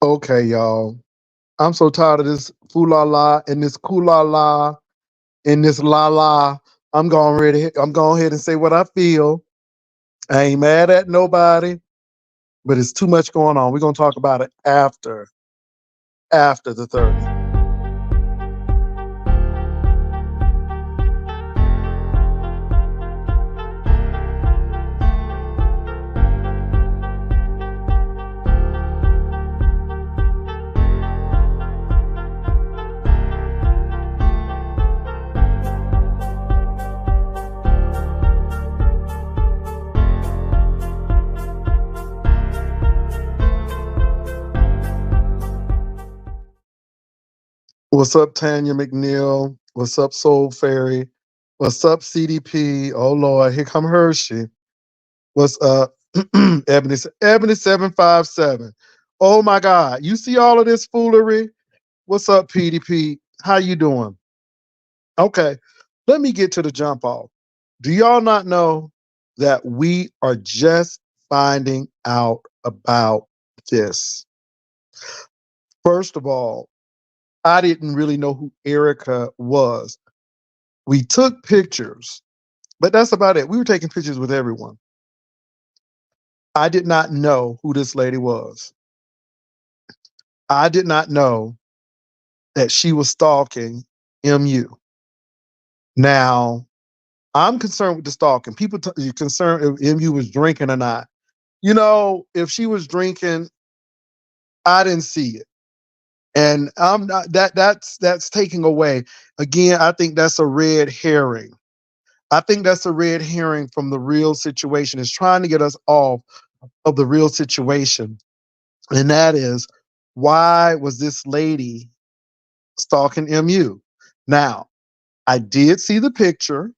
Okay, y'all. I'm so tired of this foo la la and this cool la la and this la la. I'm going ahead and say what I feel. I ain't mad at nobody, but it's too much going on. We're gonna talk about it after the 30. What's up, Tanya McNeil? What's up, Soul Fairy? What's up, CDP? Oh Lord, here come Hershey. What's up, Ebony 757? Oh my God, you see all of this foolery? What's up, PDP? How you doing? Okay, let me get to the jump off. Do y'all not know that we are just finding out about this? First of all, I didn't really know who Erica was. We took pictures, but that's about it. We were taking pictures with everyone. I did not know who this lady was. I did not know that she was stalking MU. Now, I'm concerned with the stalking. People are concerned if MU was drinking or not. If she was drinking, I didn't see it. And I'm not that's taking away. Again, I think that's a red herring. I think that's a red herring from the real situation. It's trying to get us off of the real situation. And that is, why was this lady stalking MU? Now, I did see the picture.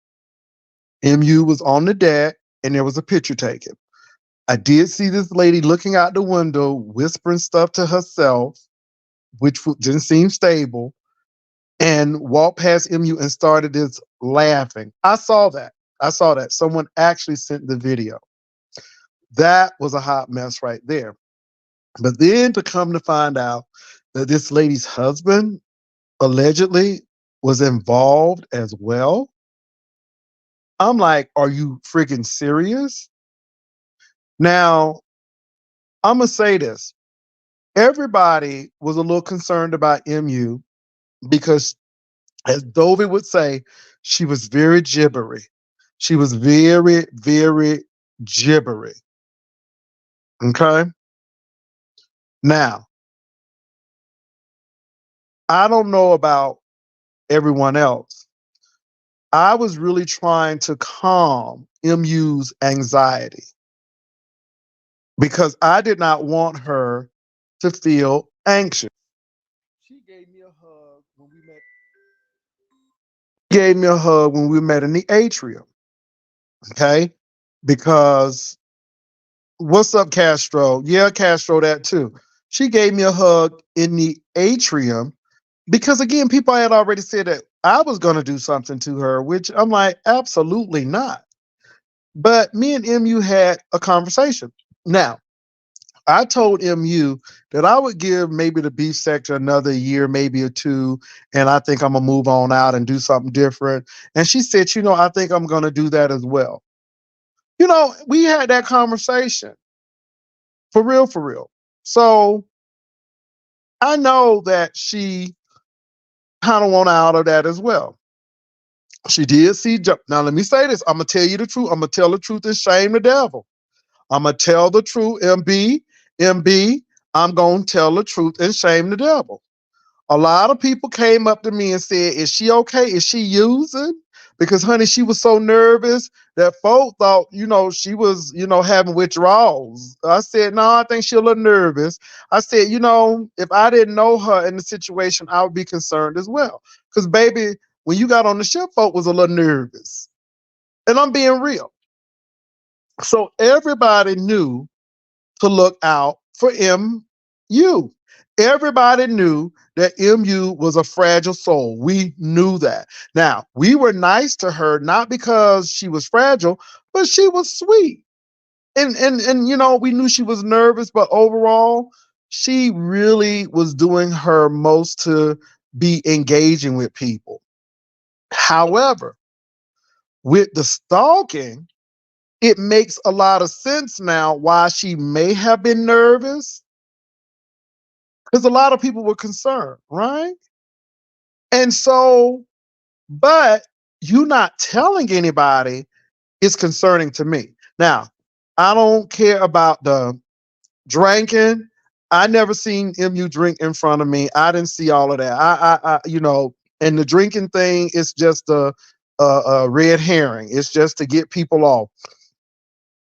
MU was on the deck and there was a picture taken. I did see this lady looking out the window, whispering stuff to herself, which didn't seem stable, and walked past MU and started this laughing. I saw that. I saw that. Someone actually sent the video. That was a hot mess right there. But then to come to find out that this lady's husband allegedly was involved as well, I'm like, are you freaking serious? Now, I'm going to say this. Everybody was a little concerned about MU because, as Dovey would say, she was very gibbery. She was very, very gibbery. Okay? Now, I don't know about everyone else. I was really trying to calm MU's anxiety because I did not want her to feel anxious. She gave me a hug when we met. Gave me a hug when we met in the atrium. Okay? Because what's up, Castro? Yeah, Castro, that too. She gave me a hug in the atrium because, again, people had already said that I was going to do something to her, which I'm like, absolutely not. But me and MU had a conversation. Now, I told MU that I would give maybe the beef sector another year, maybe or two, and I think I'm going to move on out and do something different. And she said, I think I'm going to do that as well. We had that conversation. For real, for real. So I know that she kind of want out of that as well. She did see. Now, let me say this. I'm going to tell you the truth. I'm going to tell the truth and shame the devil. I'm going to tell the truth, MB. I'm going to tell the truth and shame the devil. A lot of people came up to me and said, is she okay? Is she using? Because, honey, she was so nervous that folk thought, she was, having withdrawals. I said, no, I think she's a little nervous. I said, if I didn't know her in the situation, I would be concerned as well. Because, baby, when you got on the ship, folk was a little nervous. And I'm being real. So everybody knew to look out for MU. Everybody knew that MU was a fragile soul. We knew that. Now, we were nice to her, not because she was fragile, but she was sweet. And we knew she was nervous, but overall, she really was doing her most to be engaging with people. However, with the stalking, it makes a lot of sense now why she may have been nervous because a lot of people were concerned, right? And so, but you not telling anybody is concerning to me. Now, I don't care about the drinking. I never seen MU drink in front of me. I didn't see all of that. And the drinking thing is just a red herring. It's just to get people off.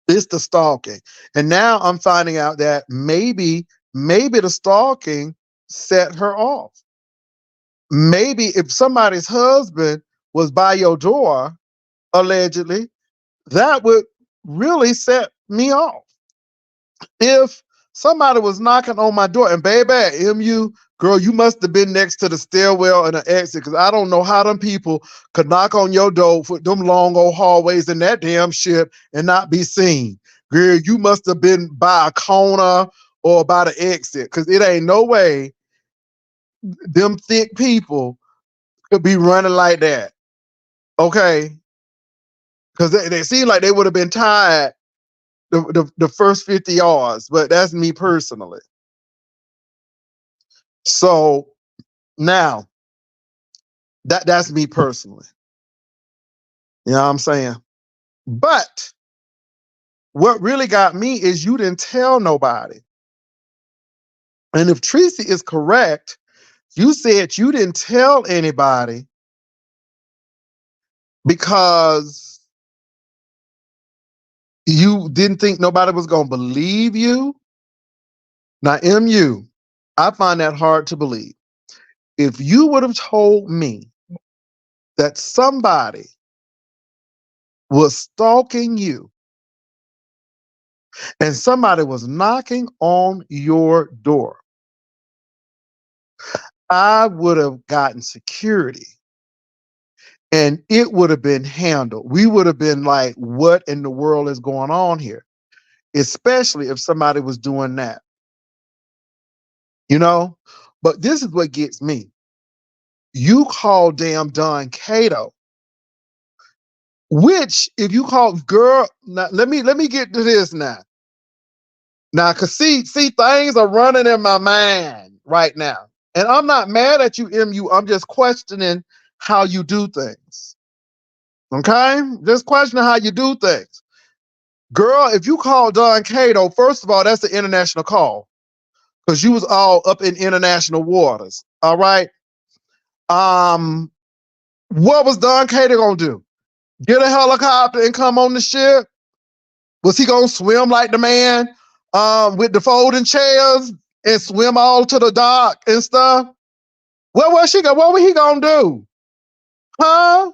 It's the stalking. And now I'm finding out that maybe the stalking set her off. Maybe if somebody's husband was by your door, allegedly, that would really set me off. If somebody was knocking on my door and baby, MU, girl, you must have been next to the stairwell and the exit because I don't know how them people could knock on your door for them long old hallways in that damn ship and not be seen. Girl, you must have been by a corner or by the exit because it ain't no way them thick people could be running like that. Okay? Because they seem like they would have been tired the first 50 yards, but that's me personally. So now that's me personally. You know what I'm saying? But what really got me is you didn't tell nobody. And if Tracy is correct, you said you didn't tell anybody because you didn't think nobody was going to believe you. Now, MU, I find that hard to believe. If you would have told me that somebody was stalking you and somebody was knocking on your door, I would have gotten security and it would have been handled. We would have been like, what in the world is going on here? Especially if somebody was doing that, you know? But this is what gets me. You call damn Don Cato, which if you call girl, now let me get to this now. Now, cause see, things are running in my mind right now. And I'm not mad at you, MU. I'm just questioning how you do things. Okay? Just questioning how you do things. Girl, if you call Don Cato, first of all, that's an international call. Because you was all up in international waters. All right. What was Don Cato gonna do? Get a helicopter and come on the ship? Was he gonna swim like the man with the folding chairs and swim all to the dock and stuff? What was he gonna do? Huh?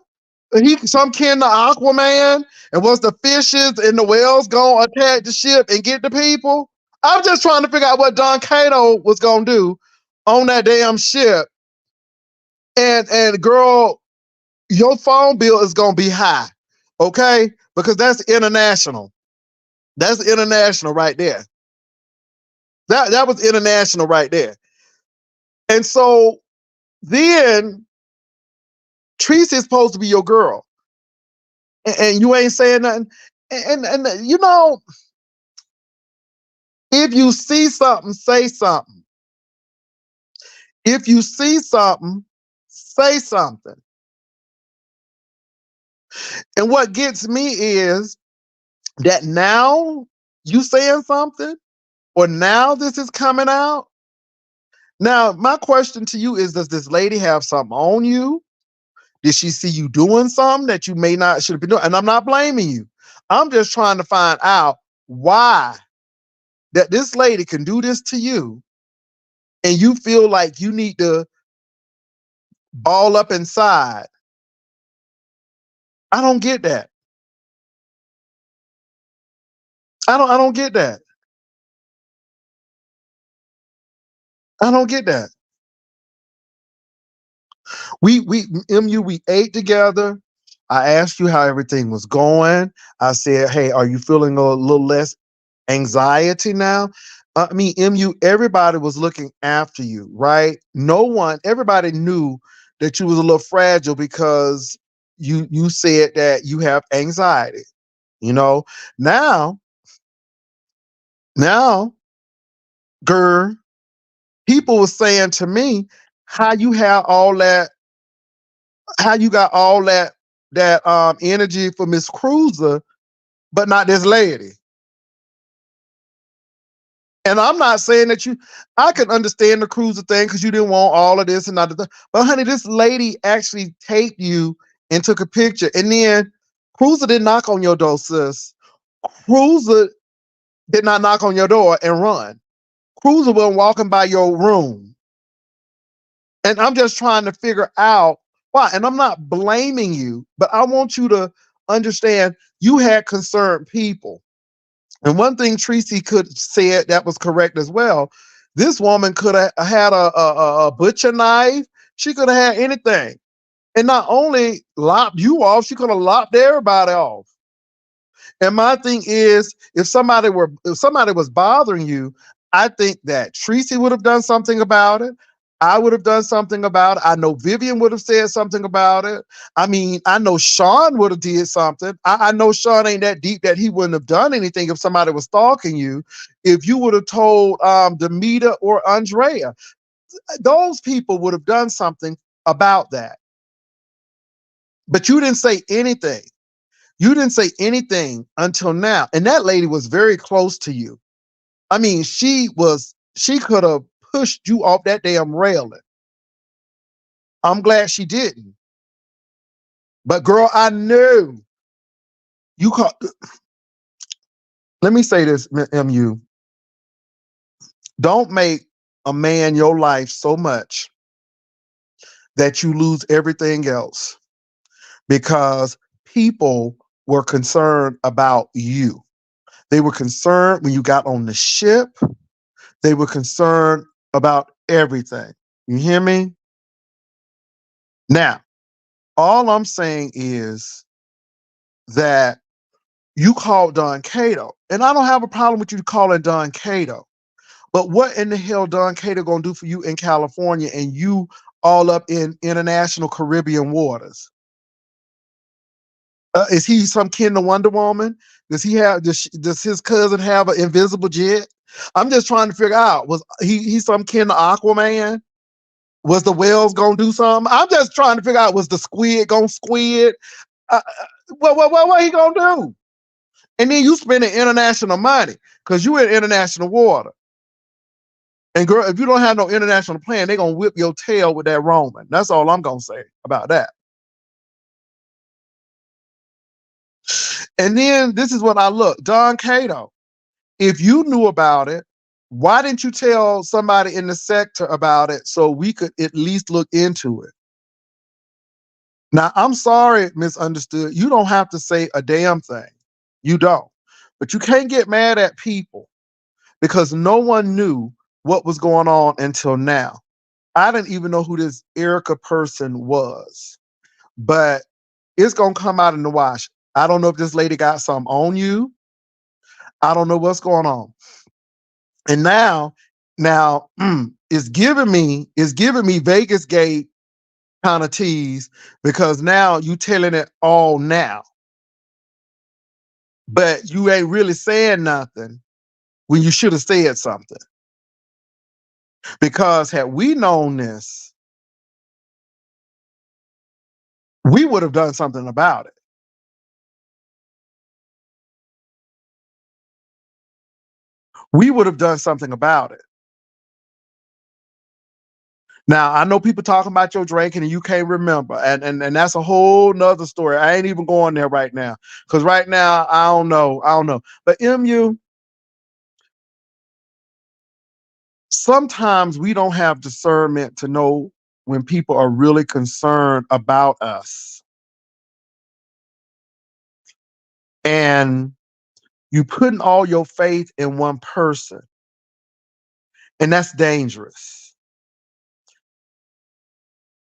He some kin to Aquaman, and was the fishes and the whales gonna attack the ship and get the people? I'm just trying to figure out what Don Cato was gonna do on that damn ship. And girl, your phone bill is gonna be high, okay? Because that's international. That's international right there. That was international right there. And so then Tracy is supposed to be your girl, and you ain't saying nothing. And you know, if you see something, say something. If you see something, say something. And what gets me is that now you saying something, or now this is coming out. Now, my question to you is, does this lady have something on you? Did she see you doing something that you may not should have been doing? And I'm not blaming you. I'm just trying to find out why that this lady can do this to you and you feel like you need to ball up inside. I don't get that. I don't get that. I don't get that. We ate together. I asked you how everything was going. I said, hey, are you feeling a little less anxiety now? I mean, MU, everybody was looking after you, right? No one, everybody knew that you was a little fragile because you said that you have anxiety. You know, now, now, girl, people were saying to me, how you have all that, how you got all that energy for Miss Cruiser, but not this lady. And I'm not saying that you, I can understand the cruiser thing because you didn't want all of this and not the, but honey, this lady actually taped you and took a picture. And then Cruiser didn't knock on your door, sis. Cruiser did not knock on your door and run. Cruiser was walking by your room. And I'm just trying to figure out why. And I'm not blaming you, but I want you to understand you had concerned people. And one thing Tracy could said that was correct as well. This woman could have had a butcher knife. She could have had anything. And not only lopped you off, she could have lopped everybody off. And my thing is, if somebody was bothering you, I think that Tracy would have done something about it. I would have done something about it. I know Vivian would have said something about it. I mean, I know Sean would have did something. I know Sean ain't that deep that he wouldn't have done anything if somebody was stalking you. If you would have told Demita or Andrea, those people would have done something about that. But you didn't say anything. You didn't say anything until now. And that lady was very close to you. I mean, she could have pushed you off that damn railing. I'm glad she didn't. But girl, I knew you caught. Let me say this, MU. Don't make a man your life so much that you lose everything else because people were concerned about you. They were concerned when you got on the ship. They were concerned about everything. You hear me? Now, all I'm saying is that you called Don Cato, and I don't have a problem with you calling Don Cato. But what in the hell Don Cato gonna do for you in California and you all up in international Caribbean waters? Is he some kin to Wonder Woman? Does his cousin have an invisible jet? I'm just trying to figure out, was he some kin to Aquaman? Was the whales gonna do something? I'm just trying to figure out, was the squid gonna squid? What he gonna do? And then you spending international money because you in international water. And girl, if you don't have no international plan, they're gonna whip your tail with that Roman. That's all I'm gonna say about that. And then this is what I look, Don Cato. If you knew about it, why didn't you tell somebody in the sector about it so we could at least look into it? Now, I'm sorry, misunderstood. You don't have to say a damn thing. You don't. But you can't get mad at people because no one knew what was going on until now. I didn't even know who this Erica person was, but it's going to come out in the wash. I don't know if this lady got something on you. I don't know what's going on. And now it's giving me Vegas Gate kind of tease because now you telling it all now, but you ain't really saying nothing when you should have said something. Because had we known this, we would have done something about it. We would have done something about it. Now I know people talking about your drinking and you can't remember, and that's a whole nother story. I ain't even going there right now because right now I don't know. But MU, sometimes we don't have discernment to know when people are really concerned about us, and you putting all your faith in one person, and that's dangerous.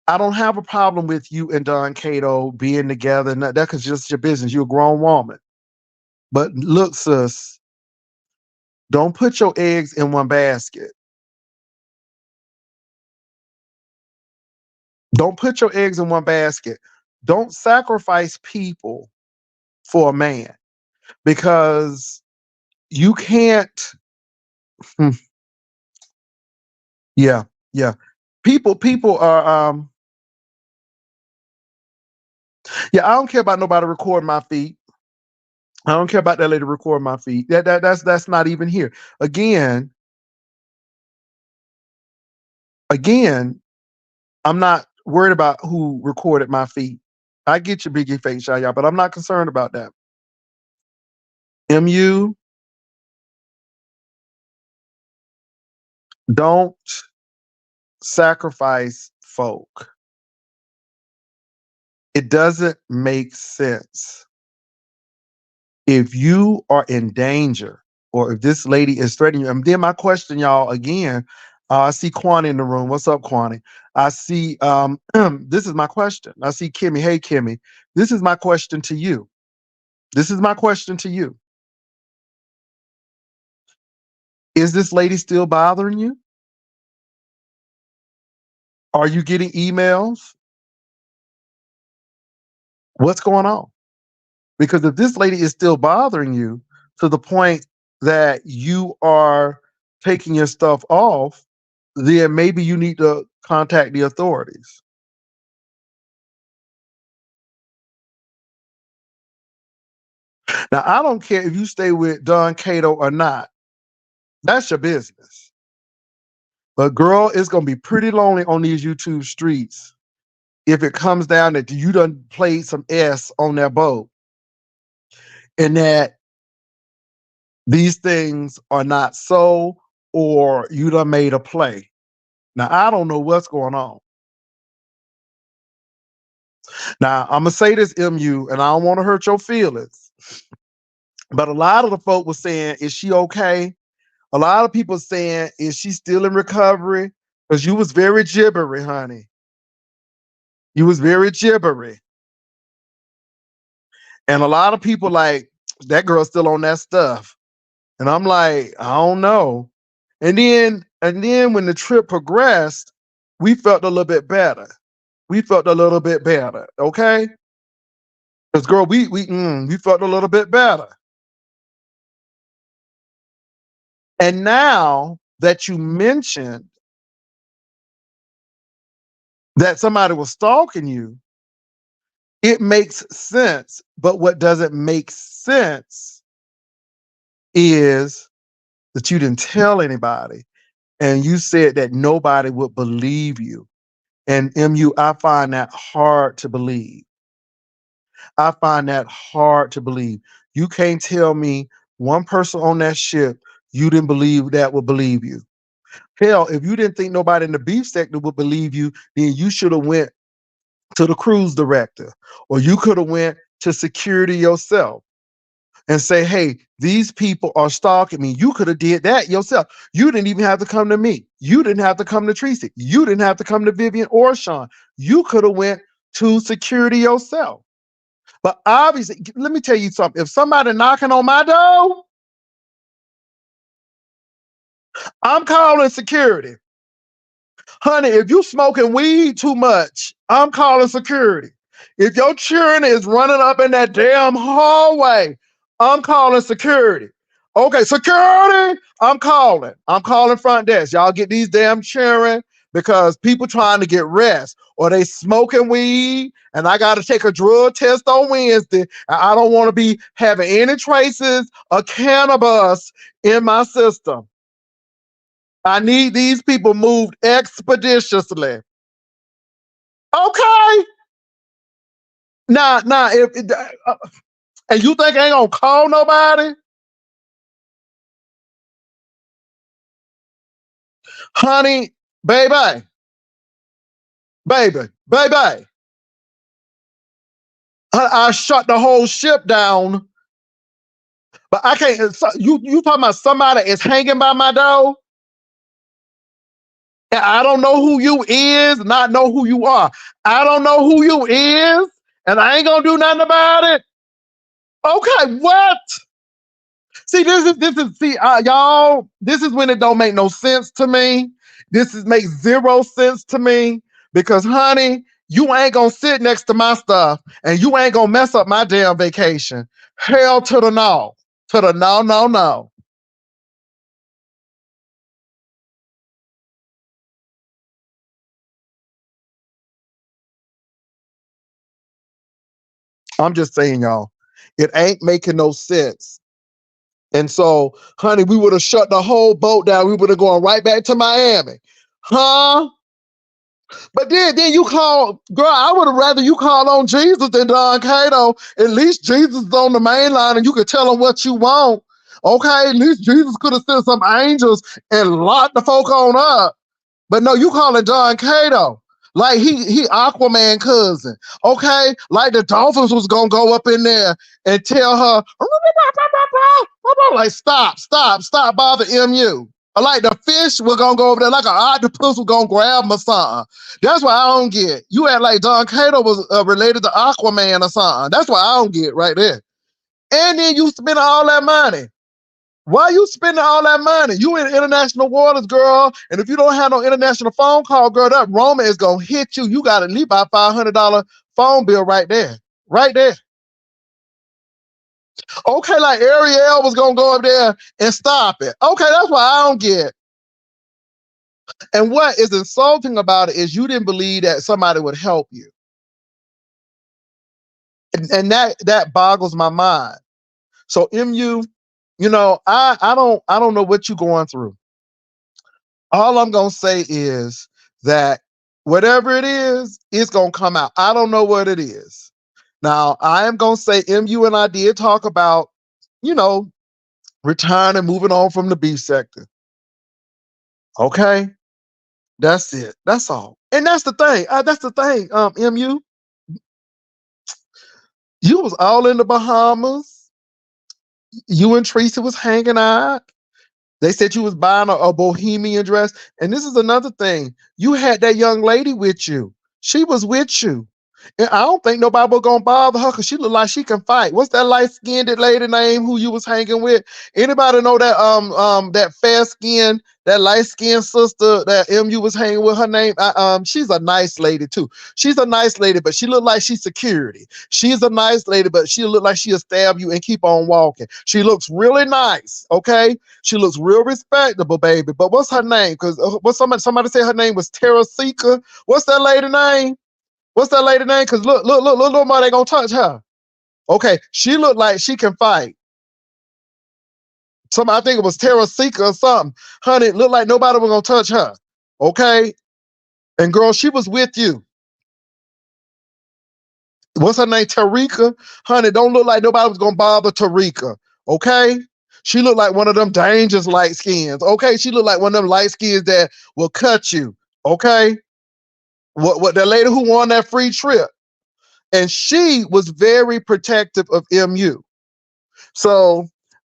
I don't have a problem with you and Don Cato being together. And that's just your business. You're a grown woman. But look, sis, Don't put your eggs in one basket. Don't put your eggs in one basket. Don't sacrifice people for a man because you can't. Hmm, yeah, yeah. People are yeah, I don't care about nobody recording my feet. I don't care about that lady recording my feet. That's not even here. Again, again, I'm not worried about who recorded my feet. I get your biggie face, shot, y'all, but I'm not concerned about that. MU, don't sacrifice folk. It doesn't make sense. If you are in danger or if this lady is threatening you, and then my question, y'all, again, I see Kwani in the room. What's up, Kwani? I see, this is my question. I see Kimmy. Hey, Kimmy. This is my question to you. This is my question to you. Is this lady still bothering you? Are you getting emails? What's going on? Because if this lady is still bothering you to the point that you are taking your stuff off, then maybe you need to contact the authorities. Now, I don't care if you stay with Don Cato or not. That's your business. But girl, it's gonna be pretty lonely on these YouTube streets if it comes down that you done played some S on that boat and that these things are not so, or you done made a play. Now, I don't know what's going on. Now, I'm gonna say this, MU, and I don't want to hurt your feelings, but a lot of the folk was saying, "Is she okay?" A lot of people saying, "Is she still in recovery?" Because you was very gibbery, honey. You was very gibbery, and a lot of people like that girl's still on that stuff, and I'm like, I don't know. And then when the trip progressed, we felt a little bit better. We felt a little bit better, okay? Because girl, we felt a little bit better. And now that you mentioned that somebody was stalking you, it makes sense. But what doesn't make sense is that you didn't tell anybody and you said that nobody would believe you. And MU, I find that hard to believe. I find that hard to believe. You can't tell me one person on that ship you didn't believe that would believe you. Hell, if you didn't think nobody in the beef sector would believe you, then you should have went to the cruise director, or you could have went to security yourself and say, "Hey, these people are stalking me." You could have did that yourself. You didn't even have to come to me. You didn't have to come to Tracy. You didn't have to come to Vivian or Sean. You could have went to security yourself. But obviously, let me tell you something. If somebody knocking on my door, I'm calling security. Honey, if you smoking weed too much, I'm calling security. If your children is running up in that damn hallway, I'm calling security. Okay, security, I'm calling. I'm calling front desk. Y'all get these damn children because people trying to get rest or they smoking weed and I got to take a drug test on Wednesday and I don't want to be having any traces of cannabis in my system. I need these people moved expeditiously. Okay. Now, if and you think I ain't gonna call nobody, honey, baby, baby, I shut the whole ship down. But I can't. You talking about somebody is hanging by my door? And I don't know who you is, not know who you are. I don't know who you is, and I ain't gonna do nothing about it. Okay, what? See, y'all. This is when it don't make no sense to me. Makes zero sense to me because, honey, you ain't gonna sit next to my stuff and you ain't gonna mess up my damn vacation. Hell to the no, to the no, no, no. I'm just saying, y'all, it ain't making no sense. And so, honey, we would have shut the whole boat down. We would have gone right back to Miami. Huh? But then you call, girl, I would have rather you call on Jesus than Don Cato. At least Jesus is on the main line and you could tell him what you want. Okay, at least Jesus could have sent some angels and locked the folk on up. But no, you calling Don Cato. Like he Aquaman cousin. Okay? Like the Dolphins was gonna go up in there and tell her, like, stop, bother MU. Like the fish were gonna go over there, like an octopus was gonna grab him or something. That's why I don't get. You act like Don Cato was related to Aquaman or something. That's why I don't get right there. And then you spend all that money. Why you spending all that money? You in international waters, girl. And if you don't have no international phone call, girl, that Roma is gonna hit you. You got at least about $500 phone bill right there. Right there. Okay, like Ariel was gonna go up there and stop it. Okay, that's why I don't get. And what is insulting about it is you didn't believe that somebody would help you. And that boggles my mind. So MU, I don't know what you're going through. All I'm gonna say is that whatever it is, it's gonna come out. I don't know what it is. Now I am gonna say MU and I did talk about, you know, retiring and moving on from the B sector. Okay, that's it. That's all. And that's the thing. That's the thing. MU, you was all in the Bahamas. You and Tracy was hanging out. They said you was buying a bohemian dress. And this is another thing. You had that young lady with you. She was with you. And I don't think nobody was gonna bother her because she looked like she can fight. What's that light-skinned lady name who you was hanging with? Anybody know that fair skin, that light-skinned sister that MU was hanging with? Her name? She's a nice lady too. She's a nice lady, but she looked like she's security. She's a nice lady, but she look like she'll stab you and keep on walking. She looks really nice, okay? She looks real respectable, baby. But what's her name? Because what somebody said her name was Tara Seeker. What's that lady name? What's that lady name? Because look, more they gonna touch her. Okay, she looked like she can fight. I think it was Tara Seeker or something. Honey, it looked like nobody was gonna touch her. Okay, and girl, she was with you. What's her name? Tarika. Honey, don't look like nobody was gonna bother Tarika. Okay, she looked like one of them dangerous light skins. Okay, she looked like one of them light skins that will cut you. Okay, what that lady who won that free trip. And she was very protective of MU. So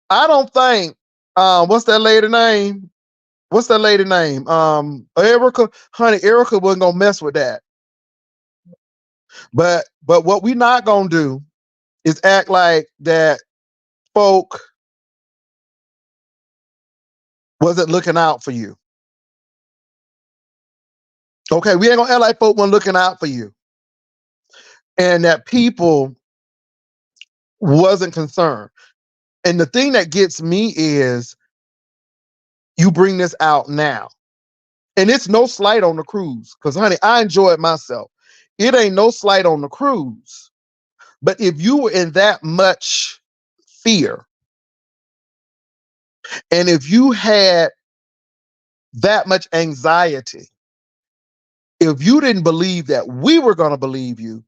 I don't think what's that lady name? What's that lady name? Erica, honey, Erica wasn't gonna mess with that. But what we not gonna do is act like that folk wasn't looking out for you. Okay, we ain't gonna act like folk weren't looking out for you. And that people wasn't concerned. And the thing that gets me is you bring this out now. And it's no slight on the cruise, because honey, I enjoy it myself. It ain't no slight on the cruise. But if you were in that much fear, and if you had that much anxiety, if you didn't believe that we were going to believe you,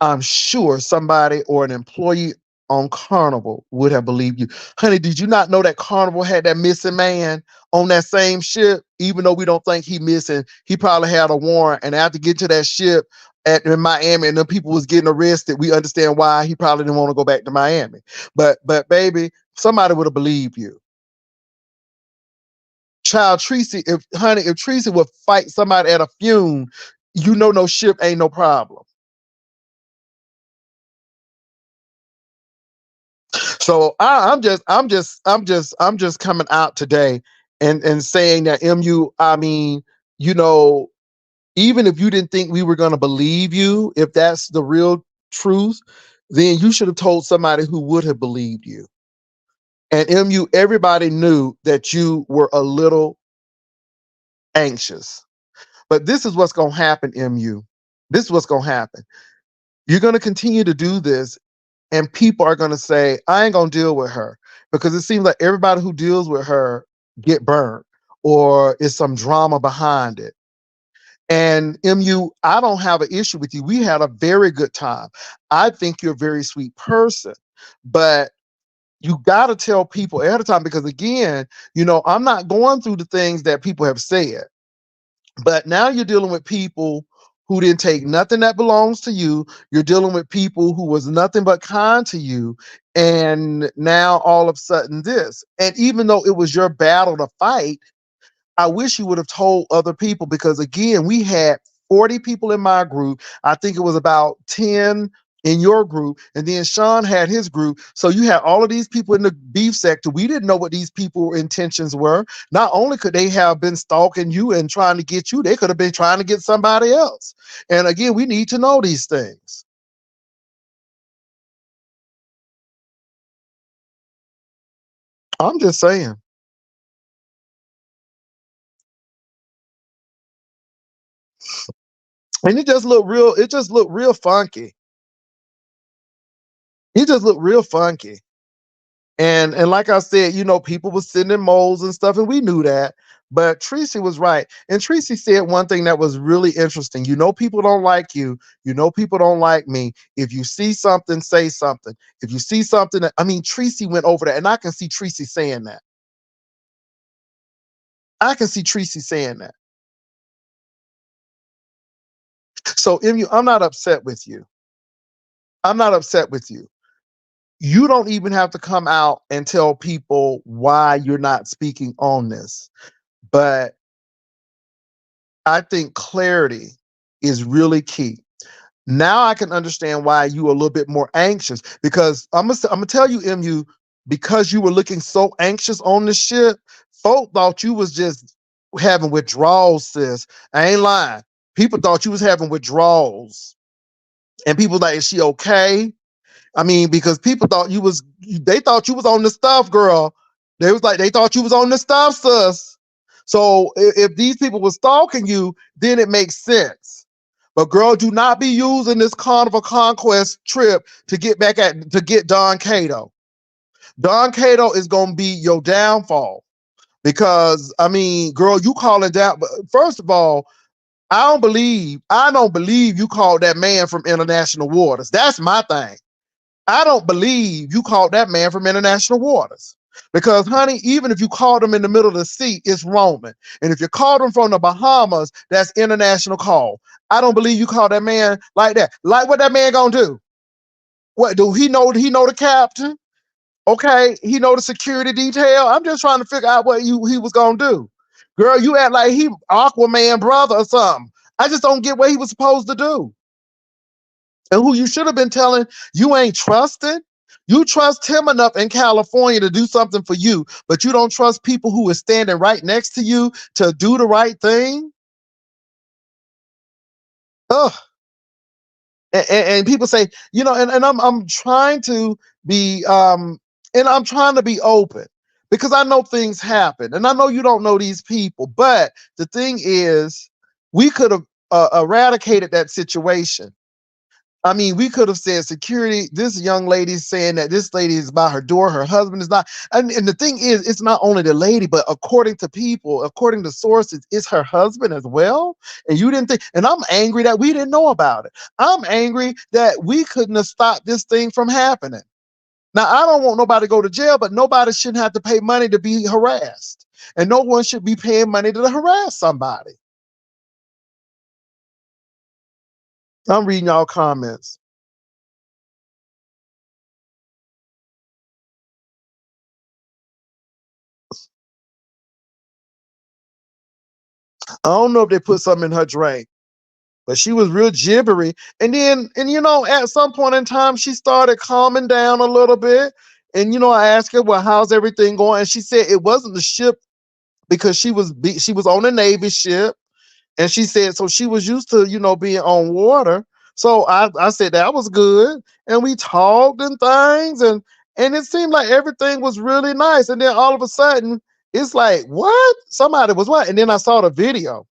I'm sure somebody or an employee on Carnival would have believed you. Honey, did you not know that Carnival had that missing man on that same ship? Even though we don't think he missing, he probably had a warrant. And after getting to that ship in Miami and the people was getting arrested, we understand why he probably didn't want to go back to Miami. But baby, somebody would have believed you. Child Tracy, if Tracy would fight somebody at a funeral, no ship ain't no problem. So I'm just coming out today and saying that MU, I mean, you know, even if you didn't think we were going to believe you, if that's the real truth, then you should have told somebody who would have believed you. And MU, everybody knew that you were a little anxious. But this is what's going to happen, MU. This is what's going to happen. You're going to continue to do this, and people are going to say, I ain't going to deal with her, because it seems like everybody who deals with her get burned or is some drama behind it. And MU, I don't have an issue with you. We had a very good time. I think you're a very sweet person, but you got to tell people ahead of time, because again, I'm not going through the things that people have said, but now you're dealing with people who didn't take nothing that belongs to you. You're dealing with people who was nothing but kind to you. And now all of a sudden this, and even though it was your battle to fight, I wish you would have told other people, because again, we had 40 people in my group. I think it was about 10 in your group. And then Sean had his group. So you had all of these people in the beef sector. We didn't know what these people's intentions were. Not only could they have been stalking you and trying to get you, they could have been trying to get somebody else. And again, we need to know these things. I'm just saying. And it just looked real funky. It just looked real funky. And like I said, people were sending moles and stuff, and we knew that. But Tracy was right. And Tracy said one thing that was really interesting. People don't like you. People don't like me. If you see something, say something. If you see something I mean, Tracy went over that, and I can see Tracy saying that. I can see Tracy saying that. So, MU, I'm not upset with you. I'm not upset with you. You don't even have to come out and tell people why you're not speaking on this. But I think clarity is really key. Now I can understand why you are a little bit more anxious, because I'm gonna tell you, MU, because you were looking so anxious on this shit, folk thought you was just having withdrawals, sis. I ain't lying. People thought you was having withdrawals. And people like, is she okay? I mean, because people thought they thought you was on the stuff, girl. They thought you was on the stuff, sis. So if these people were stalking you, then it makes sense. But girl, do not be using this Carnival Conquest trip to get Don Cato. Don Cato is gonna be your downfall. Because I mean, girl, you calling down. But first of all, I don't believe you called that man from international waters. That's my thing. I don't believe you called that man from international waters. Because, honey, even if you called him in the middle of the sea, it's Roman. And if you called him from the Bahamas, that's international call. I don't believe you called that man like that. Like, what that man gonna do? What do he know? He know the captain? Okay, he know the security detail. I'm just trying to figure out what he was gonna do. Girl, you act like he Aquaman brother or something. I just don't get what he was supposed to do. And who you should have been telling, you ain't trusted. You trust him enough in California to do something for you, but you don't trust people who are standing right next to you to do the right thing. Ugh. And people say, and I'm trying to be and I'm trying to be open, because I know things happen, and I know you don't know these people, but the thing is, we could have eradicated that situation. I mean, we could have said security. This young lady saying that this lady is by her door, her husband is not. And the thing is, it's not only the lady, but according to people, according to sources, it's her husband as well. And you didn't think, and I'm angry that we didn't know about it. I'm angry that we couldn't have stopped this thing from happening. Now, I don't want nobody to go to jail, but nobody shouldn't have to pay money to be harassed. And no one should be paying money to harass somebody. I'm reading y'all comments. I don't know if they put something in her drink, but she was real gibbery. And then, at some point in time, she started calming down a little bit. And I asked her, well, how's everything going? And she said it wasn't the ship because she was on a Navy ship, and she said so she was used to being on water. So I said that was good, and we talked and things, and it seemed like everything was really nice. And then all of a sudden, it's like, what? Somebody was what? And then I saw the video.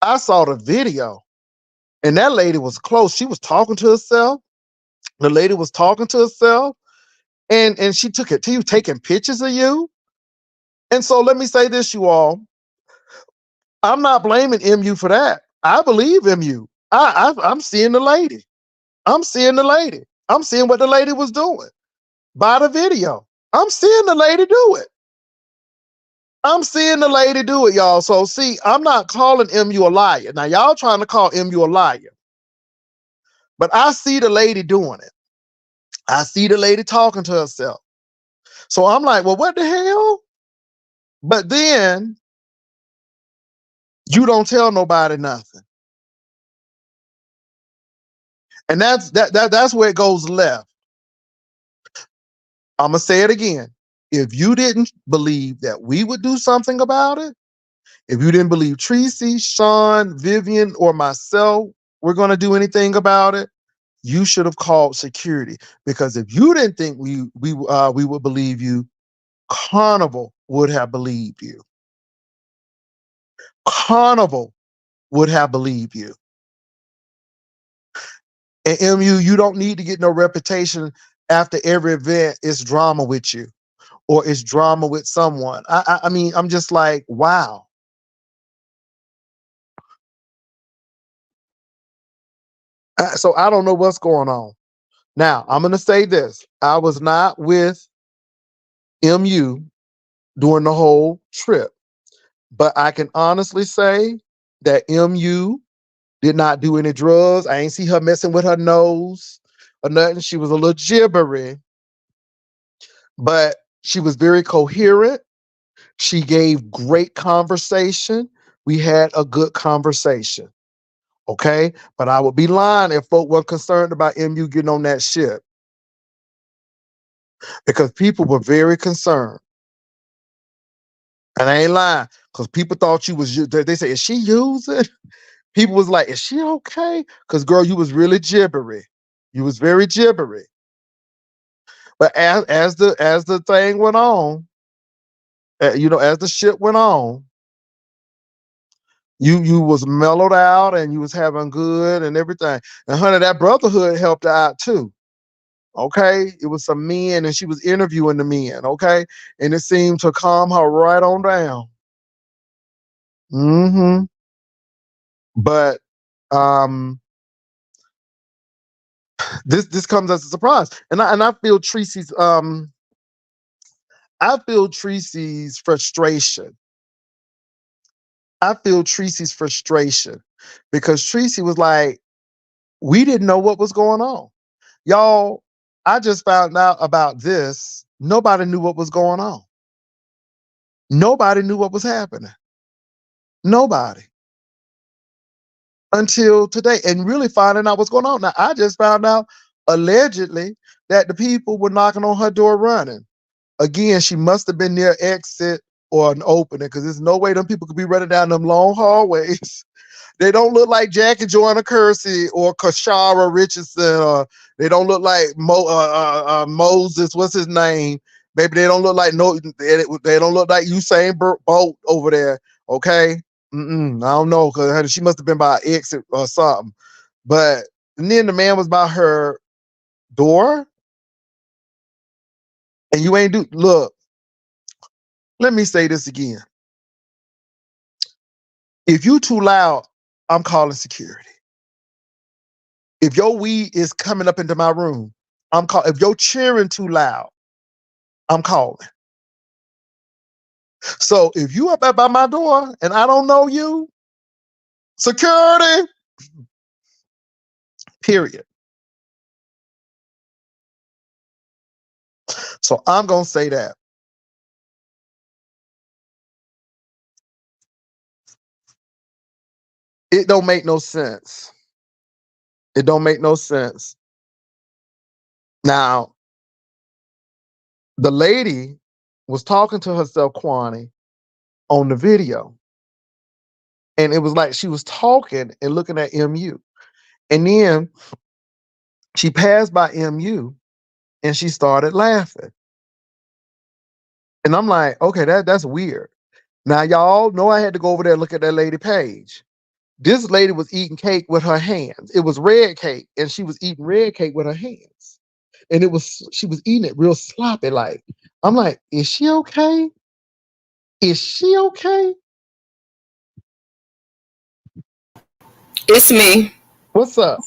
I saw the video, and that lady was close. She was talking to herself. The lady was talking to herself, and she took it to you, taking pictures of you. And so let me say this, you all. I'm not blaming MU for that. I believe MU. I'm seeing the lady. I'm seeing the lady. I'm seeing what the lady was doing by the video. I'm seeing the lady do it. I'm seeing the lady do it, y'all. So see, I'm not calling MU a liar. Now y'all trying to call MU a liar, but I see the lady doing it. I see the lady talking to herself. So I'm like, well, what the hell? But then you don't tell nobody nothing. And that's where it goes left. I'm gonna say it again. If you didn't believe that we would do something about it, if you didn't believe Tracy, Sean, Vivian, or myself were gonna do anything about it, you should have called security. Because if you didn't think we would believe you, Carnival would have believed you. Carnival would have believed you. And MU, you don't need to get no reputation after every event. It's drama with you, or it's drama with someone. I mean, I'm just like, wow. So I don't know what's going on. Now, I'm going to say this. I was not with MU during the whole trip, but I can honestly say that MU did not do any drugs. I ain't see her messing with her nose or nothing. She was a little gibbery, but she was very coherent. She gave great conversation. We had a good conversation. Okay. But I would be lying if folk were concerned about MU getting on that ship, because people were very concerned. And I ain't lying, because people thought you was, they say, is she using? People was like, is she okay? Because girl, you was really gibbery. You was very gibbery. But as the thing went on, as the ship went on, you was mellowed out and you was having good and everything. And honey, that brotherhood helped her out too. Okay, it was some men, and she was interviewing the men. Okay, and it seemed to calm her right on down. Hmm. But um, this comes as a surprise, and I feel Tracy's frustration. I feel Tracy's frustration because Tracy was like, we didn't know what was going on. Y'all, I just found out about this. Nobody knew what was going on. Nobody knew what was happening. Nobody until today, and really finding out what's going on. Now, I just found out allegedly that the people were knocking on her door running. Again, she must have been near exit or an opening, because there's no way them people could be running down them long hallways. They don't look like Jackie Joyner Kersey or Kashara Richardson, or they don't look like Moses. What's his name? Maybe they don't look like They don't look like Usain Bolt over there. Okay, I don't know, because she must have been by an exit or something. But and then the man was by her door, and you ain't do look. Let me say this again. If you too loud, I'm calling security. If your weed is coming up into my room, I'm calling. If you're cheering too loud, I'm calling. So if you up by my door and I don't know you, security, period. So I'm gonna say that. It don't make no sense. It don't make no sense. Now, the lady was talking to herself, Kwani, on the video. And it was like she was talking and looking at MU. And then she passed by MU and she started laughing. And I'm like, okay, that's weird. Now, y'all know I had to go over there and look at that lady page. This lady was eating cake with her hands. It was red cake, and she was eating red cake with her hands. And she was eating it real sloppy. Like, I'm like, is she okay? Is she okay? It's me. What's up?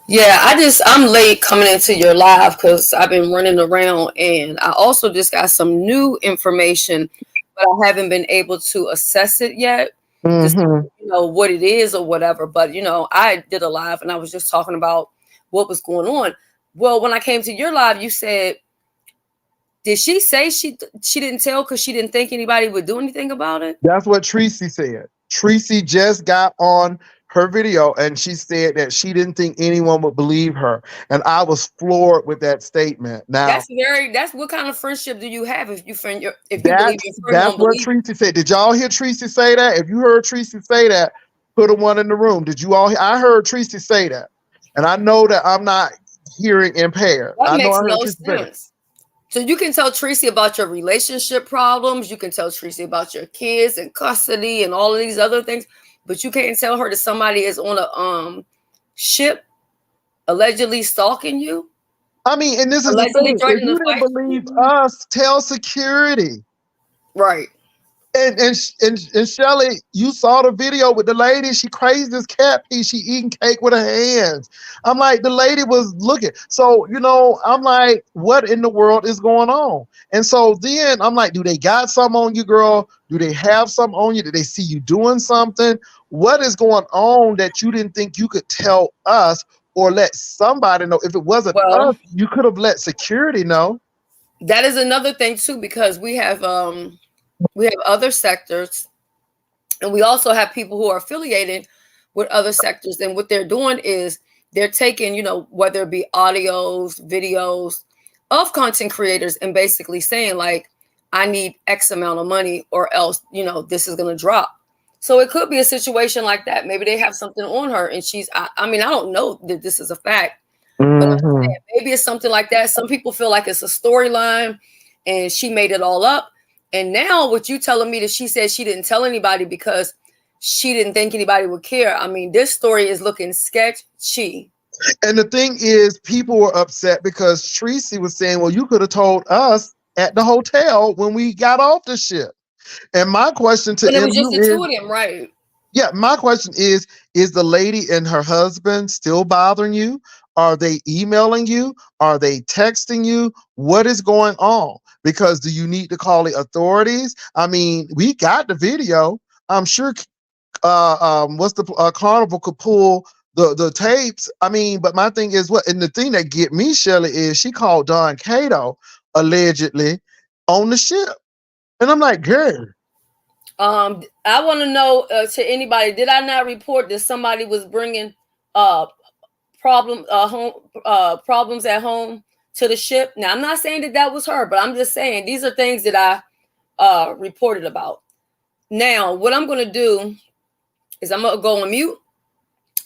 Yeah, I'm late coming into your live because I've been running around, and I also just got some new information, but I haven't been able to assess it yet. Just what it is or whatever. But I did a live and I was just talking about what was going on. Well, when I came to your live, you said, did she say she didn't tell because she didn't think anybody would do anything about it? That's what Tracy said. Tracy just got on her video and she said that she didn't think anyone would believe her. And I was floored with that statement. Now that's what kind of friendship do you have if you believe your friend that's what Tracy said. Did y'all hear Tracy say that? If you heard Tracy say that, put a one in the room. Did you all I heard Tracy say that. And I know that I'm not hearing impaired. That makes no sense. So you can tell Tracy about your relationship problems. You can tell Tracy about your kids and custody and all of these other things, but you can't tell her that somebody is on a ship allegedly stalking you. I mean, and this is allegedly the thing. If you didn't believe us, tell security. Right. And Shelly, you saw the video with the lady. She crazed this cat piece. She eating cake with her hands. I'm like, the lady was looking. So, I'm like, what in the world is going on? And so then I'm like, do they got something on you, girl? Do they have something on you? Did they see you doing something? What is going on that you didn't think you could tell us or let somebody know? If it wasn't us, you could have let security know. That is another thing too, because we have other sectors, and we also have people who are affiliated with other sectors. And what they're doing is they're taking, whether it be audios, videos of content creators and basically saying like, I need X amount of money or else, this is going to drop. So it could be a situation like that. Maybe they have something on her and I don't know that this is a fact, but maybe it's something like that. Some people feel like it's a storyline and she made it all up. And now what you telling me that she said she didn't tell anybody because she didn't think anybody would care. I mean, this story is looking sketchy. And the thing is, people were upset because Tracy was saying, well, you could have told us at the hotel when we got off the ship. And my question to it was just the two of them, right? Yeah, my question is the lady and her husband still bothering you? Are they emailing you? Are they texting you? What is going on? Because do you need to call the authorities? I mean, we got the video. I'm sure Carnival could pull the tapes. I mean, but my thing is and the thing that get me, Shelly, is she called Don Cato allegedly on the ship. And I'm like, girl. I want to know to anybody, did I not report that somebody was bringing problems at home to the ship? Now, I'm not saying that was her, but I'm just saying these are things that I reported about. Now, what I'm going to do is I'm going to go on mute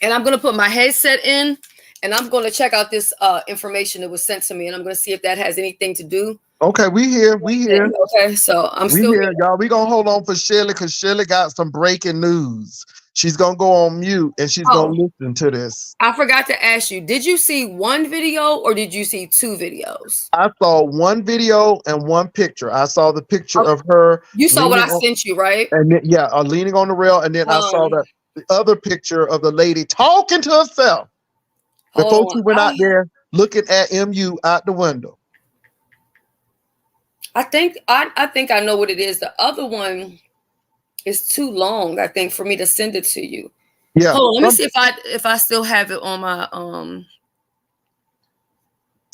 and I'm going to put my headset in and I'm going to check out this information that was sent to me and I'm going to see if that has anything to do. Okay, we here. Okay, so I'm still here. Y'all. We gonna hold on for Shelly because Shelly got some breaking news. She's gonna go on mute and she's gonna listen to this. I forgot to ask you, did you see one video or did you see two videos? I saw one video and one picture. I saw the picture of her. You saw what I sent you, right? And then, leaning on the rail, and then I saw the other picture of the lady talking to herself before she went out there looking at MU out the window. I think I know what it is. The other one is too long, I think, for me to send it to you. Yeah. Hold on, let me see if I still have it on my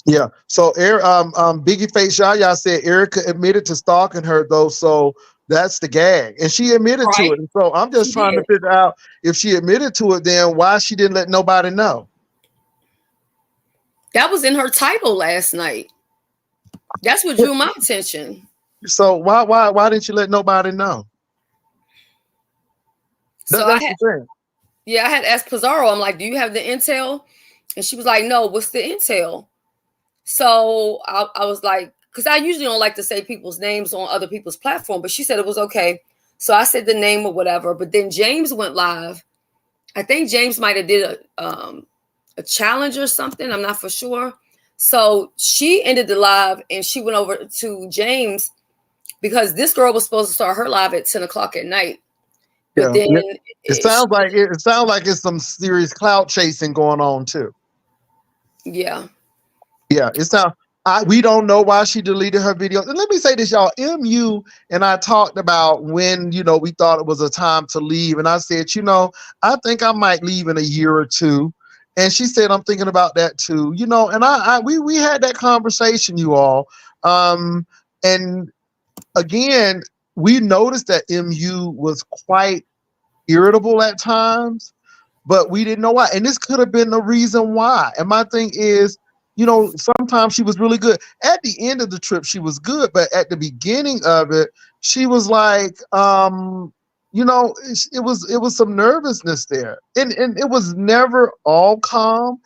Yeah. So Biggie Face Yaya said Erica admitted to stalking her though, so that's the gag. And she admitted to it. And so I'm just trying to figure out if she admitted to it, then why she didn't let nobody know. That was in her title last night. That's what drew my attention. So why didn't you let nobody know? So That's the thing. I had asked Pizarro, I'm like, do you have the intel? And she was like, no, what's the intel? So I was like, because I usually don't like to say people's names on other people's platform, but she said it was okay. So I said the name or whatever. But then James went live. I think James might have did a challenge or something. I'm not for sure. So she ended the live and she went over to James because this girl was supposed to start her live at 10 o'clock at night. But then it sounds like it's some serious clout chasing going on too. Yeah. Yeah, it sounds. We don't know why she deleted her videos. And let me say this, y'all. MU and I talked about when, we thought it was a time to leave. And I said, I think I might leave in a year or two. And she said, I'm thinking about that too. And we had that conversation, you all. And again, we noticed that MU was quite irritable at times, but we didn't know why. And this could have been the reason why. And my thing is, sometimes she was really good. At the end of the trip, she was good, but at the beginning of it, she was like, it was some nervousness there, and it was never all calm,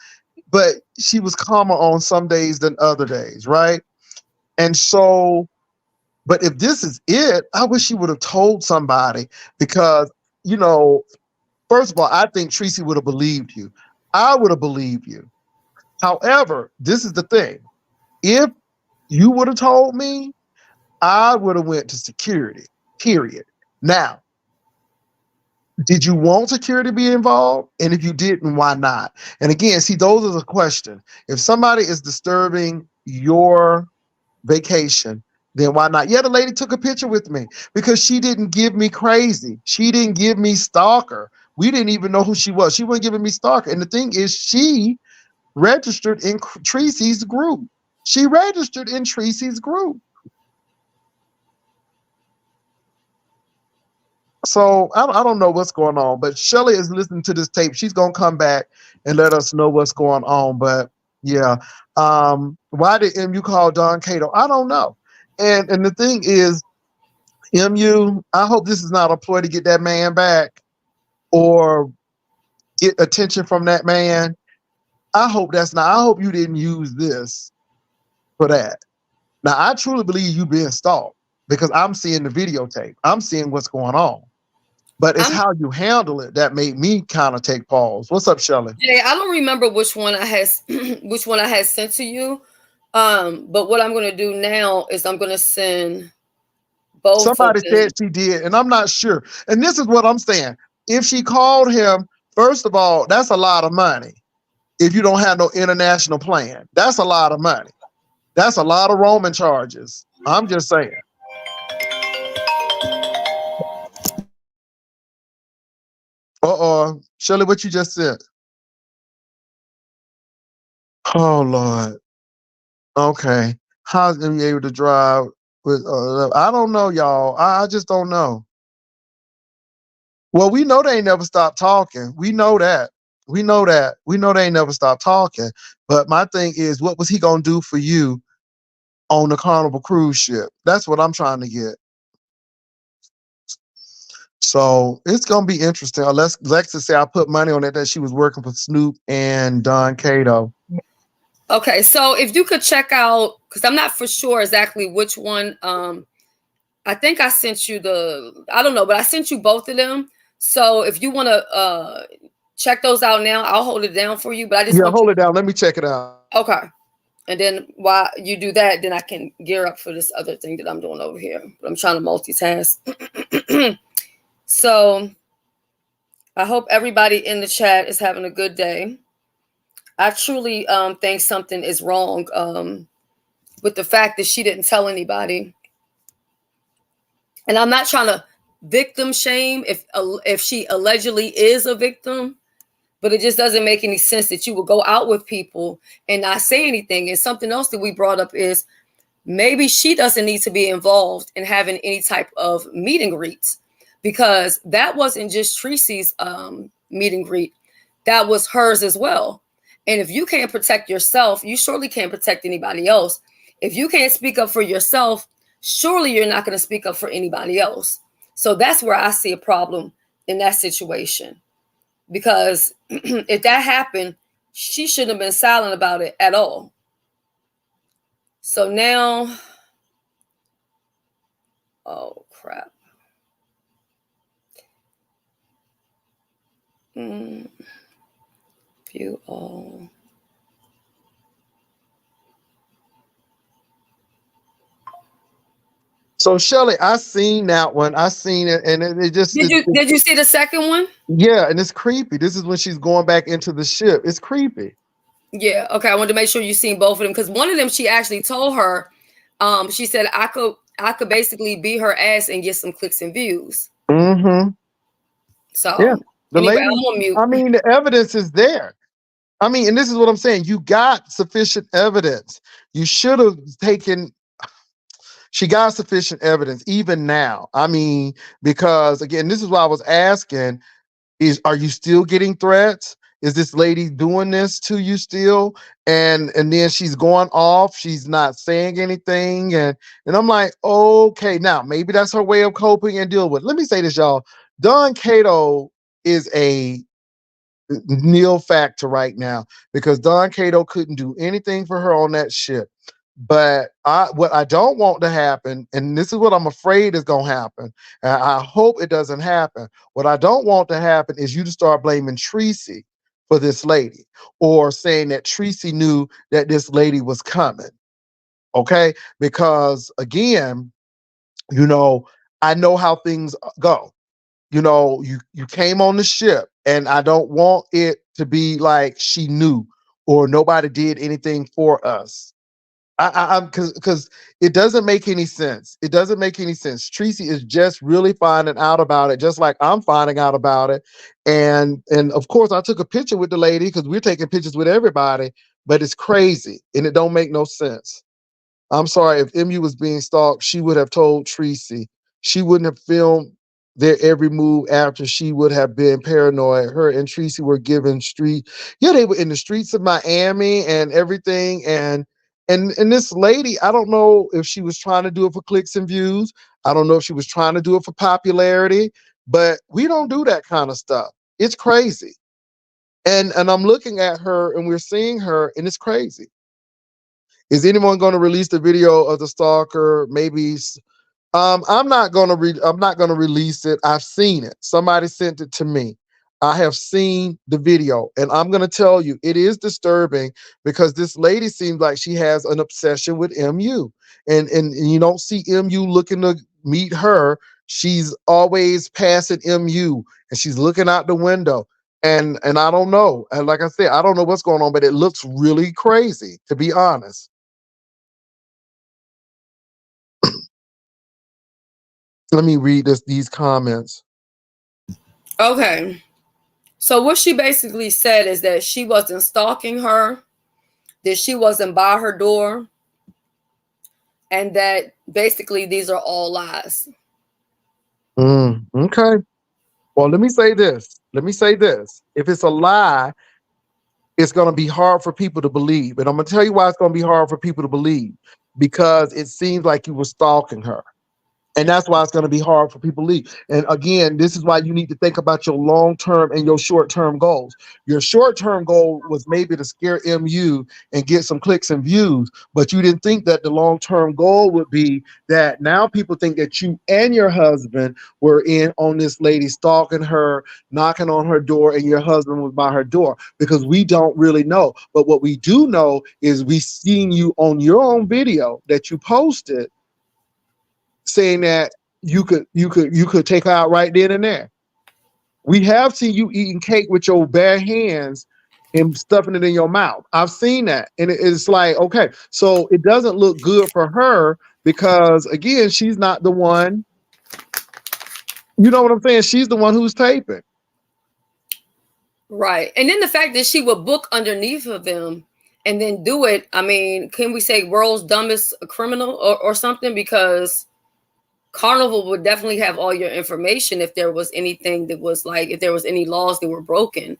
but she was calmer on some days than other days, right? And so, but if this is it, I wish she would have told somebody because, first of all, I think Tracy would have believed you. I would have believed you. However, this is the thing. If you would have told me, I would have went to security, period. Now, did you want security to be involved? And if you didn't, why not? And again, see, those are the questions. If somebody is disturbing your vacation, then why not? Yeah, the lady took a picture with me because she didn't give me crazy. She didn't give me stalker. We didn't even know who she was. She wasn't giving me stalker. And the thing is, she registered in Tracy's group. She registered in Tracy's group. So I don't know what's going on, but Shelly is listening to this tape. She's going to come back and let us know what's going on. But yeah, why did MU call Don Cato? I don't know. And the thing is, MU, I hope this is not a ploy to get that man back or get attention from that man. I hope that's not. I hope you didn't use this for that. Now, I truly believe you being stalked because I'm seeing the videotape. I'm seeing what's going on. But it's how you handle it that made me kind of take pause. What's up, Shelly? Jay, I don't remember which one I had sent to you. But what I'm going to do now is I'm going to send both. Somebody said she did, and I'm not sure. And this is what I'm saying. If she called him, first of all, that's a lot of money. If you don't have no international plan, that's a lot of money. That's a lot of roaming charges. I'm just saying. Shirley, what you just said? Oh Lord. Okay. How's them able to drive with? I don't know, y'all. I just don't know. Well, we know they ain't never stopped talking. We know that. We know that. We know they ain't never stopped talking. But my thing is, what was he gonna do for you on the Carnival cruise ship? That's what I'm trying to get. So it's gonna be interesting. Unless Lexa say I put money on it that she was working for Snoop and Don Cato. Okay, so if you could check out, because I'm not for sure exactly which one. I think I sent you I don't know, but I sent you both of them. So if you want to check those out now, I'll hold it down for you. But I just hold it down. Let me check it out. Okay. And then while you do that, then I can gear up for this other thing that I'm doing over here. But I'm trying to multitask. So I hope everybody in the chat is having a good day. I truly think something is wrong with the fact that she didn't tell anybody. And I'm not trying to victim shame if she allegedly is a victim, but it just doesn't make any sense that you would go out with people and not say anything. And something else that we brought up is maybe she doesn't need to be involved in having any type of meet and greets, because that wasn't just Tracy's meet and greet. That was hers as well. And if you can't protect yourself, you surely can't protect anybody else. If you can't speak up for yourself, surely you're not going to speak up for anybody else. So that's where I see a problem in that situation. Because if that happened, she shouldn't have been silent about it at all. So now, oh crap. View all. So Shelly, I seen that one. I seen it, and it just Did you see the second one? Yeah, and it's creepy. This is when she's going back into the ship. It's creepy. Yeah. Okay. I wanted to make sure you seen both of them because one of them she actually told her, she said I could basically beat her ass and get some clicks and views. Mm-hmm. So yeah, the anyway, lady. I'm on mute. I mean, the evidence is there. I mean, and this is what I'm saying. You got sufficient evidence. You should have taken. She got sufficient evidence, even now. I mean, because again, this is why I was asking: are you still getting threats? Is this lady doing this to you still? And then she's going off. She's not saying anything, and I'm like, okay, now maybe that's her way of coping and deal with. Let me say this, y'all. Don Cato is a nil factor right now because Don Cato couldn't do anything for her on that ship. But what I don't want to happen, and this is what I'm afraid is going to happen, and I hope it doesn't happen. What I don't want to happen is you to start blaming Tracy for this lady or saying that Tracy knew that this lady was coming. Okay? Because again, I know how things go. You came on the ship, and I don't want it to be like she knew or nobody did anything for us. I'm because it doesn't make any sense. It doesn't make any sense. Tracy is just really finding out about it, just like I'm finding out about it. And of course, I took a picture with the lady because we're taking pictures with everybody, but it's crazy and it don't make no sense. I'm sorry, if MU was being stalked, she would have told Tracy. She wouldn't have filmed their every move after she would have been paranoid. Her and Tracy were given they were in the streets of Miami and everything. And this lady, I don't know if she was trying to do it for clicks and views. I don't know if she was trying to do it for popularity, but we don't do that kind of stuff. It's crazy. And I'm looking at her and we're seeing her and it's crazy. Is anyone going to release the video of the stalker? Maybe I'm not going to release it. I've seen it. Somebody sent it to me. I have seen the video, and I'm going to tell you it is disturbing because this lady seems like she has an obsession with MU, and you don't see MU looking to meet her. She's always passing MU, and she's looking out the window. And I don't know. And like I said, I don't know what's going on, but it looks really crazy, to be honest. Let me read these comments. Okay. So what she basically said is that she wasn't stalking her, that she wasn't by her door, and that basically these are all lies. Okay. Well, let me say this. If it's a lie, it's going to be hard for people to believe. And I'm going to tell you why it's going to be hard for people to believe. Because it seems like you were stalking her. And that's why it's going to be hard for people to leave. And again, this is why you need to think about your long-term and your short-term goals. Your short-term goal was maybe to scare MU and get some clicks and views, but you didn't think that the long-term goal would be that now people think that you and your husband were in on this lady, stalking her, knocking on her door, and your husband was by her door, because we don't really know. But what we do know is we seen you on your own video that you posted saying that you could take her out right then and there. We have seen you eating cake with your bare hands and stuffing it in your mouth. I've seen that. And it's like, okay, so it doesn't look good for her because again, she's not the one. You know what I'm saying? She's the one who's taping. Right. And then the fact that she would book underneath of them and then do it. I mean, can we say world's dumbest criminal or something? Because Carnival would definitely have all your information if there was anything that was like, if there was any laws that were broken.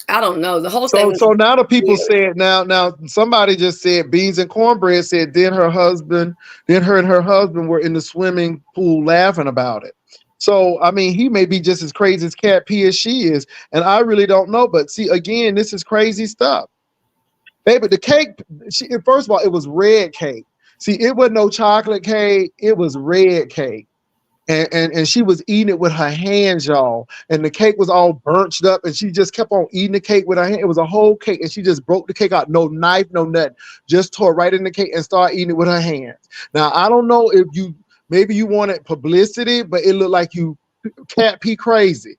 I don't know. The whole thing So was now the people weird. said now somebody just said Beans and Cornbread said then her and her husband were in the swimming pool laughing about it. So I mean he may be just as crazy as Cat P as she is, and I really don't know. But see again, this is crazy stuff. Baby, the cake, first of all, it was red cake. See, it wasn't no chocolate cake, it was red cake. And she was eating it with her hands, y'all. And the cake was all burnt up, and she just kept on eating the cake with her hand. It was a whole cake, and she just broke the cake out. No knife, no nothing. Just tore right in the cake and started eating it with her hands. Now, I don't know if maybe you wanted publicity, but it looked like you Cat P crazy.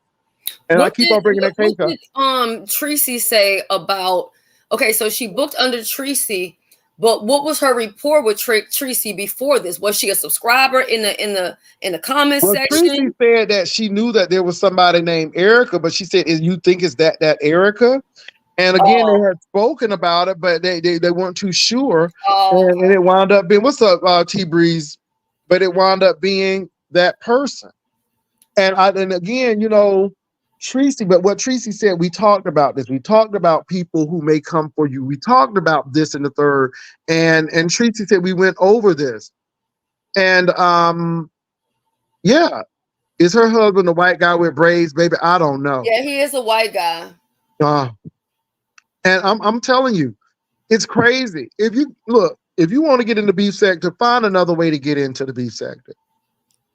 And I keep on bringing that cake up. What did Tracy say about? Okay, so she booked under Tracy. But what was her rapport with Tracy before this? Was she a subscriber in the comments section? Tracy said that she knew that there was somebody named Erica, but she said, "You think it's that Erica?" And again, they had spoken about it, but they weren't too sure. And it wound up being, what's up, T Breeze? But it wound up being that person. And again, you know, Tracy, but what Tracy said, we talked about this. We talked about people who may come for you. We talked about this in the third. And Tracy said we went over this. And yeah. Is her husband the white guy with braids, baby? I don't know. Yeah, he is a white guy. And I'm telling you, it's crazy. If you want to get in the beef sector, find another way to get into the beef sector.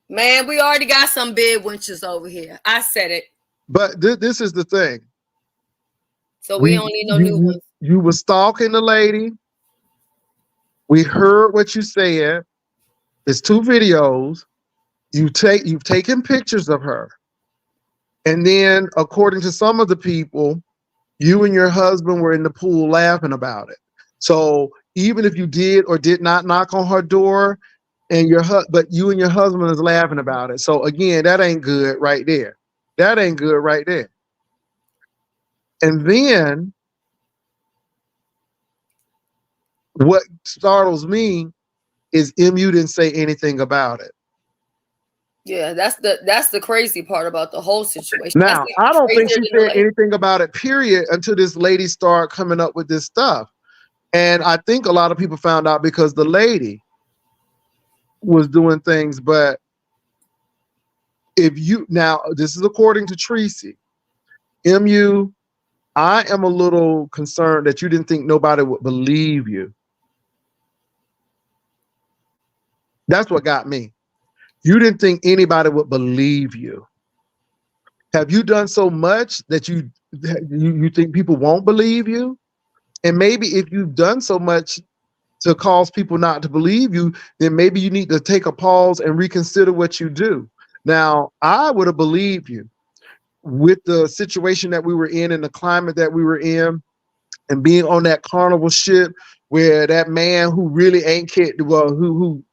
Man, we already got some big winches over here. I said it. But this is the thing. So we don't need no new ones. You were stalking the lady. We heard what you said. It's 2 videos. You've taken pictures of her. And then, according to some of the people, you and your husband were in the pool laughing about it. So even if you did or did not knock on her door, but you and your husband is laughing about it. So again, that ain't good right there. That ain't good right there. And then what startles me is MU didn't say anything about it. Yeah, that's the crazy part about the whole situation. Now, I don't think she said anything about it, period, until this lady started coming up with this stuff. And I think a lot of people found out because the lady was doing things. But now, this is according to Tracy. MU, I am a little concerned that you didn't think nobody would believe you. That's what got me. You didn't think anybody would believe you. Have you done so much that you think people won't believe you? And maybe if you've done so much to cause people not to believe you, then maybe you need to take a pause and reconsider what you do. Now, I would have believed you with the situation that we were in and the climate that we were in, and being on that carnival ship where that man who really ain't kicked, well, who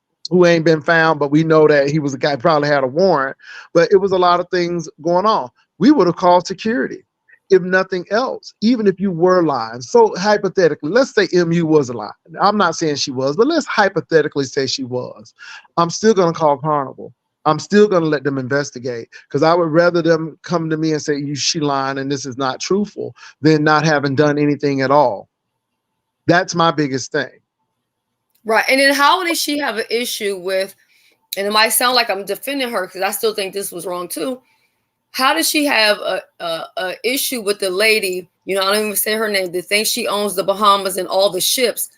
ain't been found, but we know that he was a guy, probably had a warrant, but it was a lot of things going on. We would have called security, if nothing else, even if you were lying. So hypothetically, let's say MU was lying. I'm not saying she was, but let's hypothetically say she was. I'm still going to call Carnival. I'm still going to let them investigate, because I would rather them come to me and say, she lying and this is not truthful, than not having done anything at all. That's my biggest thing. Right. And then how did she have an issue with, and it might sound like I'm defending her because I still think this was wrong too. How does she have a issue with the lady? You know, I don't even say her name. The thing she owns the Bahamas and all the ships.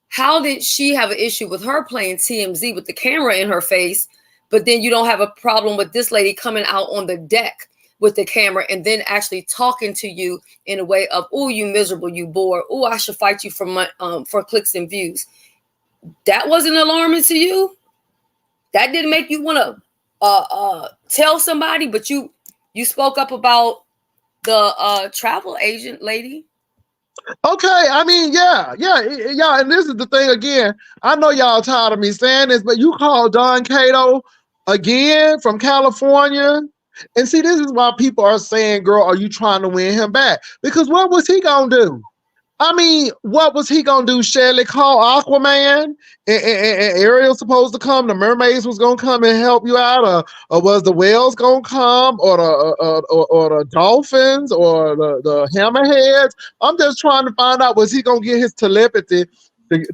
How did she have an issue with her playing TMZ with the camera in her face? But then you don't have a problem with this lady coming out on the deck with the camera and then actually talking to you in a way of, oh, you miserable, you bored. Oh, I should fight you for clicks and views. That wasn't alarming to you? That didn't make you want to tell somebody, but you spoke up about the travel agent lady? Okay, I mean, yeah. And this is the thing again. I know y'all tired of me saying this, but you called Don Cato again from California. And see, this is why people are saying, girl, are you trying to win him back? Because what was he going to do? I mean, what was he gonna do? Shelly call Aquaman, and Ariel's supposed to come. The mermaids was gonna come and help you out, or was the whales gonna come, or the dolphins, or the hammerheads? I'm just trying to find out, was he gonna get his telepathy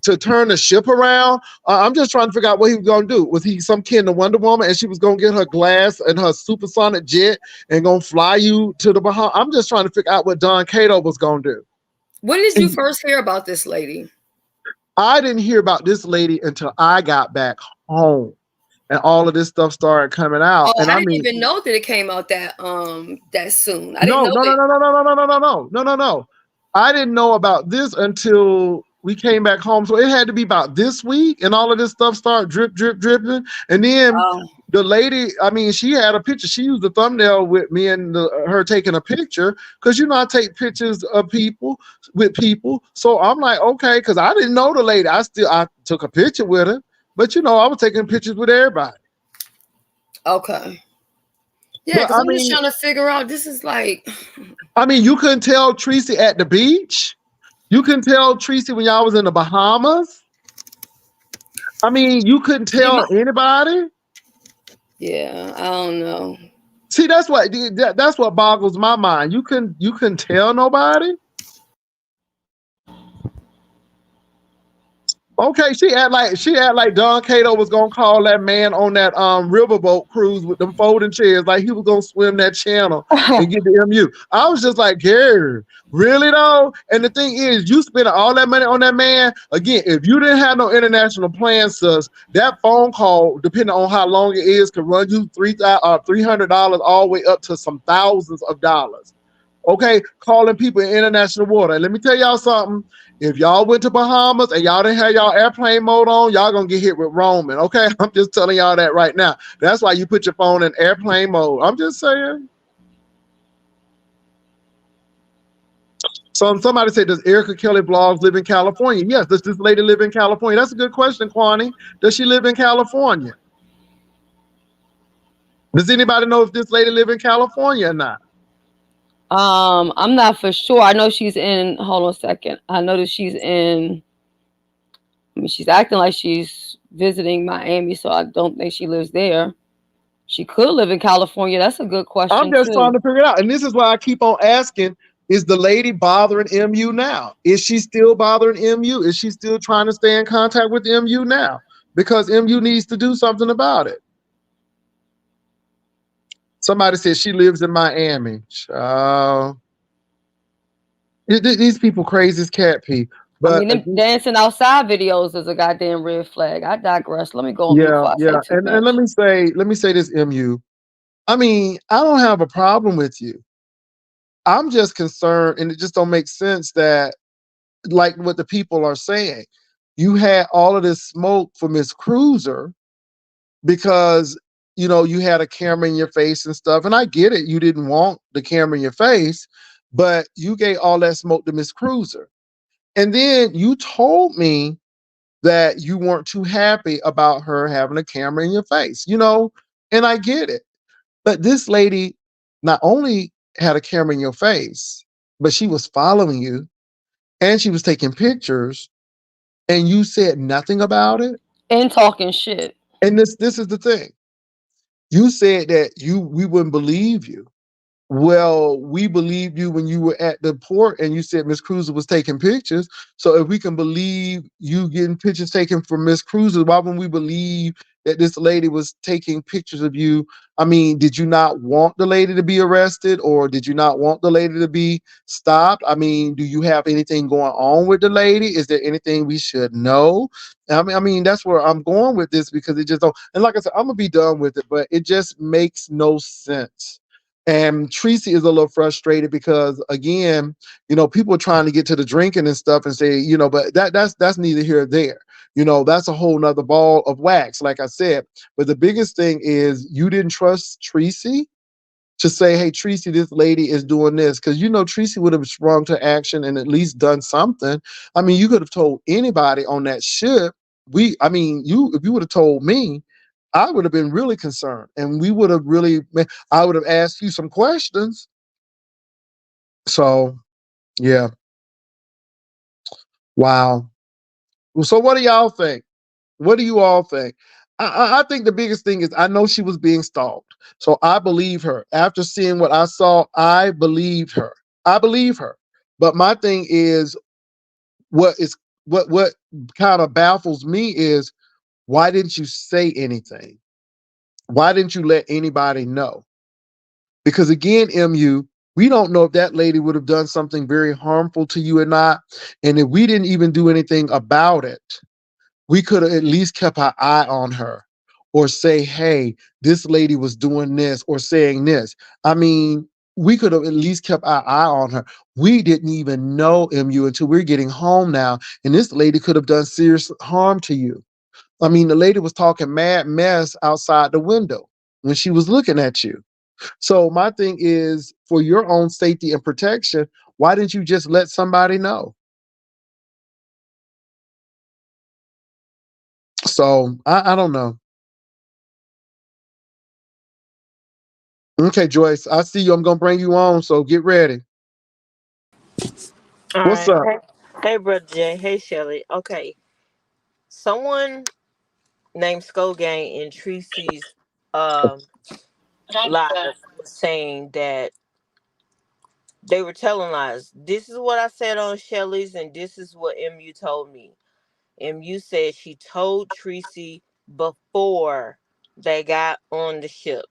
to turn the ship around? I'm just trying to figure out what he was gonna do. Was he some kid in Wonder Woman, and she was gonna get her glass and her supersonic jet and gonna fly you to the Bahamas? I'm just trying to figure out what Don Cato was gonna do. When did you first hear about this lady? I didn't hear about this lady until I got back home, and all of this stuff started coming out. Oh, And I I didn't mean, even know that it came out that soon. I didn't no, know no, no, that. no, no, no, no, no, no, no, no, no, no, no. I didn't know about this until we came back home. So it had to be about this week, and all of this stuff started drip, drip, dripping. And then the lady, I mean, she had a picture. She used the thumbnail with me and her taking a picture, because you know I take pictures of people with people. So I'm like, okay, because I didn't know the lady. I took a picture with her, but you know I was taking pictures with everybody. Okay. Yeah, But because I I'm just mean, trying to figure out. This is like, I mean, you couldn't tell Tracy at the beach. You couldn't tell Tracy when y'all was in the Bahamas. I mean, you couldn't tell anybody. Yeah, I don't know. See, that's what boggles my mind. You couldn't tell nobody. Okay, she act like Don Cato was gonna call that man on that riverboat cruise with them folding chairs, like he was gonna swim that channel and get the MU. I was just like, Gary, really though? And the thing is, you spending all that money on that man. Again, if you didn't have no international plans, sus, that phone call, depending on how long it is, could run you $300 all the way up to some thousands of dollars. Okay, calling people in international water. And let me tell y'all something. If y'all went to Bahamas and y'all didn't have y'all airplane mode on, y'all gonna get hit with roaming. Okay, I'm just telling y'all that right now. That's why you put your phone in airplane mode. I'm just saying. So somebody said, does Erica Kelly Blogs live in California? Yes. Does this lady live in California? That's a good question, Kwani. Does she live in California? Does anybody know if this lady live in California or not? I'm not for sure. I know she's in. Hold on a second. I know that she's in. I mean, she's acting like she's visiting Miami, so I don't think she lives there. She could live in California. That's a good question. I'm just trying to figure it out, and this is why I keep on asking: is the lady bothering MU now? Is she still bothering MU? Is she still trying to stay in contact with MU now? Because MU needs to do something about it. Somebody said she lives in Miami. These people crazy as cat pee. But I mean, them dancing outside videos is a goddamn red flag. I digress. Let me go on mute before I say too much. And let me say this, MU. I mean, I don't have a problem with you. I'm just concerned, and it just don't make sense that, like what the people are saying, you had all of this smoke for Miss Cruiser because you know you had a camera in your face and stuff. And I get it, you didn't want the camera in your face, but you gave all that smoke to Miss Cruiser. And then you told me that you weren't too happy about her having a camera in your face, you know, and I get it. But this lady not only had a camera in your face, but she was following you and she was taking pictures, and you said nothing about it. And talking shit. And this is the thing. You said that we wouldn't believe you. Well, we believed you when you were at the port and you said Miss Cruiser was taking pictures. So if we can believe you getting pictures taken from Miss Cruiser, why wouldn't we believe that this lady was taking pictures of you? I mean, did you not want the lady to be arrested, or did you not want the lady to be stopped? I mean, do you have anything going on with the lady? Is there anything we should know? I mean, that's where I'm going with this, because it just don't. And like I said, I'm gonna be done with it, but it just makes no sense. And Tracy is a little frustrated because, again, you know, people are trying to get to the drinking and stuff and say, you know, but that's neither here nor there. You know, that's a whole nother ball of wax, like I said. But the biggest thing is you didn't trust Tracy to say, hey, Tracy, this lady is doing this. Because, you know, Tracy would have sprung to action and at least done something. I mean, you could have told anybody on that ship. If you would have told me, I would have been really concerned, and we would have I would have asked you some questions. So, yeah. Wow. So what do y'all think? What do you all think? I think the biggest thing is I know she was being stalked. So I believe her. After seeing what I saw, I believed her. I believe her. But my thing is what kind of baffles me is why didn't you say anything? Why didn't you let anybody know? Because again, MU, we don't know if that lady would have done something very harmful to you or not. And if we didn't even do anything about it, we could have at least kept our eye on her or say, hey, this lady was doing this or saying this. I mean, we could have at least kept our eye on her. We didn't even know MU until we're getting home now. And this lady could have done serious harm to you. I mean, the lady was talking mad mess outside the window when she was looking at you. So my thing is, for your own safety and protection, why didn't you just let somebody know? So I don't know. Okay, Joyce, I see you. I'm gonna bring you on, so get ready. All What's right. up? Hey, Brother Jay. Hey, Shelly. Okay. Someone named Skull Gang in Tracy's um, live was saying that they were telling lies. This is what I said on Shelly's, and this is what MU told me. MU said she told Tracy before they got on the ship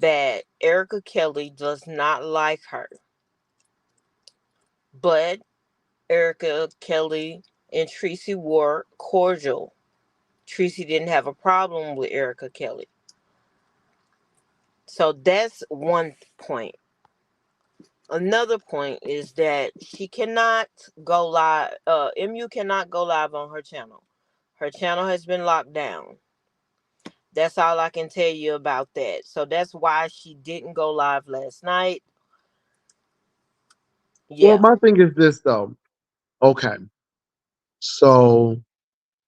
that Erica Kelly does not like her. But Erica Kelly and Tracy were cordial. Tracy didn't have a problem with Erica Kelly. So that's one point. Another point is that she cannot go live. MU cannot go live on her channel. Her channel has been locked down. That's all I can tell you about that. So that's why she didn't go live last night. Well, Yeah. my thing is this though. Okay, so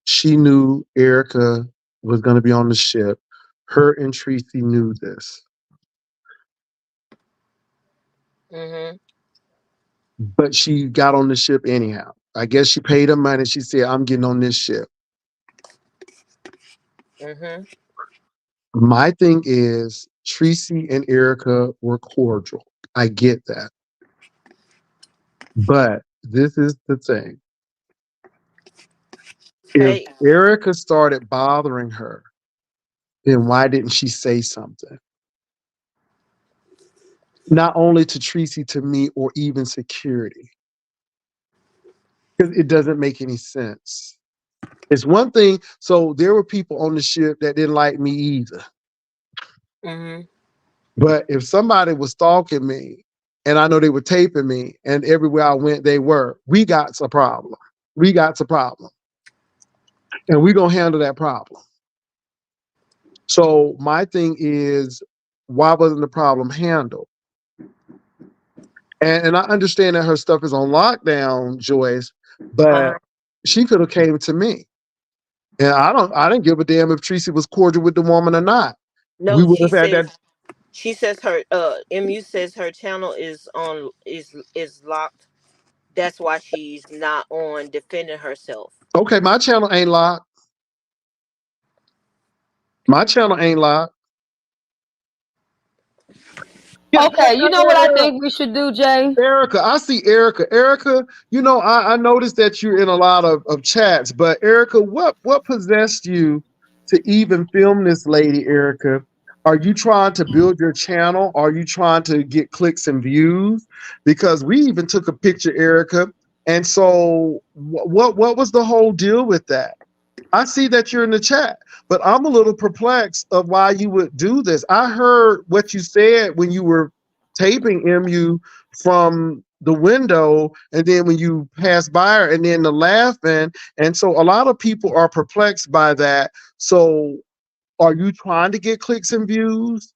she knew Erica was gonna be on the ship. Her and Tracy knew this, Mhm. but she got on the ship anyhow. I guess she paid her money. She said, "I'm getting on this ship." Mhm. My thing is Tracy and Erica were cordial. I get that, but this is the thing. If Hey. Erica started bothering her, then why didn't she say something? Not only to Tracy, to me, or even security. Because it doesn't make any sense. It's one thing, so there were people on the ship that didn't like me either. Mhm. But if somebody was stalking me and I know they were taping me and everywhere I went they were, we got a problem. We got a problem. And we're gonna handle that problem. So my thing is, why wasn't the problem handled? And I understand that her stuff is on lockdown, Joyce, Uh-huh. but she could have came to me. And I didn't give a damn if Tracy was cordial with the woman or not. We No, would have had that. she says her MU says her channel is locked. That's why she's not on defending herself. Okay, my channel ain't locked. My channel ain't locked. Yeah, Okay, you know what I think we should do, Jay? Erica, I see Erica. Erica, I noticed that you're in a lot of chats, but Erica, what possessed you to even film this lady, Erica? Are you trying to build your channel? Are you trying to get clicks and views? Because we even took a picture, Erica. And so what was the whole deal with that? I see that you're in the chat, but I'm a little perplexed of why you would do this. I heard what you said when you were taping MU from the window, and then when you pass by her, and then the laughing. And so a lot of people are perplexed by that. So are you trying to get clicks and views?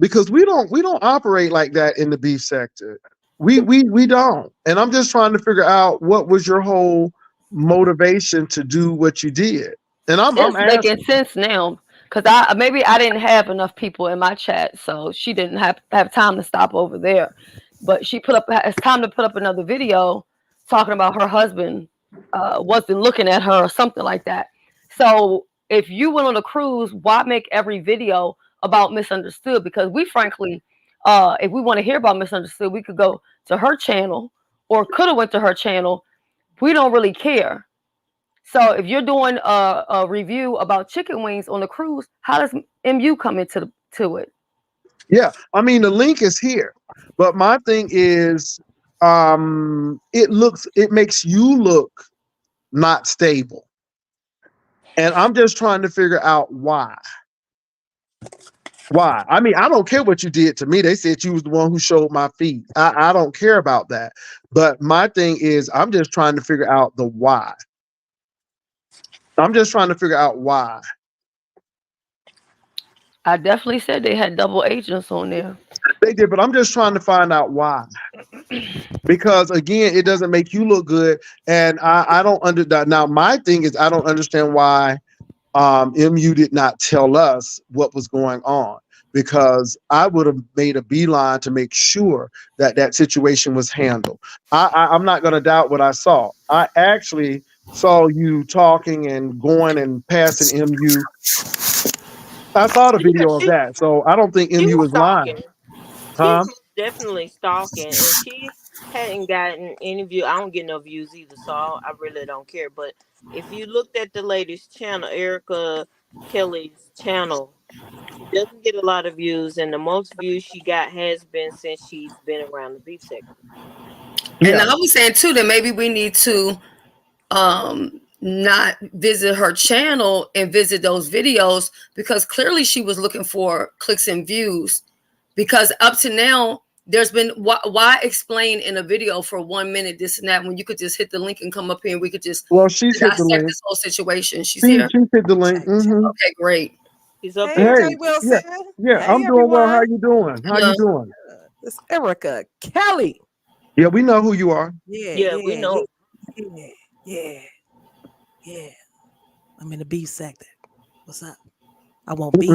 Because we don't operate like that in the beef sector. We don't. And I'm just trying to figure out what was your whole motivation to do what you did. And I'm It's making asking. sense now because I didn't have enough people in my chat, so she didn't have time to stop over there. But she put up it's time to put up another video talking about her husband wasn't looking at her or something like that. So if you went on a cruise, why make every video about Misunderstood? Because we frankly, if we want to hear about Misunderstood, we could go to her channel or could have went to her channel. We don't really care. So if you're doing a review about chicken wings on the cruise, how does MU come into it? Yeah, I mean the link is here, but my thing is, it makes you look not stable, and I'm just trying to figure out why. Why? I mean, I don't care what you did to me. They said you was the one who showed my feet. I don't care about that. But my thing is, I'm just trying to figure out the why. I'm just trying to figure out why. I definitely said they had double agents on there. They did, but I'm just trying to find out why. Because again, it doesn't make you look good, and I don't understand. Now, my thing is, I don't understand why MU did not tell us what was going on, because I would have made a beeline to make sure that situation was handled. I'm not going to doubt what I saw. I actually saw you talking and going and passing MU. I saw the video of that, so I don't think MU is lying. Huh? She's definitely stalking, and she hadn't gotten any view. I don't get no views either, so I really don't care. But if you looked at the lady's channel, Erica Kelly's channel, she doesn't get a lot of views, and the most views she got has been since she's been around the beef sector. And I was saying too that maybe we need to not visit her channel and visit those videos, because clearly she was looking for clicks and views, because up to now there's been why explain in a video for 1 minute this and that when you could just hit the link and come up here and we could just she's hit the link. this whole situation. She's here. She hit the link. Mm-hmm. Okay, great. She's up Hey, there. Jay Wilson. Yeah, Hey, I'm doing well. everyone. How you doing? How you doing? It's Erica Kelly. Yeah, we know who you are. Yeah, we know. Yeah. I'm in the beef sector. What's up? I won't be.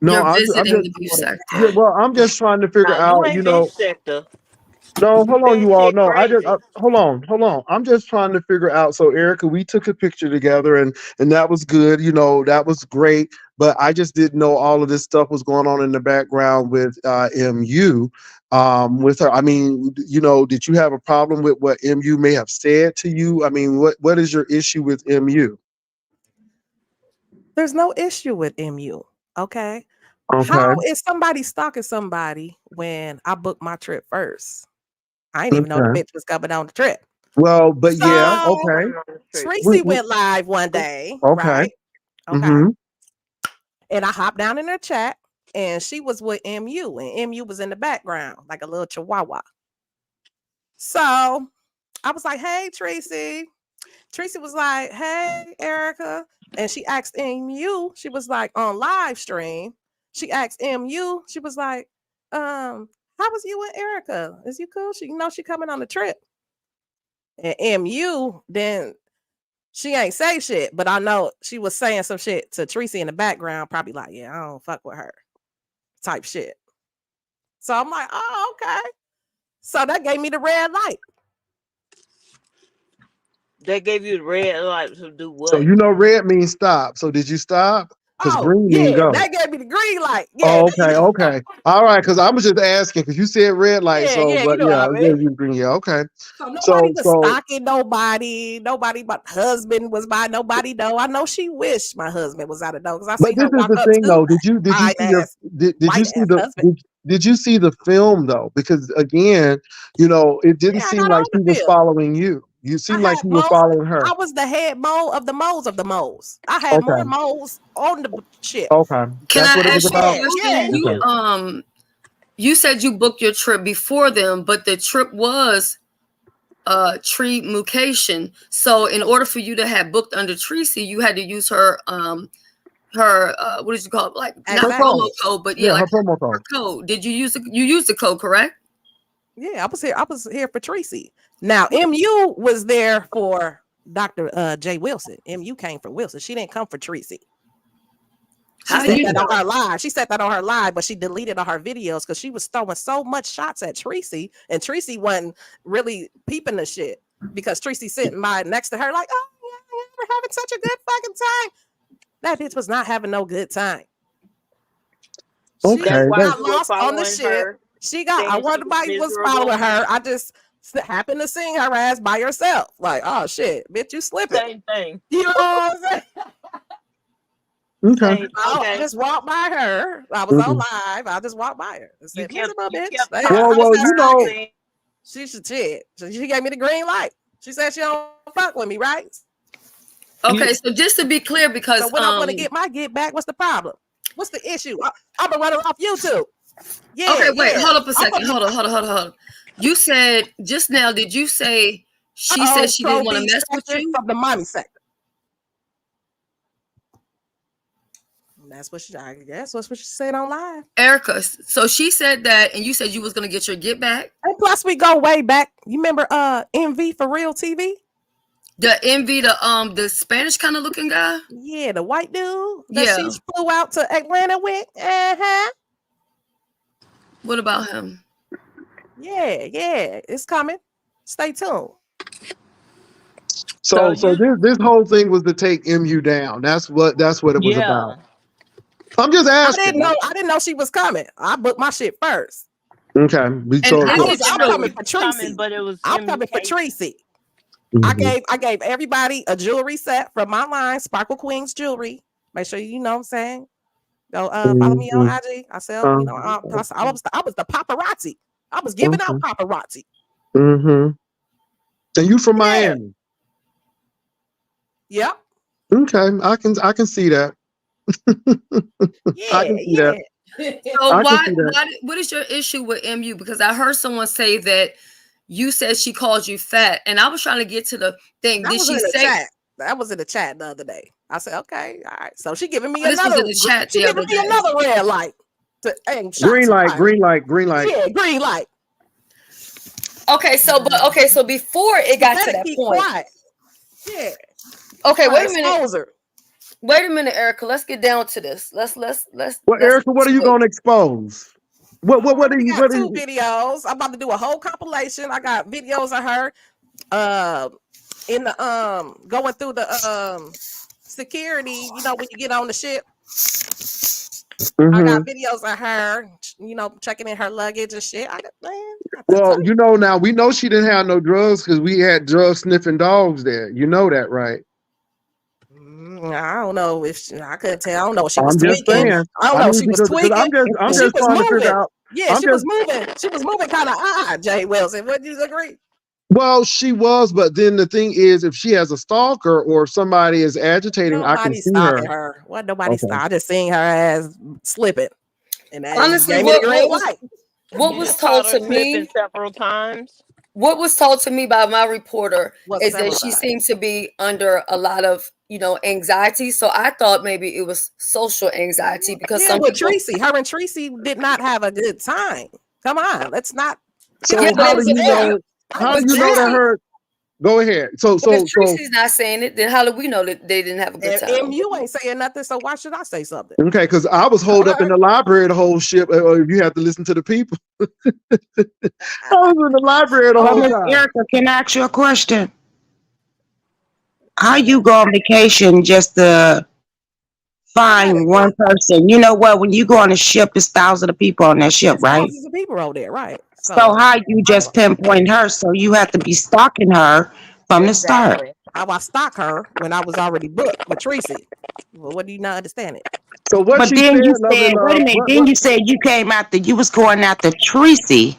No, You're I'm visiting just, the beef sector. yeah, well, I'm just trying to figure out, you ain't beef sector. No, hold on, you all. No, Crazy. hold on. I'm just trying to figure out. So, Erica, we took a picture together, and that was good. That was great. But I just didn't know all of this stuff was going on in the background with MU. With her, I mean, did you have a problem with what MU may have said to you? I mean, what is your issue with MU? There's no issue with MU. Okay. Okay. How is somebody stalking somebody when I booked my trip first? I didn't even know the bitch was coming on the trip. Well, but yeah, okay. Tracy went live one day. Okay. Right? Okay. Mm-hmm. And I hopped down in her chat, and she was with MU, and MU was in the background like a little chihuahua. So I was like, "Hey, Tracy." Tracy was like, "Hey, Erica," and she asked MU. She was like on live stream. She asked MU. She was like, how was you and Erica? Is you cool? She coming on the trip. And MU, then she ain't say shit, but I know she was saying some shit to Tracy in the background, probably like, yeah, I don't fuck with her type shit. So I'm like, oh, okay. So that gave me the red light. They gave you the red light to do what? So red means stop. So did you stop? Because green means go. That gave me the green light. Yeah, okay. All right, because I was just asking because you said red light. Yeah, but I gave you green. Yeah, okay. So nobody was stalking nobody. Nobody but husband was by nobody though. I know she wished my husband was out of though, because I see her walk up. But this is the thing though. Did you see the film though? Because again, it didn't seem like she was following you. You seem like you were following her. I was the head mole of the moles of the moles. I had more moles on the ship. Okay. Can I ask you a question? You said you booked your trip before them, but the trip was Tree Mucation. So in order for you to have booked under Tracy, you had to use her what did you call it? Like not promo code, but her promo code. Her code. Did you use the code, correct? Yeah, I was here for Tracy. Now MU was there for Dr. Jay Wilson. MU came for Wilson. She didn't come for Tracy. She said that on her live. She said that on her live, but she deleted all her videos because she was throwing so much shots at Tracy, and Tracy wasn't really peeping the shit. because Tracy sitting right next to her, like, oh yeah, we're having such a good fucking time. That bitch was not having no good time. Okay, She That's why got you were lost on the following ship. her. She got. I saying she wonder was why was miserable. following her. I just happened to sing her ass by herself. Like, oh shit, bitch, you slipping. Same thing. You know what I'm saying? okay. Same. I Okay. just walked by her. I was on live. I just walked by her. I You said, kept. miserable You bitch. kept. Hey, Well, I just you had know- her shit. She should shit. So she gave me the green light. She said she don't fuck with me, right? Okay, so just to be clear, because So when I want to get my get back, what's the problem? What's the issue? I'm gonna run her off YouTube. Yeah. okay, wait, yeah. hold up a I'm second. gonna Hold on. You said just now, did you say she said she didn't want to mess with you? from the mommy sector. That's what she. I guess that's what she said on live. Erica, so she said that, and you said you was gonna get your get back. And plus, we go way back. You remember MV for Real TV? The envy, the Spanish kind of looking guy. Yeah, the white dude that Yeah. she flew out to Atlanta with. What about him? Yeah, it's coming. Stay tuned. So So this whole thing was to take MU down. That's what it was about. I'm just asking. I didn't know she was coming. I booked my shit first. Okay. And I'm coming for Tracy. Coming, but it was. I'm coming for Tracy. Mhm. I gave everybody a jewelry set from my line, Sparkle Queens Jewelry. Make sure you know what I'm saying. Go follow me on IG. I said, you know, I was the paparazzi. I was giving out paparazzi. Mm-hmm. And you from Miami? Yep. Okay, I can see that. Yeah, I can see that. So I can see that. why what is your issue with MU? Because I heard someone say that you said she called you fat, and I was trying to get to the thing. That Did was she in the say chat. That was in the chat the other day. I said, okay, all right. So she giving me this was another. in the chat She the giving other me day? another red light. Green light. Yeah, green light. Okay, so before it got to Better that keep point. quiet. Yeah. Okay, wait a Expose minute. her. Wait a minute, Erica. Let's get down to this. Let's Well, let's Erica, what are you gonna expose? What are We you? got What are two you? videos. I'm about to do a whole compilation. I got videos of her in the going through the security, you know, when you get on the ship. I got videos of her, you know, checking in her luggage and shit. Well, you know, now we know she didn't have no drugs because we had drug sniffing dogs there. You know that, right? I don't know if I couldn't tell. I don't know if she was I'm just tweaking. saying. I don't know if she was tweaking. I'm She just was trying to moving. figure out. Yeah, I'm she was moving. She was moving kind of odd, Jay Wilson. Wouldn't you agree? Well, she was, but then the thing is, if she has a stalker or if somebody is agitating, I can Nobody see stalking her. her. What nobody Okay. stopped? I just seen her ass slipping. And that Honestly, gave me the green light. what was told to me several times. What was told to me by my reporter What's is that several she times? seemed to be under a lot of, anxiety. So I thought maybe it was social anxiety because Yeah, some with people, Tracy, her and Tracy did not have a good time. Come on, let's not. So Yeah, but how it do was you there. know? How But do you know that Tracy- her? Go ahead. So if Tracy's not saying it, then how do we know that they didn't have a good time? MU ain't saying nothing, so why should I say something? okay, because I was holed up in the library the whole ship. You have to listen to the people. I was in the library the whole Miss time. Erica, can I ask you a question? How you go on vacation just to find one person? You know what? When you go on a ship, there's thousands of people on that ship, right? Thousands of people over there, right? So how you just pinpoint her? So you have to be stalking her from the start. How I stalk her when I was already booked with Tracy. Well, what do you not understand it? So what But she then said, you Lovely said, Love, wait a minute. Then you said you came after, you was going after Tracy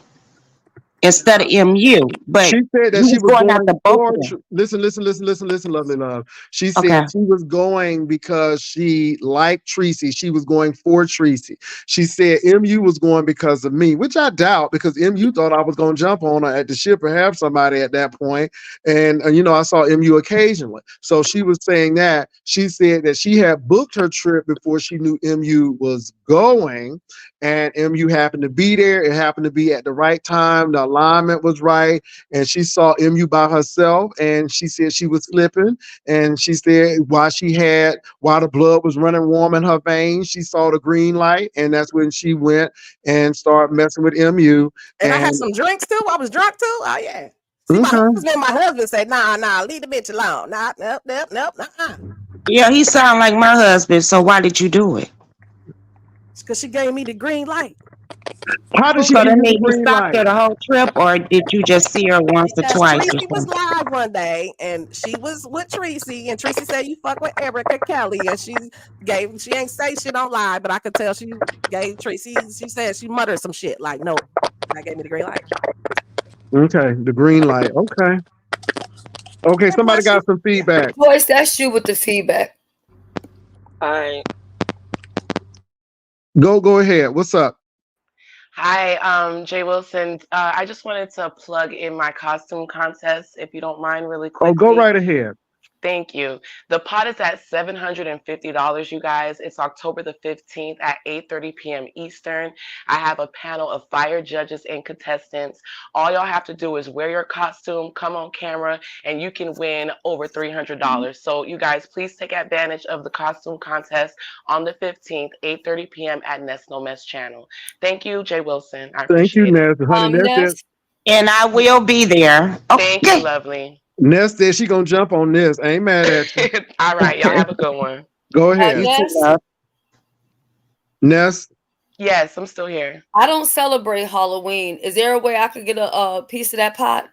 instead of MU. But she said that you she was going going after both for. of them. Listen, Lovely Love. She said Okay. she was going because she liked Tracy. She was going for Tracy. She said MU was going because of me, which I doubt because MU thought I was going to jump on her at the ship or have somebody at that point. And I saw MU occasionally. So she was saying that. She said that she had booked her trip before she knew MU was going, and MU happened to be there. It happened to be at the right time. The alignment was right, and she saw MU by herself, and she said she was slipping, and she said while the blood was running warm in her veins, she saw the green light, and that's when she went and started messing with MU. And I had some drinks too. I was drunk too. Oh yeah. See, my Okay. husband said, nah, leave the bitch alone. Nah, nope. Yeah, he sound like my husband. So why did you do it? Because she gave me the green light. How did she So give that you the means you green stopped light? her the whole trip, or did you just see her once or Because twice or Tracy was something? live one day, and she was with Tracy, and Tracy said you fuck with Erica Kelly, and she ain't say shit on live, but I could tell she gave Tracy. She said she muttered some shit like, "No, that gave me the green light." Okay, the green light. Okay. Okay, And somebody plus, got some feedback. Boys, that's you with the feedback. All right. Go ahead. What's up? Hi, Jay Wilson. I just wanted to plug in my costume contest, if you don't mind, really Oh, go quickly. right ahead. Thank you. The pot is at $750, you guys. It's October the 15th at 8:30 p.m. Eastern. I have a panel of fire judges and contestants. All y'all have to do is wear your costume, come on camera, and you can win over $300. So you guys, please take advantage of the costume contest on the 15th, 8:30 p.m. at Nest No Mess channel. Thank you, Jay Wilson. I Thank you, appreciate it. Ness. Honey, Ness Ness, And I will be there. Thank you, Okay. lovely. Ness said she gonna jump on this. I ain't mad at you. All right, y'all have a good one. Go ahead. You too, Ness, love. Ness. Yes, I'm still here. I don't celebrate Halloween. Is there a way I could get a piece of that pot?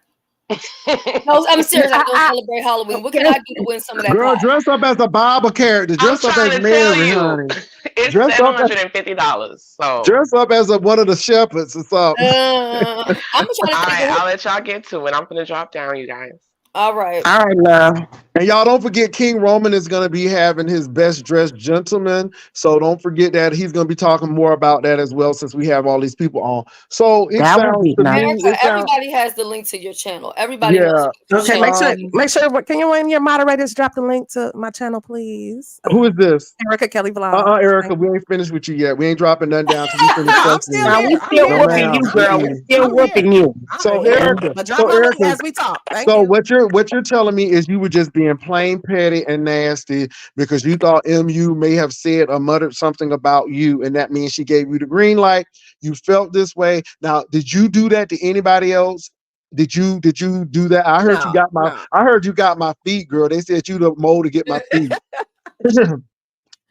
No, I'm serious. I don't celebrate Halloween. What can I do to win some of that Girl, pot? dress up as a Bible character. I'm Dress up trying as to tell Mary, you, honey. it's Dress up as $750. So, dress up as one of the shepherds or something. I'm trying to all think right, of I'll let y'all get to it. I'm gonna drop down, you guys. all right. All right, love. And y'all don't forget King Roman is going to be having his best dressed gentleman. So don't forget that he's going to be talking more about that as well since we have all these people on. So it That would sounds be to nice. me, Erica, it sounds, everybody has the link to your channel. Everybody knows yeah. your Okay, channel. make sure. Can you, when your moderators, drop the link to my channel, please? Who is this? Erica Kelly vlog. Erica, we ain't finished with you yet. We ain't dropping nothing down till we finish No, I'm questioning still you. Now here. we I'm still here. No, whooping ma'am. you, girl. We still I'm whooping here. you. So I'm here. Erica, But drop so my link Erica, as we talk. Thank so you. what you're telling me is you were just being plain petty and nasty because you thought MU may have said or muttered something about you, and that means she gave you the green light. You felt this way. Now, did you do that to anybody else? Did you do that? I heard No. I heard you got my feet, girl. They said you the mole to get my feet.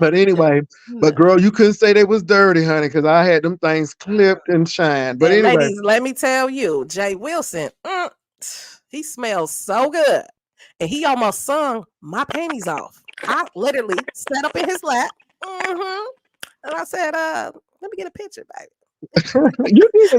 But anyway, but girl, you couldn't say they was dirty, honey, because I had them things clipped and shined. But And anyway, ladies, let me tell you, Jay Wilson, he smells so good. And he almost sung my panties off. I literally sat up in his lap. And I said, let me get a picture, baby. you did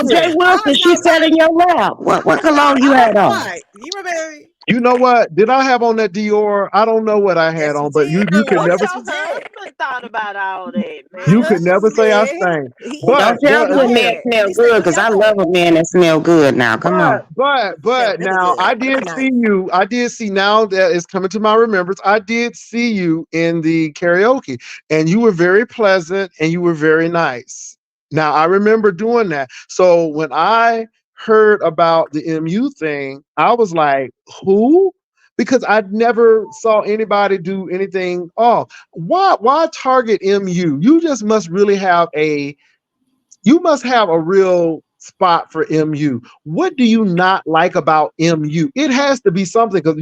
Jay it. Wilson, she sat in your lap. What cologne you had on? Right. You remember? You know what? Did I have on that Dior? I don't know what I had Yes, you on, but you did. could What never Yes, your you did. husband thought about all that, My you man? could never husband say I did. stank. He But Don't tell he me but a man know. smell He said good, he because I know. love a man that smell good now. Come on. but Smell really now I good. Really did nice. see you. I did see now that it's coming to my remembrance. I did see you in the karaoke, and you were very pleasant and you were very nice. Now I remember doing that. So when I heard about the MU thing, I was like, who? Because I never saw anybody do anything. Oh, why target MU? You just must really have you must have a real spot for MU. What do you not like about MU? It has to be something because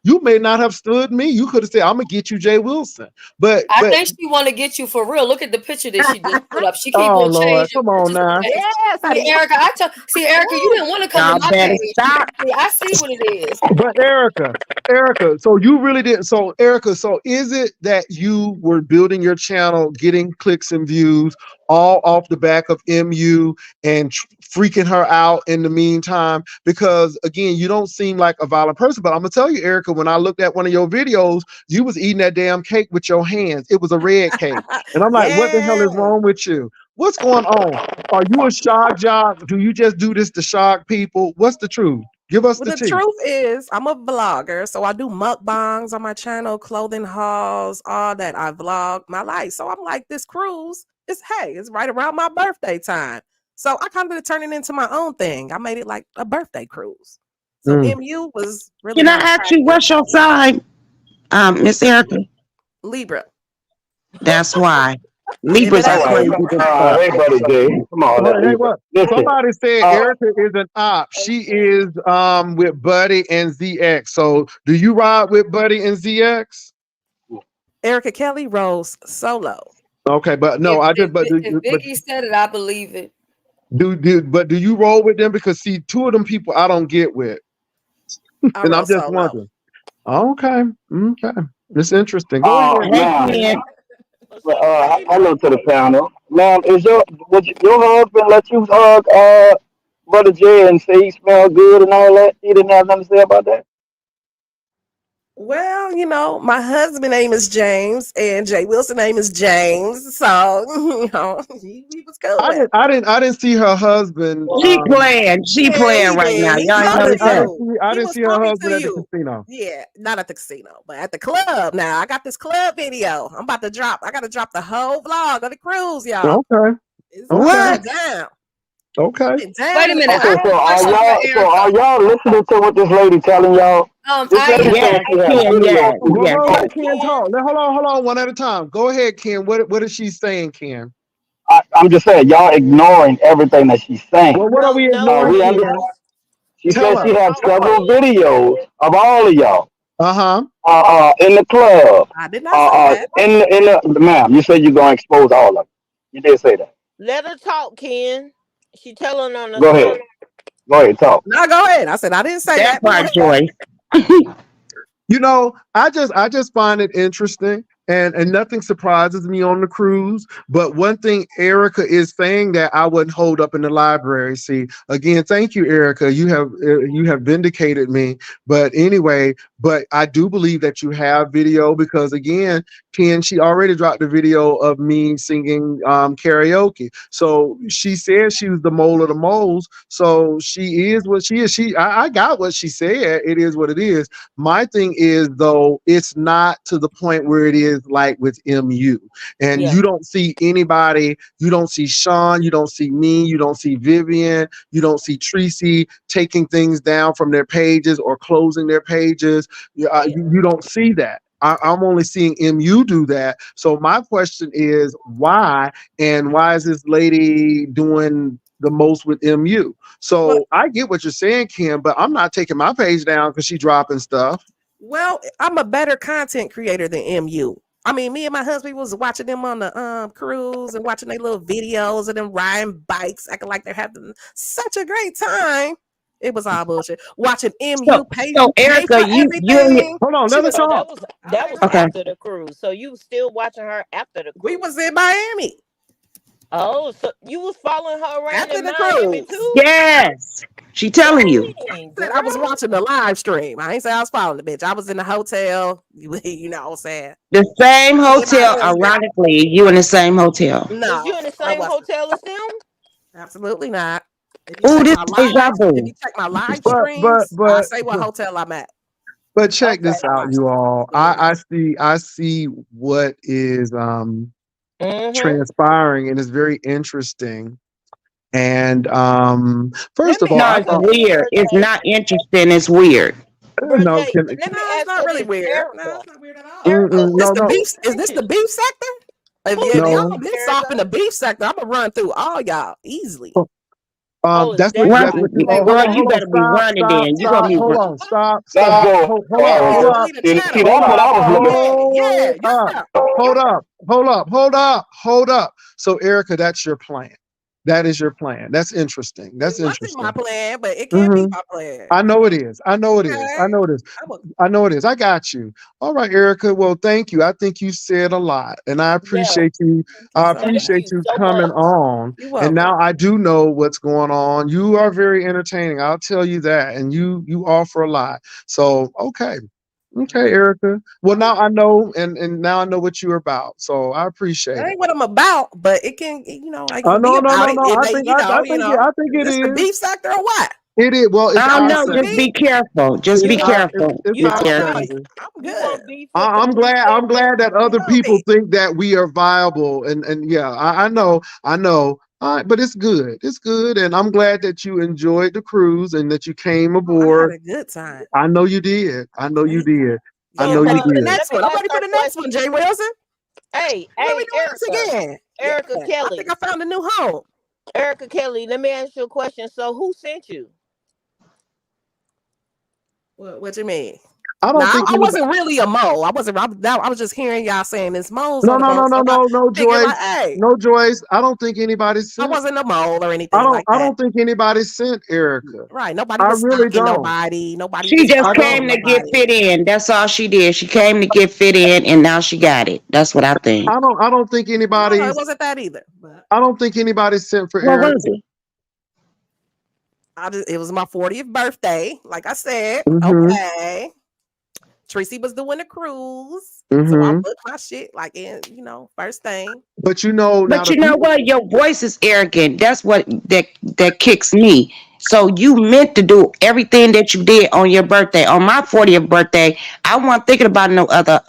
you may not have stood me. You could have said, I'm gonna get you Jay Wilson. But I think she want to get you for real. Look at the picture that she just put up. She keep oh on Lord, changing come on pictures. now. Yes, See, Erica, Erica, you didn't want to come Y'all to my better page. stop. See, I see what it is. But Erica, so you really didn't. So Erica, so is it that you were building your channel, getting clicks and views, all off the back of MU and freaking her out in the meantime? Because again, you don't seem like a violent person. But I'm gonna tell you, Erica, when I looked at one of your videos, you was eating that damn cake with your hands. It was a red cake, and I'm like, what the hell is yes. wrong with you? What's going on? Are you a shock jock? Do you just do this to shock people? What's the truth? Give us Well, the the tea. truth is, I'm a vlogger, so I do mukbangs on my channel, clothing hauls, all that. I vlog my life. So I'm like, this cruise is, hey, it's right around my birthday time. So I kind of turned it into my own thing. I made it like a birthday cruise. So MU was really Can I not ask you attractive. what's your sign, Miss Erica? Libra. That's why. Libras are All crazy right. as fuck. Hey, brother Jay. Come on, Well, now, hey, Libra. what? Listen. Somebody said Uh, Erica is an op. She is with Buddy and ZX. So do you ride with Buddy and ZX? Erica Kelly rose solo. Okay, but no, I just but If Biggie said it, I believe it. do you roll with them? Because see, two of them people I don't get with. I And I'm rose just solo. wondering. Okay. It's interesting. Go uh, ahead. ma'am. Hey, Ken. Hello to the panel, ma'am. Would your husband let you hug brother Jay and say he smelled good and all that? He didn't have nothing to say about that. Well, you know, my husband's name is James, and Jay Wilson's name is James. So, you know, he was cool with it. I didn't see her husband. She playing. She Yeah, playing he right did. now. He Y'all ain't talked noticed to that? you. I He didn't was see her talking husband to at the you. casino. Yeah, not at the casino, but at the club. Now I got this club video. I'm about to drop. I got to drop the whole vlog of the cruise, y'all. Okay. It's What? going down. Okay. It's down Wait a in the minute. Okay, I have a question for so Erica. are y'all listening to what this lady telling y'all? This I lady am. Yes, said she had Ken. video Yes, proof. Well, yes. hold on, Okay, Ken. Ken. Talk. Hold on, one at a time. Go ahead, Ken. What is she saying, Ken? I'm just saying, y'all ignoring everything that she's saying. Well, what are we ignoring, We Ken? understand. She Tell said she us. had several videos of all of y'all Uh-huh. in the club. I did not say that. In the ma'am, you said you're gonna expose all of them. You did say that. Let her talk, Ken. She telling on Go herself. ahead. Go ahead, talk. No, go ahead. I said I didn't say That that. Go part, ahead. Joyce. You know, I just find it interesting, and nothing surprises me on the cruise. But one thing Erica is saying that I wouldn't hold up in the library. See, again, thank you, Erica. You have vindicated me. But anyway, but I do believe that you have video because again, Ken, she already dropped the video of me singing karaoke. So she said she was the mole of the moles. So she is what she is. I got what she said. It is what it is. My thing is though, it's not to the point where it is like with MU. And Yeah. you don't see anybody, you don't see Sean, you don't see me, you don't see Vivian, you don't see Tracy taking things down from their pages or closing their pages. You don't see that. I'm only seeing MU do that. So my question is why? And why is this lady doing the most with MU? So Well- I get what you're saying, Kim, but I'm not taking my page down because she's dropping stuff. Well, I'm a better content creator than MU. I mean, me and my husband was watching them on the cruise and watching their little videos of them riding bikes, acting like they're having such a great time. It was all bullshit. Watching MU pay So pay Erica, for you everything. Hold on, She let her was- So talk. that was Okay. after the cruise. So you still watching her after the cruise? We was in Miami. Oh, so you was following her around After in the Miami cruise. too? Yes. She telling you. Dang, Said I was girl. watching the live stream. I ain't say I was following the bitch. I was in the hotel. You know what I'm saying? The same my hotel, husband. ironically, you in the same hotel. No, Was you in the I same wasn't. hotel as them? Absolutely not. If you Ooh, check this my deja live, vu. if you check my live But streams, I but say what hotel I'm at. but check Okay. this out, you all. I see what is Mm-hmm. transpiring, and it's very interesting. And first of all, No, I it's thought weird. It's not interesting. It's weird. no, Jay, can, let me No, ask it's not you really this, weird. Erica. No, it's not weird at all. Erica, no, This the no. beef? Is this the beef sector? If Who y'all No. been soft in the beef sector, I'm gonna run through all y'all easily. Oh, That's that's what. Run, That, right. oh, hold boy, on, you hold on. better be running then. You gonna be Hold run. on, stop, Let's go. hold up, hold up, See, that's what I was looking for. hold up. So Erica, that's your plan. That is your plan. That's interesting. That's It wasn't interesting. my plan, but it can be my plan. I know it is. I know it is. Okay. I know it is. I know it is. I got you. All right, Erica. Well, thank you. I think you said a lot, and I appreciate you. I Thank you appreciate you so coming much. on. You're And welcome. now I do know what's going on. You are very entertaining. I'll tell you that. And you offer a lot. So okay. Okay, Erica. Well, now I know, and now I know what you're about. So I appreciate That it. ain't what I'm about, but it can, I Oh can be no. about it. It I may, think I think is it this the is. beef sector or what? It is. Well, it's I don't our know. sector. Just be careful. Just be It's our careful. it's Be our careful. sector. I'm You good. want beef with I'm the beef glad. I'm glad that other love people it. think that we are viable, and yeah, I know. All right, but it's good. It's good, and I'm glad that you enjoyed the cruise and that you came I had aboard. a good time. I know you did. I know you did. I Yeah, know I'm you ready for the did. next one. I'm ready for the next one, Jay Wilson. Hey, What we hey, doing this Erica. again? Erica Yeah, I Kelly. think I found a new home. Erica Kelly, let me ask you a question. So who sent you? What you mean? I No, don't think I anybody. wasn't really a mole. I wasn't. I was just hearing y'all saying this moles No, on the no, no, boat. no, So I no, figured Joyce. like, hey, No, Joyce. I don't think anybody I sent. wasn't a mole or I anything don't. like I that. don't think anybody sent Erica. Right? Nobody I was really stalking don't. nobody. Nobody She was just I following came don't. to get nobody. fit in. That's all she did. She came to get fit in, and now she got it. That's what I think. I don't. I don't think No, anybody's. it wasn't that either. But I don't think anybody sent for What Erica. was it? it was my 40th birthday. Like I said, Mm-hmm. okay. Tracy was doing a cruise, so I Mm-hmm. booked my shit like in first thing. But you know now But the you know people. what? Your voice is arrogant. That's what that kicks me. So you meant to do everything that you did on your birthday. On my 40th birthday, I wasn't thinking about no other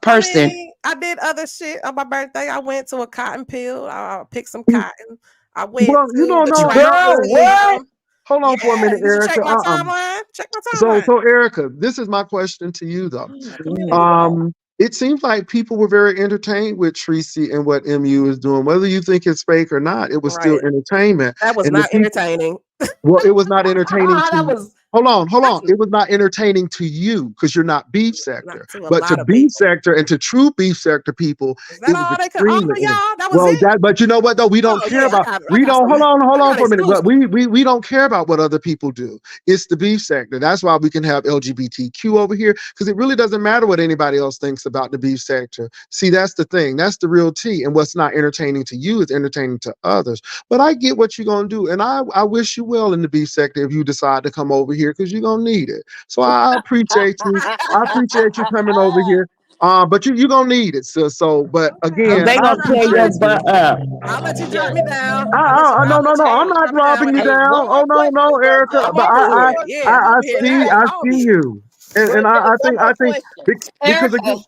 person. I did other shit on my birthday. I went to a cotton peel. I picked some cotton. I went Well, you to don't the know. track Girl, what? museum. Hold on for a minute, Did you check Erica. my timeline? Check my So, timeline. Erica, this is my question to you though. Community. It seems like people were very entertained with Tracy and what MU is doing. Whether you think it's fake or not, it was still Right. entertainment. That was And the not people, entertaining. well, it was not entertaining That to. was Hold on. that's It was not entertaining to you because you're not beef not sector. to a But to lot of beef people. sector and to true beef sector people, Is it that was all they could offer extremely. y'all? That was Well, it? but you know what though? We don't Oh care yeah, about. I We got don't. some. Hold I on got for a minute. But exclusive. we don't care about what other people do. It's the beef sector. That's why we can have LGBTQ over here because it really doesn't matter what anybody else thinks about the beef sector. See, that's the thing. That's the real tea. And what's not entertaining to you is entertaining to others. But I get what you're gonna do, and I wish you well in the beef sector if you decide to come over here because you're gonna need it. So I appreciate you. I appreciate you coming over here. But you're gonna need it, sis. So, but again, They I'll gonna tear your appreciate you. butt up. let you drop Yeah. me down. I'll No, let you I'm Hey, not drop me down dropping when you I hey, get down. there. one Oh more no, question, Erica. Yeah, I'm But over here. Yeah, I'm over I here. see, Hey, I call see me. you, and Brother J, one I more think question. because Erica, again,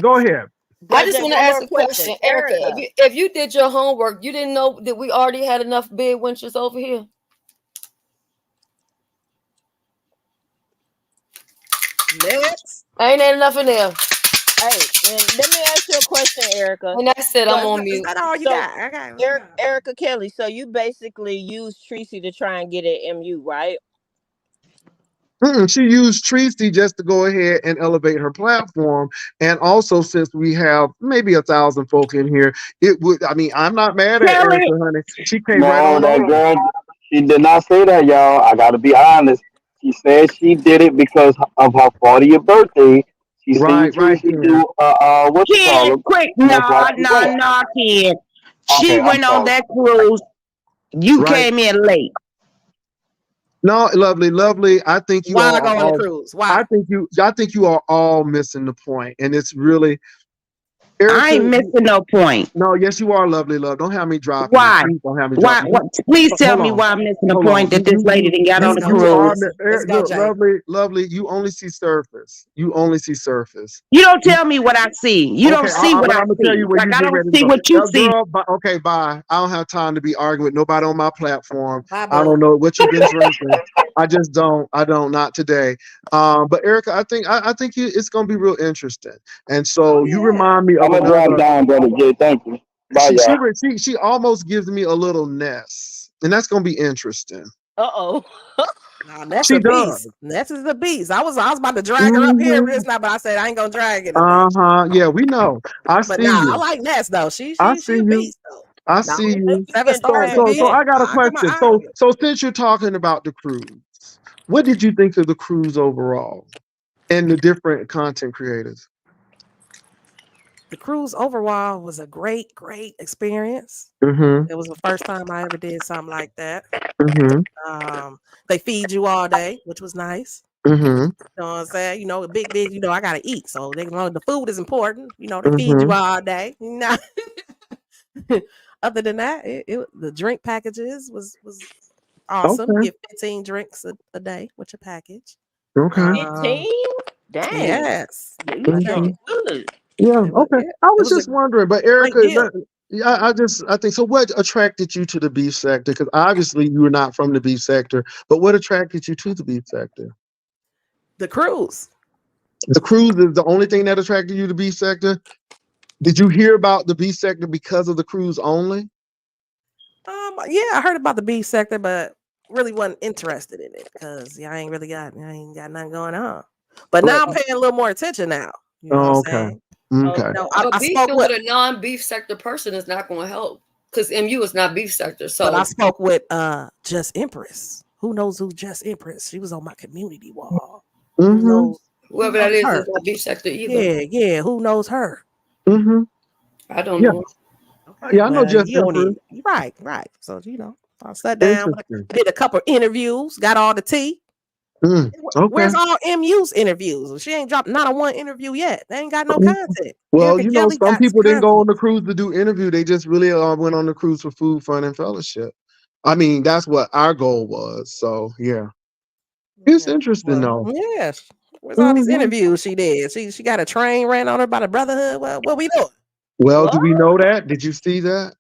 go ahead. I Brother just J, want to one ask more a question. question, Erica. Erica. If you did your homework, you didn't know that we already had enough bed winches over here. Next. Ain't enough in there. Hey, and let me ask you a question, Erica. And that's it. I'm So, on Is mute. that all you so got? Okay, what you got? Erica Kelly, so you basically used Tracy to try and get at MU, right? She used Tracy just to go ahead and elevate her platform, and also since we have maybe 1,000 folk in here, it would. I mean, I'm not mad at Kelly, Erica, honey. She came right No, on that over. girl, she did not say that, y'all. I gotta be honest. She said she did it because of her 40th birthday. She seen Right Tracy then. do what you call kid, it, quick, and that's why no, she no, went. no, kid. She Okay, I'm went on sorry. that cruise. You Right. came in late. No, lovely. I think you Why all I are go on the all. cruise? Why? I think you are all missing the point, and it's really I Erica. ain't missing no point. No, yes, you are lovely, love. Don't have me dropping you. Why? Please don't have me Why? dropping you. What? Please tell Hold me on. why I'm missing the Hold on. point that this lady didn't got on Let's the go, Jay. You are cruise. Let's go, look, Jay. lovely. You only see surface. You only see surface. You don't tell me what I see. You don't Okay, see what but I I'm gonna tell see. you where Like you I get don't ready to see go. what you see. Girl, okay, bye. I don't have time to be arguing with nobody on my platform. Bye, I boo. don't know what you've been drinking. I just don't. I don't. Not today. But Erica, I think it's gonna be real interesting. And Oh so you yeah. remind me I'm of gonna drop another. down, brother Jay. Thank you. Bye, y'all. She almost gives me a little Ness, and that's gonna be interesting. Uh-oh. Nah, that's She a does. beast. Ness is a beast. I was about to drag her up here Mm-hmm. just now, but I said I ain't gonna drag her today. Yeah, we know. I But see nah, I you. like Ness though. She I she see she a you. beast though. I Now, see I think you. you 7 can stars drag and So beyond. I got a I come question. my eye. So since you're talking about the cruise, what did you think of the cruise overall and the different content creators? The cruise overall was a great experience. Mm-hmm. It was the first time I ever did something like that. Mm-hmm. They feed you all day, which was nice. Mm-hmm. You know what I'm saying? You know, big, I gotta eat. So the food is important. You know, they feed you Mm-hmm. all day. You know? Other than that, the drink packages was awesome. Okay. Get 15 drinks a day with your package. Okay. 15? Dang. Yes. You A day. Mm-hmm. drunk good. Yeah. It was, Okay. it, I it was was a just wondering, but great Erica, deal. I think so. What attracted you to the beef sector? Because obviously you were not from the beef sector, but what attracted you to the beef sector? The cruise. The cruise is the only thing that attracted you to beef sector. Did you hear about the B sector because of the cruise only? Yeah, I heard about the B sector, but really wasn't interested in it because I ain't got nothing going on. But now I'm Well, paying a little more attention now. You know what I'm oh, okay. saying? Okay. No, But I spoke beefing with, with a non-beef sector person is not going to help because MU is not beef sector. but I So spoke with Just Empress. Who knows who Just Empress? She was on my community wall. Who Mm-hmm. knows? whoever Who that knows is her? not beef sector either. Yeah. Who knows her? Mm-hmm. I don't Yeah. know. Okay, Yeah, I know well, Just you don't Emperor. need right. So I sat down, Interesting. did a couple interviews, got all the tea. Okay. Where's all MU's interviews? She ain't dropped not a one interview yet. They ain't got no content. Well, Erica you know, Kelly some got people didn't go content. on the cruise to do interview. They just really went on the cruise for food, fun, and fellowship. I mean, that's what our goal was. So yeah, it's Yeah, interesting well, though. yes. Where's all these Mhm. interviews she did? She got a train ran on her by the Brotherhood. What we doing? Well, do What? we know that? Did you see that?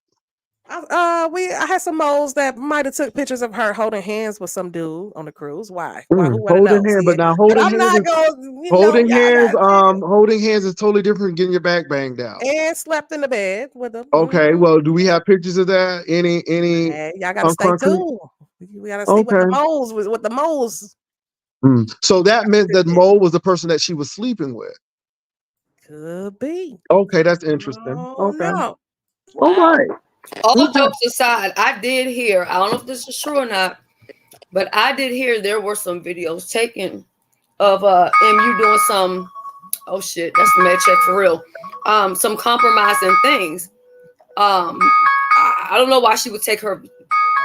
I had some moles that might have took pictures of her holding hands with some dude on the cruise. Why? Who wanna Holding know? hands, See but it? now But holding I'm hands not is gonna, y'all got holding hands is totally different from getting your back banged out. and slept in the bed with them. Okay, well, do we have pictures of that? Any Hey, y'all gotta stay concrete? tuned. We gotta see what the Okay. moles was what the moles So that meant that Mo was the person that she was sleeping with. could be. Okay, that's interesting. Oh Okay. no. All Wow. right. All Okay. jokes aside, I did hear, I don't know if this is true or not, but I did hear there were some videos taken of MU doing some, oh shit, that's the med check for real. Some compromising things. I don't know why she would take her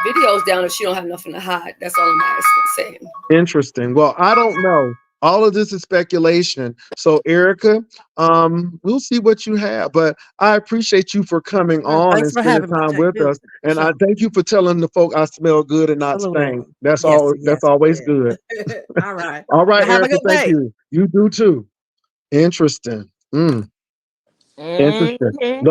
videos down if she don't have nothing to hide. That's all I'm asking, saying. Interesting. Well, I don't know. All of this is speculation. So, Erica, we'll see what you have. But I appreciate you for coming on Thanks and for spending having me. time Jay. with us. For And I sure. thank you for telling the folk I smell good and not Absolutely. stink. That's Yes, all. That's yes, always yeah. good. All right. All right, Well, have a Erica. good Thank day. you. You do too. Interesting. Interesting. Mm-hmm.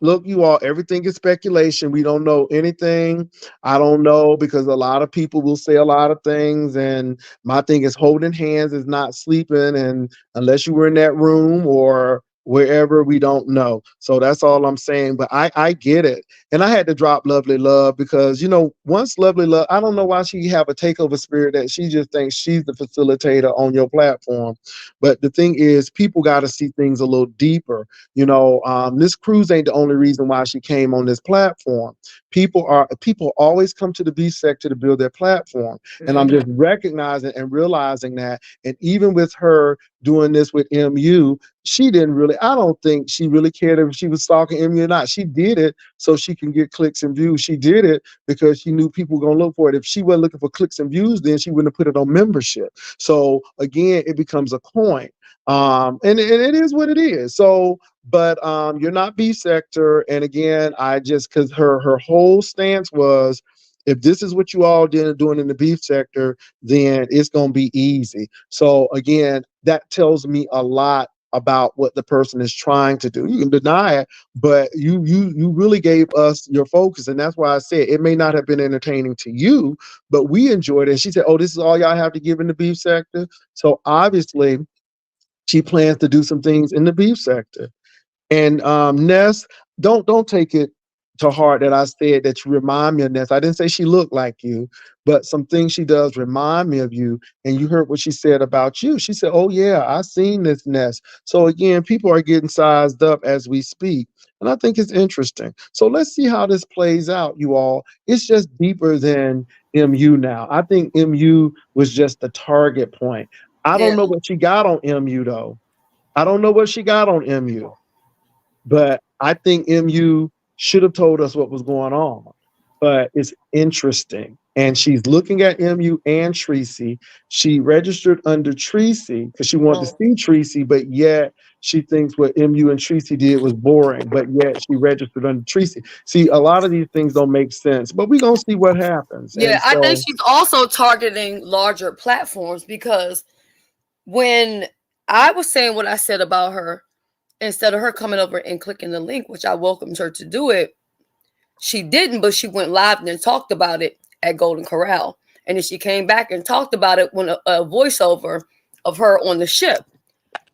Look, you all, everything is speculation. We don't know anything. I don't know because a lot of people will say a lot of things. And my thing is holding hands is not sleeping. And unless you were in that room or wherever, we don't know. So that's all I'm saying. But I get it. And I had to drop Lovely Love because, you know, once Lovely Love, I don't know why she have a takeover spirit that she just thinks she's the facilitator on your platform. But the thing is, people got to see things a little deeper. You know, this cruise ain't the only reason why she came on this platform. People always come to the B sector to build their platform. And I'm just recognizing and realizing that. And even with her doing this with MU, she didn't really, I don't think she really cared if she was stalking MU or not. She did it so she can get clicks and views. She did it because she knew people were going to look for it. If she wasn't looking for clicks and views, then she wouldn't have put it on membership. So again, it becomes a coin. And it is what it is. So, but you're not B sector. And again, I just because her whole stance was, if this is what you all doing in the beef sector, then it's gonna be easy. So again, that tells me a lot about what the person is trying to do. You can deny it, but you really gave us your focus, and that's why I said it may not have been entertaining to you, but we enjoyed it. And she said, "Oh, this is all y'all have to give in the beef sector." So obviously, she plans to do some things in the beef sector. And Ness, don't take it to heart that I said that you remind me of Ness. I didn't say she looked like you, but some things she does remind me of you. And you heard what she said about you. She said, "Oh yeah, I seen this Ness." So again, people are getting sized up as we speak. And I think it's interesting. So let's see how this plays out, you all. It's just deeper than MU now. I think MU was just the target point. I Yeah. don't know what she got on MU though. I don't know what she got on MU. But I think MU should have told us what was going on. But it's interesting. And she's looking at MU and Tracy. She registered under Tracy because she wanted to see Tracy, but yet she thinks what MU and Tracy did was boring, but yet she registered under Tracy. See, a lot of these things don't make sense, but we're going to see what happens. Yeah, And I think so, she's also targeting larger platforms because when I was saying what I said about her, instead of her coming over and clicking the link, which I welcomed her to do it, she didn't, but she went live and then talked about it at Golden Corral. And then she came back and talked about it when a voiceover of her on the ship.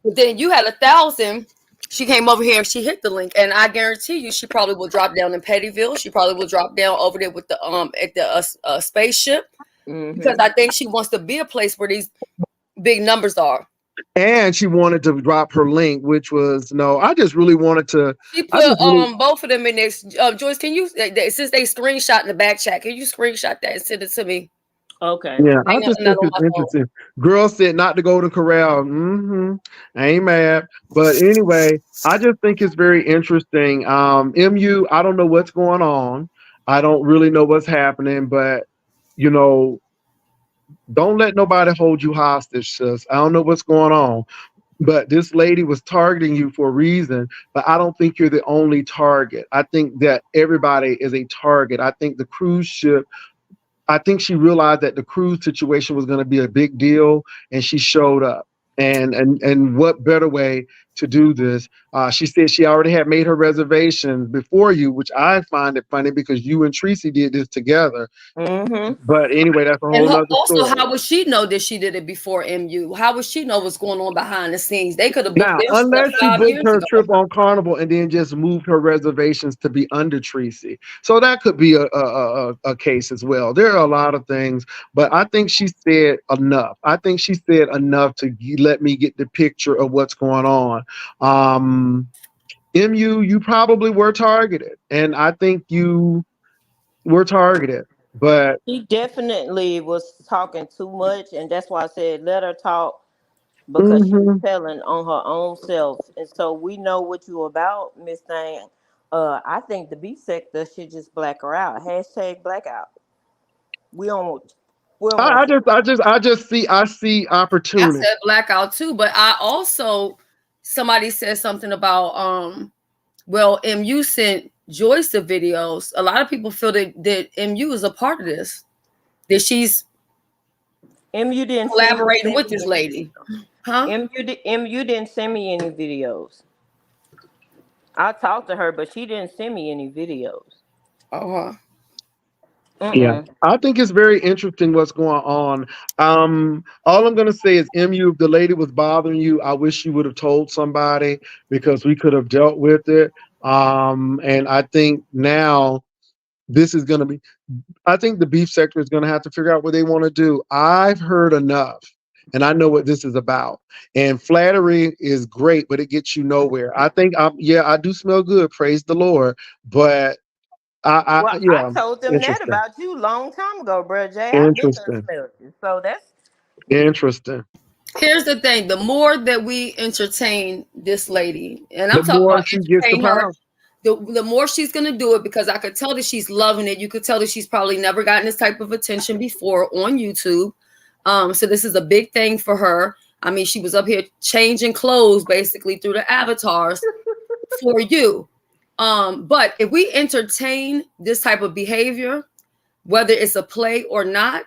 But then you had 1,000 she came over here and she hit the link, and I guarantee you, she probably will drop down in Pettyville. She probably will drop down over there with the at the spaceship, because I think she wants to be a place where these big numbers are. And she wanted to drop her link, which was no. I just really wanted to. She put both of them in there. Joyce, can you, since they screenshot in the back chat, can you screenshot that and send it to me? Okay. Yeah, I just think it's interesting. Girl said not to go to Corral. I ain't mad. But anyway, I just think it's very interesting. MU, I don't know what's going on. I don't really know what's happening, but you know, don't let nobody hold you hostage, sis. I don't know what's going on. But this lady was targeting you for a reason, but I don't think you're the only target. I think that everybody is a target. I think the cruise ship, I think she realized that the cruise situation was going to be a big deal, and she showed up. And what better way to do this? She said she already had made her reservations before you, which I find it funny because you and Tracy did this together. But anyway, that's a whole other story. Also, how would she know that she did it before MU? How would she know what's going on behind the scenes? They could have booked now, their unless she booked her ago. trip on Carnival and then just moved her reservations to be under Tracy. So that could be a case as well. There are a lot of things, but I think she said enough. I think she said enough to let me get the picture of what's going on. MU, you probably were targeted, and I think you were targeted, but she definitely was talking too much, and that's why I said let her talk, because she was telling on her own self. And so we know what you about, Miss Thing. I think the B sector should just black her out. Hashtag blackout. I just see opportunity. I said blackout too, but I also, somebody said something about well, MU sent Joyce the videos. A lot of people feel that MU is a part of this, that she's MU didn't collaborating with this lady. Huh? MU didn't send me any videos. I talked to her, but she didn't send me any videos. Yeah, I think it's very interesting what's going on. All I'm gonna say is, MU, if the lady was bothering you, I wish you would have told somebody, because we could have dealt with it. And I think now this is gonna be, I think the beef sector is gonna have to figure out what they want to do. I've heard enough, and I know what this is about. And flattery is great, but it gets you nowhere. I think I do smell good, praise the Lord, but I told them that about you long time ago, bro. Jay. Interesting. So that's interesting. Here's the thing: the more that we entertain this lady, and I'm talking about entertain her, the more she's gonna do it, because I could tell that she's loving it. You could tell that she's probably never gotten this type of attention before on YouTube. So this is a big thing for her. I mean, she was up here changing clothes basically through the avatars for you. But if we entertain this type of behavior, whether it's a play or not,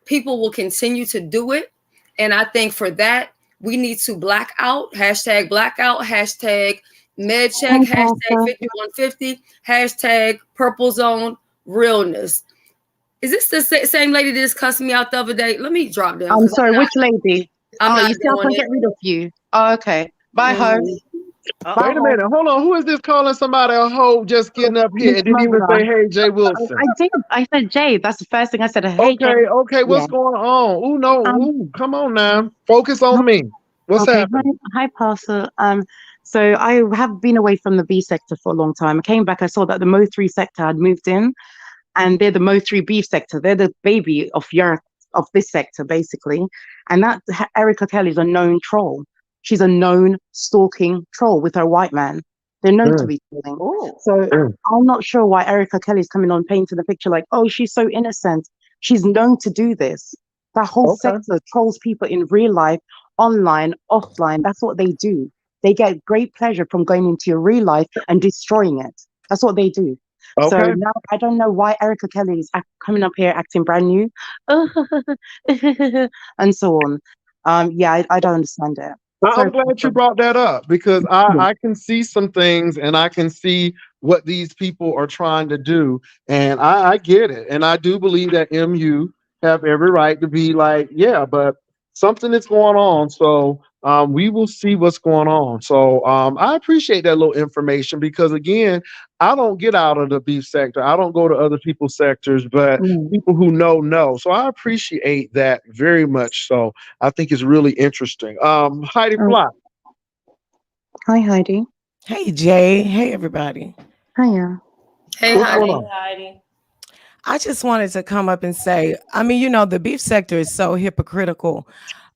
people will continue to do it. And I think for that, we need to black out, hashtag blackout, hashtag medcheck, hashtag 5150, hashtag purple zone realness. Is this the same lady that just cussed me out the other day? Let me drop down. I'm sorry, which lady? You see, I can't get rid of you. Oh, okay. Bye, ho. Wait a minute, hold on. Who is this calling somebody a hoe just getting up here and didn't even say, hey, Jay Wilson? I did. I said Jay. That's the first thing I said. Hey, okay. What's going on? Oh no, come on now. Focus on me. What's happening? Hi, Pastor. So I have been away from the B sector for a long time. I came back. I saw that the Mo3 sector had moved in, and they're the Mo3 beef sector. They're the baby of Europe, of this sector, basically. And that Erica Kelly is a known troll. She's a known stalking troll with her white man. They're known to be trolling. So I'm not sure why Erica Kelly's coming on painting the picture like, oh, she's so innocent. She's known to do this. That whole sector trolls people in real life, online, offline. That's what they do. They get great pleasure from going into your real life and destroying it. That's what they do. So now I don't know why Erica Kelly is coming up here acting brand new and so on. I don't understand it. I'm glad you brought that up, because I can see some things, and I can see what these people are trying to do, and I get it. And I do believe that MU have every right to be like, yeah, but something is going on. So we will see what's going on. So I appreciate that little information because again, I don't get out of the beef sector. I don't go to other people's sectors, but people who know. So I appreciate that very much. So I think it's really interesting. Heidi Fly. Hi, Heidi. Hey, Jay. Hey, everybody. Hiya. Hey, What's going Heidi. on? Heidi. I just wanted to come up and say, I mean, you know, the beef sector is so hypocritical.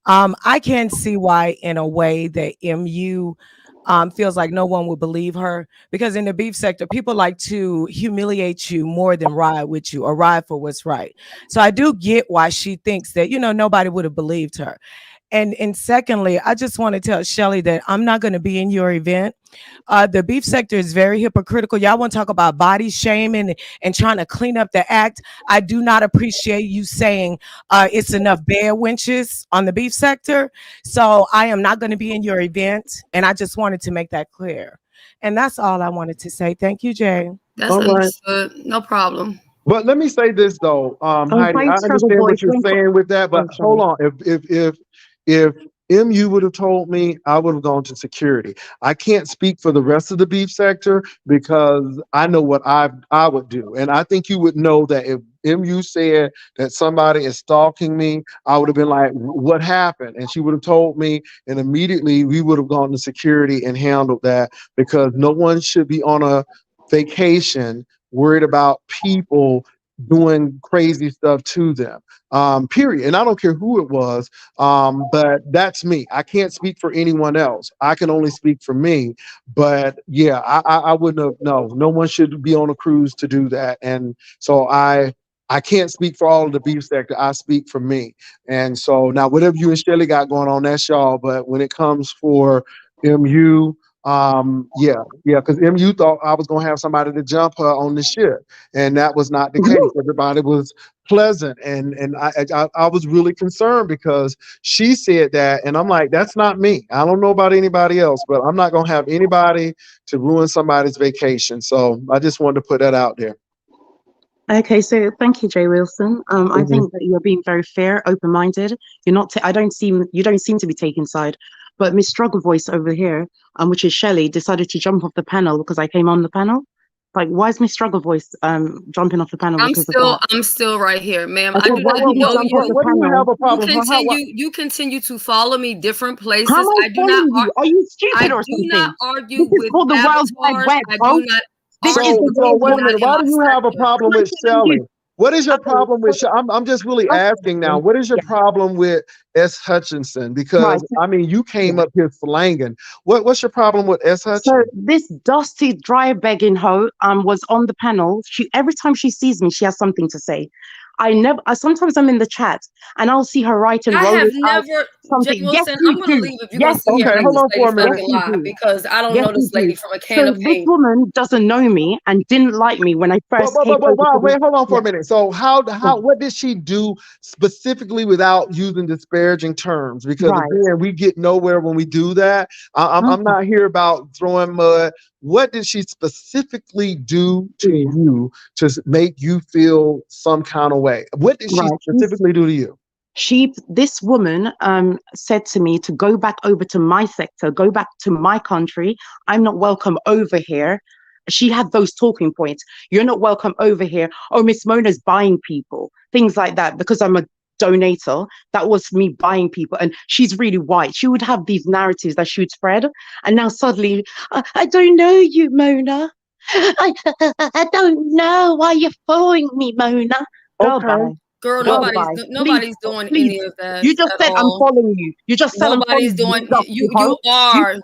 I can see why, in a way, that MU feels like no one would believe her, because in the beef sector, people like to humiliate you more than ride with you or ride for what's right. So I do get why she thinks that, you know, nobody would have believed her. And secondly, I just want to tell Shelly that I'm not going to be in your event. The beef sector is very hypocritical. Y'all want to talk about body shaming and trying to clean up the act. I do not appreciate you saying it's enough bear winches on the beef sector. So I am not going to be in your event. And I just wanted to make that clear. And that's all I wanted to say. Thank you, Jay. That's All right. understood. No problem. But let me say this though, Heidi, Hi, I Struggle understand Boy. what you're saying with that, but hold on. If MU would have told me, I would have gone to security. I can't speak for the rest of the beef sector because I know what I would do. And I think you would know that if MU said that somebody is stalking me, I would have been like, what happened? And she would have told me, and immediately we would have gone to security and handled that, because no one should be on a vacation worried about people doing crazy stuff to them, period. And I don't care who it was, but that's me. I can't speak for anyone else. I can only speak for me. But yeah, I wouldn't have, no one should be on a cruise to do that. And so I can't speak for all of the beef sector. I speak for me. And so now whatever you and Shelly got going on, that's y'all. But when it comes for MU, because MU thought I was gonna have somebody to jump her on the ship, and that was not the case. Everybody was pleasant, and I was really concerned because she said that, and I'm like, that's not me. I don't know about anybody else, but I'm not gonna have anybody to ruin somebody's vacation. So I just wanted to put that out there. Okay, so thank you, Jay Wilson. I think that you're being very fair, open-minded. You're not. You don't seem to be taking side. But Miss Struggle Voice over here, which is Shelley, decided to jump off the panel because I came on the panel. Like, why is Miss Struggle Voice jumping off the panel? I'm still right here, ma'am. Okay, I do not know you. What do you have a problem? You continue to follow me different places. How am I following you? Are you stupid or something? I do not argue This is with called the Wild Wide avatars. Web, I bro. do not. This is So the wait a minute. Why do you have a problem with Shelly? What is your problem with? I'm just really asking now. What is your problem with S. Hutchinson? Because I mean, you came up here slanging. What's your problem with S. Hutchinson? So this dusty, dry begging hoe was on the panel. Every time she sees me, she has something to say. Sometimes I'm in the chat and I'll see her write and roll it out something. Jay Wilson, I'm going to leave if you're going to sit here and hold on for a this minute. lie, because I don't know this lady from a can of This paint. woman doesn't know me and didn't like me when I first came over. Wait, hold on for a minute. So what did she do specifically without using disparaging terms? Because again, we get nowhere when we do that. I'm not here about throwing mud. What did she specifically do to you to make you feel some kind of way? What did she specifically do to you? This woman said to me to go back over to my sector, go back to my country. I'm not welcome over here. She had those talking points. You're not welcome over here. Oh, Miss Mona's buying people, things like that, because I'm a donator. That was me buying people, and she's really white. She would have these narratives that she would spread, and now suddenly, I don't know you, Mona. I don't know why you're following me, Mona. Okay. Girl, nobody's doing any of that. You just said I'm following you. You just said nobody's doing. You are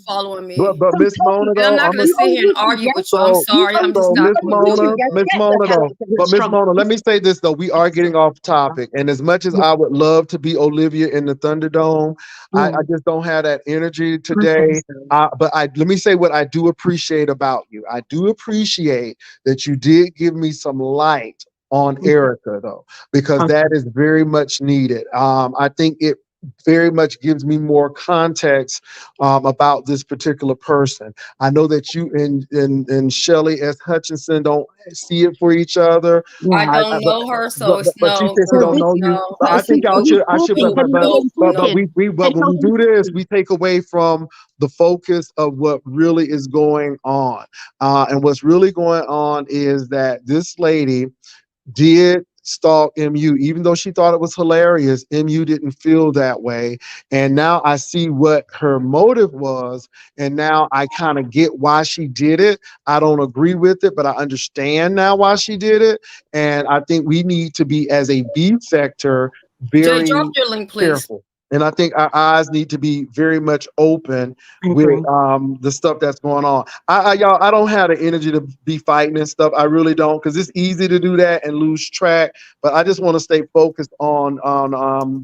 following me. But Miss Mona, though, I'm not going to sit here and argue with you. I'm sorry. I'm just not. Miss Mona, let me say this though. We are getting off topic, and as much as I would love to be Olivia in the Thunderdome, I just don't have that energy today. But let me say what I do appreciate about you. I do appreciate that you did give me some light on Erica though, because that is very much needed. I think it very much gives me more context about this particular person. I know that you and Shelley S. Hutchinson don't see it for each other. I Yeah. don't know her, so it's But she no. said she So don't this know you. No. So I think y'all he's should. I should. talking. Can you let him But talk in? when we do this, we take away from the focus of what really is going on. And what's really going on is that this lady did stalk MU, even though she thought it was hilarious. MU didn't feel that way. And now I see what her motive was. And now I kind of get why she did it. I don't agree with it, but I understand now why she did it. And I think we need to be, as a B sector, Jay, very drop your link, please. careful. And I think our eyes need to be very much open with the stuff that's going on. Y'all, I don't have the energy to be fighting and stuff. I really don't, because it's easy to do that and lose track. But I just want to stay focused on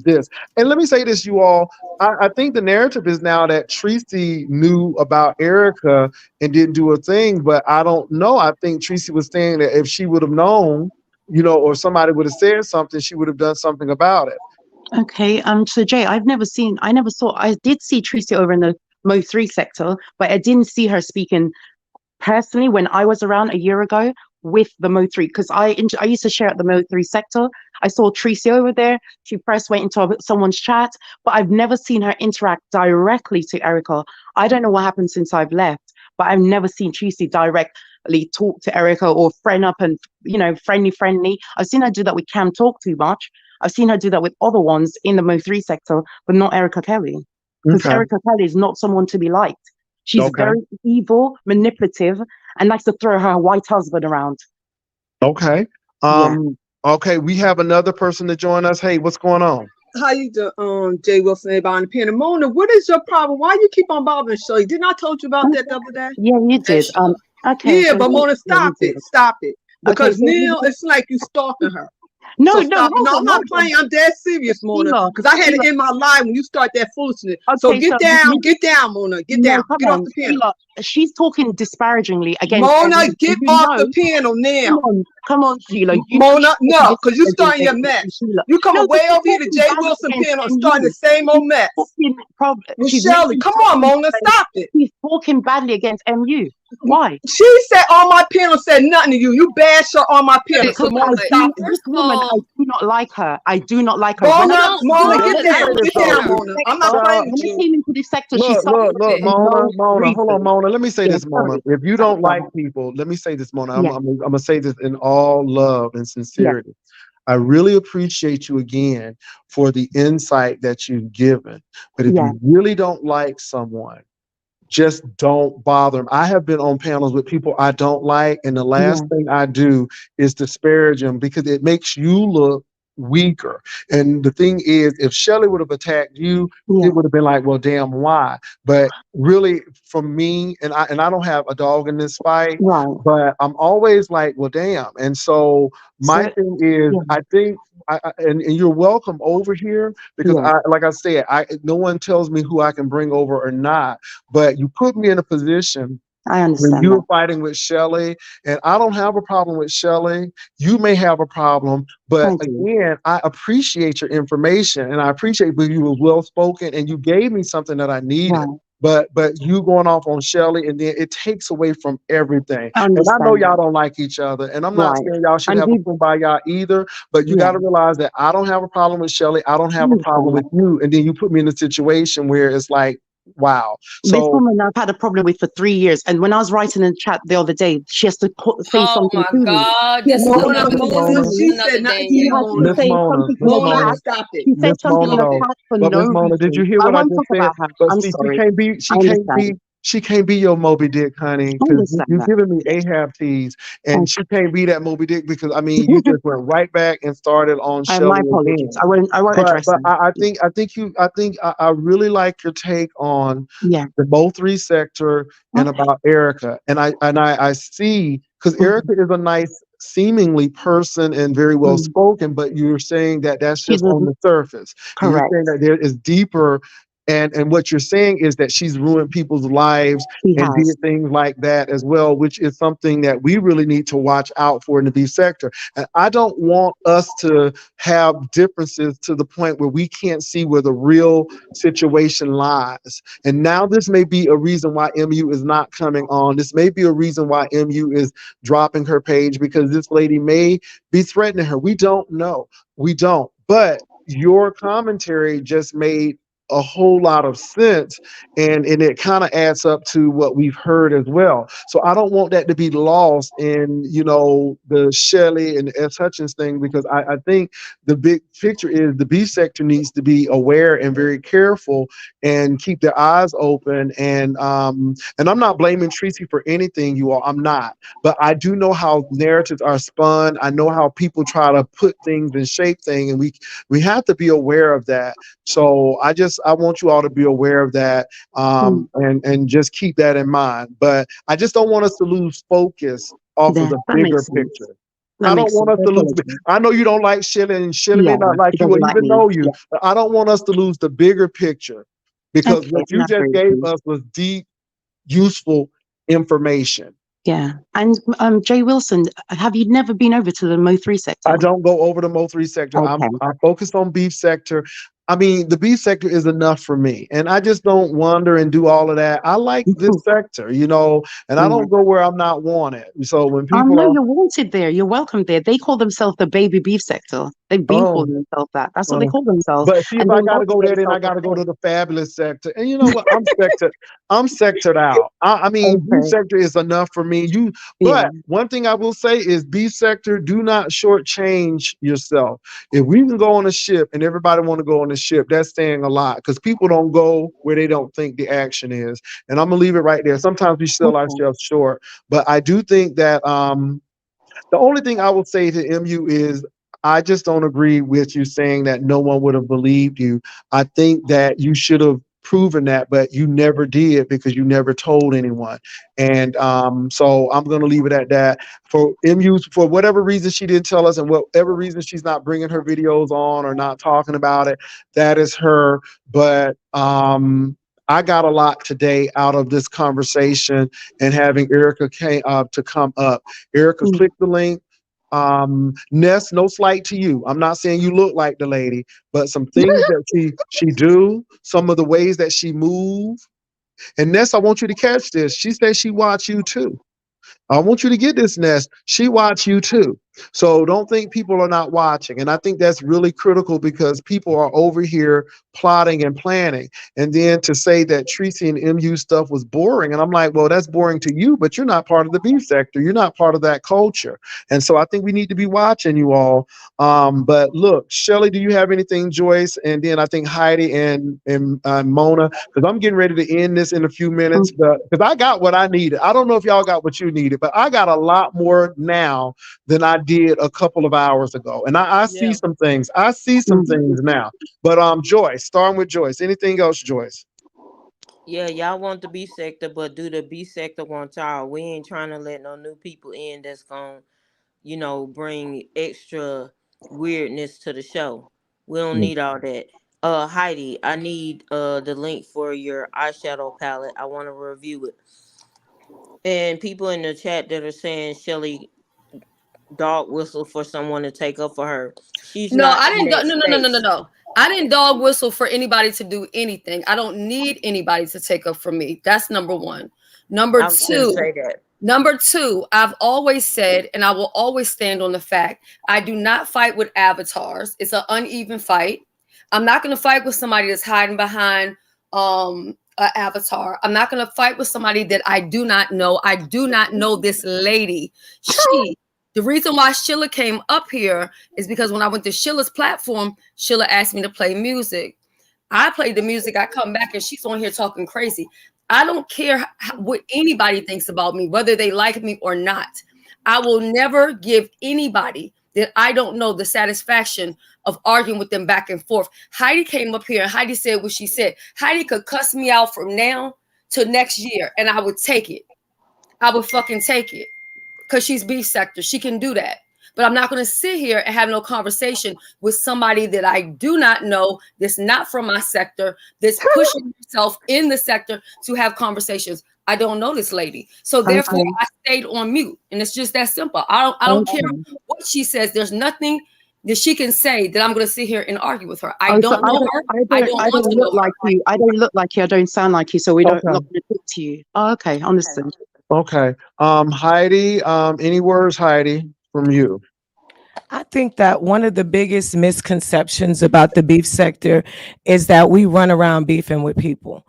this. And let me say this, you all. I think the narrative is now that Tracy knew about Erica and didn't do a thing. But I don't know. I think Tracy was saying that if she would have known, or somebody would have said something, she would have done something about it. Okay. So Jay, I did see Tracy over in the Mo3 sector, but I didn't see her speaking personally when I was around a year ago with the Mo3, because I used to share at the Mo3 sector. I saw Tracy over there. She first went into someone's chat, but I've never seen her interact directly to Erica. I don't know what happened since I've left, but I've never seen Tracy directly talk to Erica or friend up and, friendly. I've seen her do that with Cam Talk too much. I've seen her do that with other ones in the Mo3 sector, but not Erica Kelly. Because Erica Kelly is not someone to be liked. She's very evil, manipulative, and likes to throw her white husband around. Okay. Okay, we have another person to join us. Hey, what's going on? How you doing, Jay Wilson, everybody on the pen? Mona, what is your problem? Why you keep on bothering Shirley? Didn't I told you about that the other day? Yeah, you did. Okay. Yeah, but Mona, stop it. Because Okay, Neil, it's like you stalking her. No, So no, stop. hold No, on, I'm not hold on. playing. I'm dead serious, Mona. Sheila, Because I had it Sheila. in my life when you start that foolishness. So Okay, get so down, Mona. Get No, down. come Get off on, the piano. Sheila. She's talking disparagingly against Mona, everyone. get You off know- the piano now. Come on, Sheila. You Mona, know no, because you're starting your disparagingly mess. Sheila. You coming No, way she's over here to talking Jay badly Wilson against piano and MU. starting the same old mess. She's Shirley, making come on, Mona, stop it. She's talking badly against MU. Why? She said on my piano said nothing to you. You bashed her on my piano. So Because Mona, stop it. this woman, I do not like her. I do not like her. Mona, When I get down, Mona. I'm not playing with When I you. came into this sector, she Look, started with Mona, no Mona, hold on, reason. Mona. Let me say Yeah, this, Mona. sorry. If you Sorry, don't like brother. people, let me say this, Mona. Yeah. I'm gonna say this in all love and sincerity. I really appreciate you again for the insight that you've given. But if Yeah. you really don't like someone, just don't bother them. I have been on panels with people I don't like, and the last thing I do is disparage them because it makes you look weaker. And the thing is, if Shelley would have attacked you, it would have been like, well, damn, why? But really, for me, and I don't have a dog in this fight, but I'm always like, well, damn. And so my thing is, I think, and you're welcome over here because like I said, no one tells me who I can bring over or not, but you put me in a position I understand when you that. were fighting with Shelley, and I don't have a problem with Shelley. You may have a problem, but again, I appreciate your information and I appreciate that you were well spoken and you gave me something that I needed. But you going off on Shelley, and then it takes away from everything. And I know y'all don't like each other, and I'm not saying y'all should have a kumbaya either, but you got to realize that I don't have a problem with Shelley. I don't have a problem with you. And then you put me in a situation where it's like, wow. This So woman I've had a problem with for 3 years, and when I was writing in the chat the other day, she has to say something to me. God, She has this to is say another something Mona. to She me. said nothing She to has you. to say something to the Mona, chat. stop it. She said Miss something in Mona, the though. chat for But no Miss Mona, did you reason. hear I what I won't just talk said? about her. But I'm see, sorry. she can't be your Moby Dick, honey, I because understand you're that. giving me Ahab tease, and she can't be that Moby Dick because I mean you just went right back and started on My Shelley apologies. again. I won't address But them. I really like your take on Yeah. the Mo3 sector and about Erica, and I see because Erica is a nice seemingly person and very well spoken, but you're saying that that's She's just on the surface. And you're correct. saying that there is deeper And what you're saying is that she's ruined people's lives She and has. did things like that as well, which is something that we really need to watch out for in the beef sector. And I don't want us to have differences to the point where we can't see where the real situation lies. And now this may be a reason why MU is not coming on. This may be a reason why MU is dropping her page, because this lady may be threatening her. We don't know. We don't. But your commentary just made a whole lot of sense, and it kind of adds up to what we've heard as well. So I don't want that to be lost in, you know, the Shelley and S. Hutchins thing, because I think the big picture is the beef sector needs to be aware and very careful and keep their eyes open. And I'm not blaming Tracy for anything, you all. I'm not. But I do know how narratives are spun. I know how people try to put things and shape things, and we have to be aware of that. So I want you all to be aware of that, and just keep that in mind. But I just don't want us to lose focus off of the That bigger makes sense. picture. That I don't makes want sense. us I to lose. apologize. I know you don't like Shelley, and Shelley may Yeah, not like she you or doesn't like even me. know you. Yeah. But I don't want us to lose the bigger picture, because Okay, what you I just agree gave with you. us was deep, useful information. Yeah. And Jay Wilson, have you never been over to the Mo3 sector? I don't go over the Mo3 sector. Okay. I'm focused on beef sector. I mean, the beef sector is enough for me, and I just don't wander and do all of that. I like this sector, you know, and I Yeah. don't go where I'm not wanted. So when people No, are, you're wanted there. You're welcome there. They call themselves the baby beef sector. They've been oh, calling themselves that. That's what they oh. call themselves. But see, if And they I gotta go motivate there, then I themselves gotta go like to the fabulous sector. And you know what? I'm sectored out. I that. mean, B Okay. sector is enough for me. Yeah. But one thing I will say is B sector, do not shortchange yourself. If we can go on a ship and everybody want to go on a ship, that's saying a lot, because people don't go where they don't think the action is. And I'm gonna leave it right there. Sometimes we sell Okay. ourselves short, but I do think that the only thing I will say to MU is I just don't agree with you saying that no one would have believed you. I think that you should have proven that, but you never did, because you never told anyone. And so I'm going to leave it at that. For MU, for whatever reason she didn't tell us, and whatever reason she's not bringing her videos on or not talking about it, that is her. But I got a lot today out of this conversation and having Erica to come up. Erica, click the link. Ness, no slight to you. I'm not saying you look like the lady, but some things that she do, some of the ways that she move. And Ness, I want you to catch this. She said she watch you too. I want you to get this, Ness. She watch you too. So don't think people are not watching. And I think that's really critical, because people are over here plotting and planning. And then to say that Tracy and MU stuff was boring. And I'm like, well, that's boring to you, but you're not part of the beef sector. You're not part of that culture. And so I think we need to be watching you all. But look, Shelley, do you have anything, Joyce? And then I think Heidi and Mona, because I'm getting ready to end this in a few minutes, but because I got what I needed. I don't know if y'all got what you needed, but I got a lot more now than I did a couple of hours ago. And I see Yeah. some things. I see some things now. But Joyce, starting with Joyce. Anything else, Joyce? Yeah, y'all want the B sector, but do the B sector want y'all? We ain't trying to let no new people in that's gonna, bring extra weirdness to the show. We don't need all that. Heidi, I need the link for your eyeshadow palette. I want to review it. And people in the chat that are saying Shelly dog whistle for someone to take up for her. She's No, not I in didn't. that No. space. I didn't dog whistle for anybody to do anything. I don't need anybody to take up for me. That's number one. I was going to say that. Number two, I've always said, and I will always stand on the fact, I do not fight with avatars. It's an uneven fight. I'm not going to fight with somebody that's hiding behind an avatar. I'm not going to fight with somebody that I do not know. I do not know this lady. The reason why Sheila came up here is because when I went to Sheila's platform, Sheila asked me to play music. I played the music. I come back and she's on here talking crazy. I don't care what anybody thinks about me, whether they like me or not. I will never give anybody that I don't know the satisfaction of arguing with them back and forth. Heidi came up here and Heidi said what she said. Heidi could cuss me out from now to next year and I would take it. I would fucking take it because she's beef sector. She can do that. but I'm not going to sit here and have no conversation with somebody that I do not know, that's not from my sector, that's pushing himself in the sector to have conversations. I don't know this lady. So therefore I stayed on mute. And it's just that simple. I don't care what she says. There's nothing that she can say that I'm going to sit here and argue with her. I don't know her. I don't want to look know like her. you. I don't look like you. I don't sound like you. So we don't not going to talk to you. Oh, okay. Understood. Okay. Heidi, any words, Heidi, from you? I think that one of the biggest misconceptions about the beef sector is that we run around beefing with people.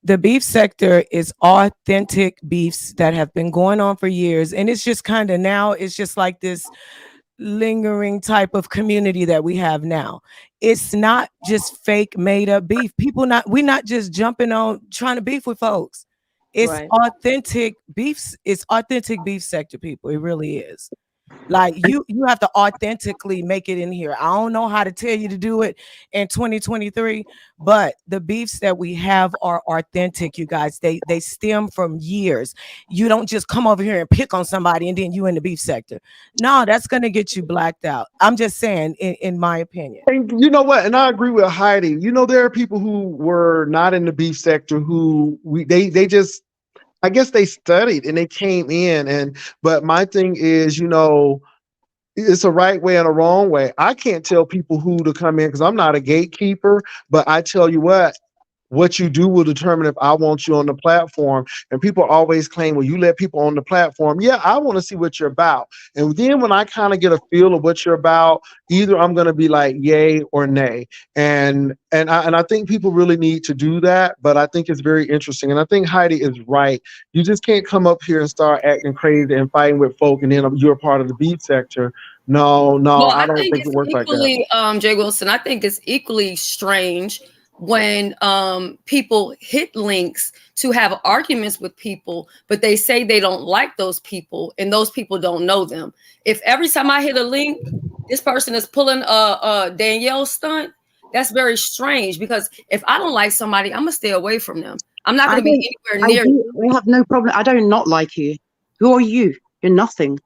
The beef sector is authentic beefs that have been going on for years. And it's just kind of now, it's just like this lingering type of community that we have now. It's not just fake made up beef. We're not just jumping on trying to beef with folks. It's authentic beefs. It's authentic beef sector, people. It really is. Like you have to authentically make it in here. I don't know how to tell you to do it in 2023, but the beefs that we have are authentic, you guys. They stem from years. You don't just come over here and pick on somebody and then you in the beef sector. No, that's gonna get you blacked out. I'm just saying, in my opinion. And you know what? And I agree with Heidi. You know, there are people who were not in the beef sector who they just, I guess they studied and they came in, but my thing is, you know, it's a right way and a wrong way. I can't tell people who to come in because I'm not a gatekeeper, but I tell you what you do will determine if I want you on the platform. And people always claim, well, you let people on the platform. Yeah, I want to see what you're about. And then when I kind of get a feel of what you're about, either I'm going to be like yay or nay. And I think people really need to do that, but I think it's very interesting. And I think Heidi is right. You just can't come up here and start acting crazy and fighting with folk and then you're part of the beef sector. No, Well, I don't think it works like that. Jay Wilson, I think it's equally strange when people hit links to have arguments with people, but they say they don't like those people and those people don't know them. If every time I hit a link, this person is pulling a Danielle stunt, that's very strange, because if I don't like somebody, I'm gonna stay away from them. I'm not gonna be anywhere near you. We have no problem. I don't not like you. Who are you? You're nothing.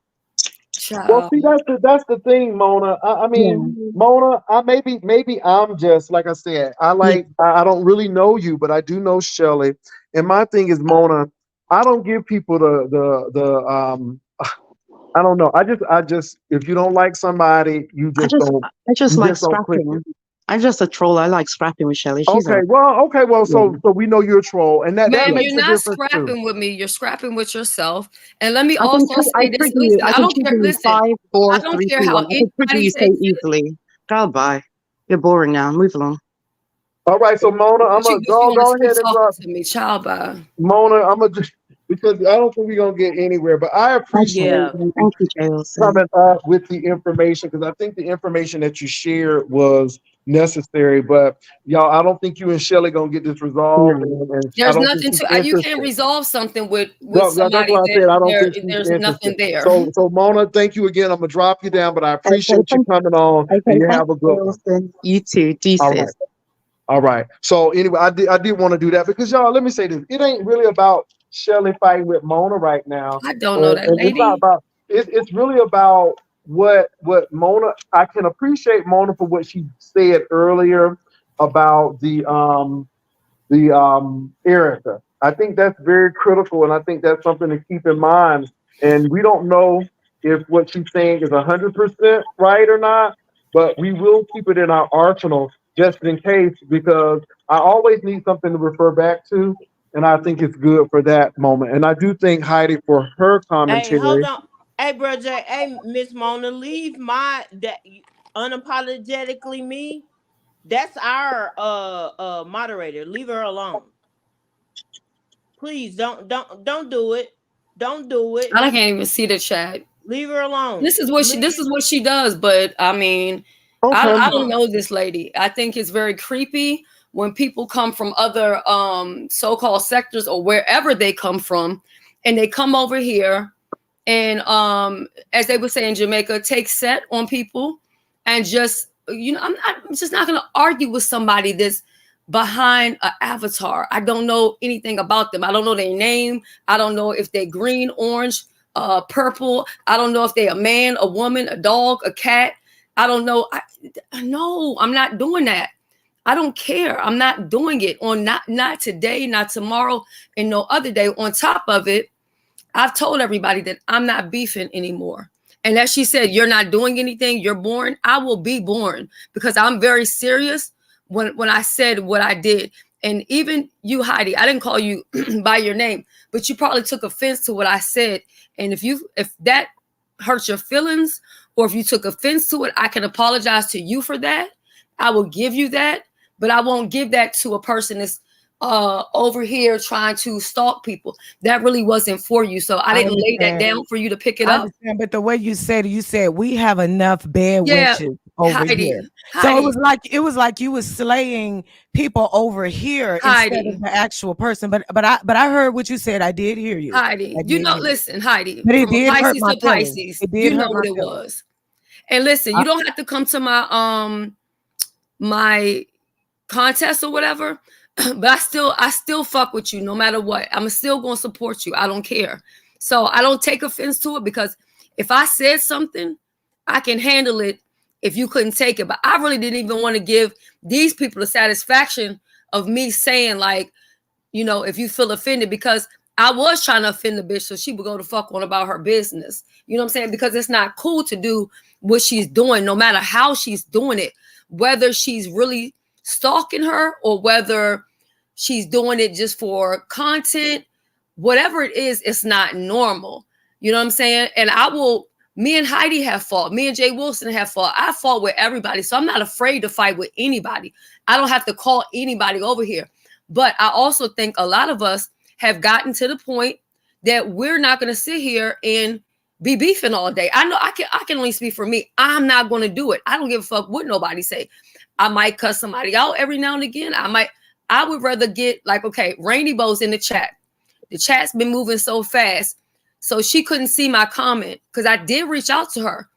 Well, see, that's the thing, Mona. I mean, Mona, maybe I'm just like I said. I don't really know you, but I do know Shelly. And my thing is, Mona, I don't give people the I don't know. I just if you don't like somebody, you just don't. I just like scrapping. I'm just a troll. I like scrapping with Shelly. Okay, so we know you're a troll, and that makes you're not scrapping with me. You're scrapping with yourself. And let me also say this. Listen, I don't care. Listen, 5, 4, I don't 3, care 2, how 1. I can trigger you so easily. Goodbye. You're boring now. Move along. All right, so Mona, I'm gonna go ahead and drop to me, child. Bye. Mona, I'm gonna just because I don't think we're gonna get anywhere, but I appreciate Thank you, Charles. coming up with the information, because I think the information that you shared was necessary. But y'all, I don't think you and Shelly gonna get this resolved. And there's nothing to you can't resolve something with somebody there's nothing there. So Mona, thank you again. I'm gonna drop you down, but I appreciate you coming on. And you have a good one. You too. Deuces. All right. So anyway, I did want to do that because y'all, let me say this. It ain't really about Shelly fighting with Mona right now. I don't know that lady. It's not about it's really about what Mona. I can appreciate Mona for what she said earlier about the Erica. I think that's very critical, and I think that's something to keep in mind. And we don't know if what she's saying is 100% right or not, but we will keep it in our arsenal just in case, because I always need something to refer back to, and I think it's good for that moment. And I do thank Heidi for her commentary. Hey, hold on. Hey, bro, Jay. Hey, Miss Mona, leave that unapologetically me. That's our moderator. Leave her alone. Please don't do it. Don't do it. I can't even see the chat. Leave her alone. This is what she does, but I mean, I don't know this lady. I think it's very creepy when people come from other so-called sectors or wherever they come from, and they come over here and as they would say in Jamaica, take set on people and just, I'm just not going to argue with somebody that's behind an avatar. I don't know anything about them. I don't know their name. I don't know if they're green, orange, purple. I don't know if they're a man, a woman, a dog, a cat. I don't know. No, I'm not doing that. I don't care. I'm not doing it on not today, not tomorrow, and no other day. On top of it, I've told everybody that I'm not beefing anymore. And as she said, you're not doing anything, you're born. I will be born because I'm very serious when I said what I did. And even you, Heidi, I didn't call you by your name, but you probably took offense to what I said. And if that hurts your feelings, or if you took offense to it, I can apologize to you for that. I will give you that, but I won't give that to a person that's over here trying to stalk people. That really wasn't for you. So I didn't lay that down for you to pick it up. But the way you said it, you said we have enough bad witches over Heidi, here. Heidi. So it was like you was slaying people over here instead of the actual person. But I heard what you said. I did hear you. Heidi, listen, Heidi. But it From did hurt Pisces my to feelings. Pisces, It did you hurt know my what it feelings. was. And listen, you don't have to come to my contest or whatever. But I still fuck with you no matter what. I'm still gonna support you. I don't care. So I don't take offense to it, because if I said something, I can handle it if you couldn't take it. But I really didn't even want to give these people the satisfaction of me saying, like, if you feel offended, because I was trying to offend the bitch so she would go to fuck on about her business. You know what I'm saying? Because it's not cool to do what she's doing, no matter how she's doing it, whether she's really stalking her or whether she's doing it just for content. Whatever it is, it's not normal. You know what I'm saying? And me and Heidi have fought. Me and Jay Wilson have fought. I fought with everybody. So I'm not afraid to fight with anybody. I don't have to call anybody over here. But I also think a lot of us have gotten to the point that we're not going to sit here and be beefing all day. I know I can only speak for me. I'm not going to do it. I don't give a fuck what nobody say. I might cuss somebody out every now and again. I would rather get, like, okay, Rainy Bo's in the chat. The chat's been moving so fast, so she couldn't see my comment, because I did reach out to her.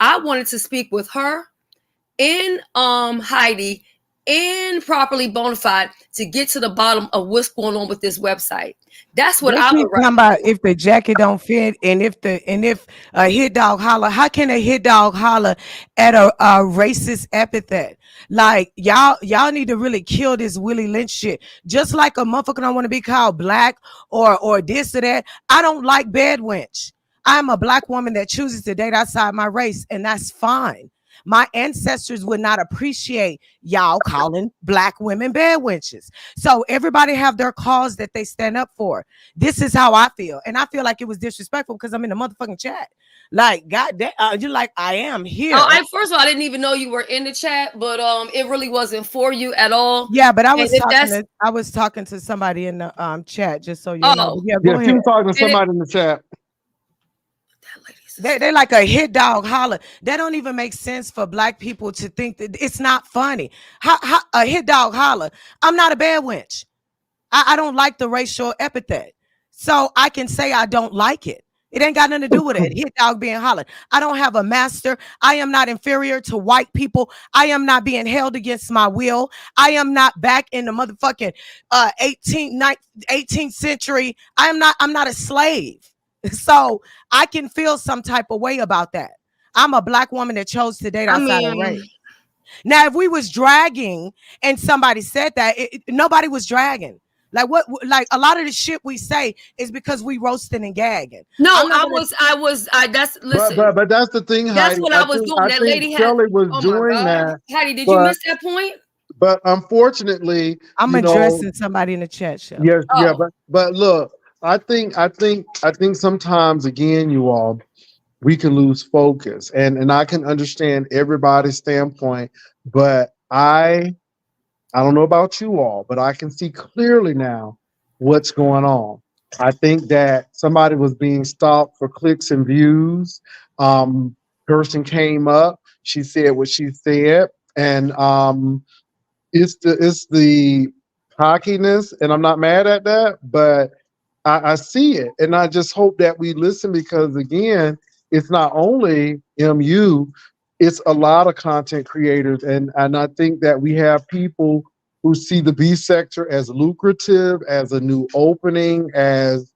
I wanted to speak with her and Heidi and Properly Bonafide to get to the bottom of what's going on with this website. That's what I would talking about. If the jacket don't fit, and if a hit dog holler, how can a hit dog holler at a racist epithet? Like, y'all need to really kill this Willie Lynch shit. Just like a motherfucker don't want to be called black or this or that. I don't like bad wench. I'm a black woman that chooses to date outside my race, and that's fine. My ancestors would not appreciate y'all calling black women bad wenches. So everybody have their cause that they stand up for. This is how I feel. And I feel like it was disrespectful because I'm in the motherfucking chat. Like, God damn, you're like, I am here. First of all, I didn't even know you were in the chat, but it really wasn't for you at all. Yeah, but I was talking to somebody in the chat, just so you know. Yeah, go ahead. She was talking to somebody in the chat. They like a hit dog holler. That don't even make sense for black people to think that it's not funny. How a hit dog holler? I'm not a bad wench. I don't like the racial epithet, so I can say I don't like it. It ain't got nothing to do with it. Hit dog being hollered. I don't have a master. I am not inferior to white people. I am not being held against my will. I am not back in the motherfucking 18th century. I'm not a slave. So I can feel some type of way about that. I'm a black woman that chose to date outside of race. Now, if we was dragging and somebody said that, nobody was dragging. Like what? Like a lot of the shit we say is because we roasting and gagging. No, that's listen. But that's the thing, Heidi. That's what I was doing. That lady Shelley was doing that. Heidi, did you miss that point? But unfortunately, I'm addressing somebody in the chat show. Yes, yeah, but look. I think sometimes, again, you all, we can lose focus, and I can understand everybody's standpoint, but I don't know about you all, but I can see clearly now what's going on. I think that somebody was being stopped for clicks and views. Person came up, she said what she said, and it's the cockiness, and I'm not mad at that, but I see it, and I just hope that we listen, because again, it's not only MU, it's a lot of content creators, and I think that we have people who see the B sector as lucrative, as a new opening, as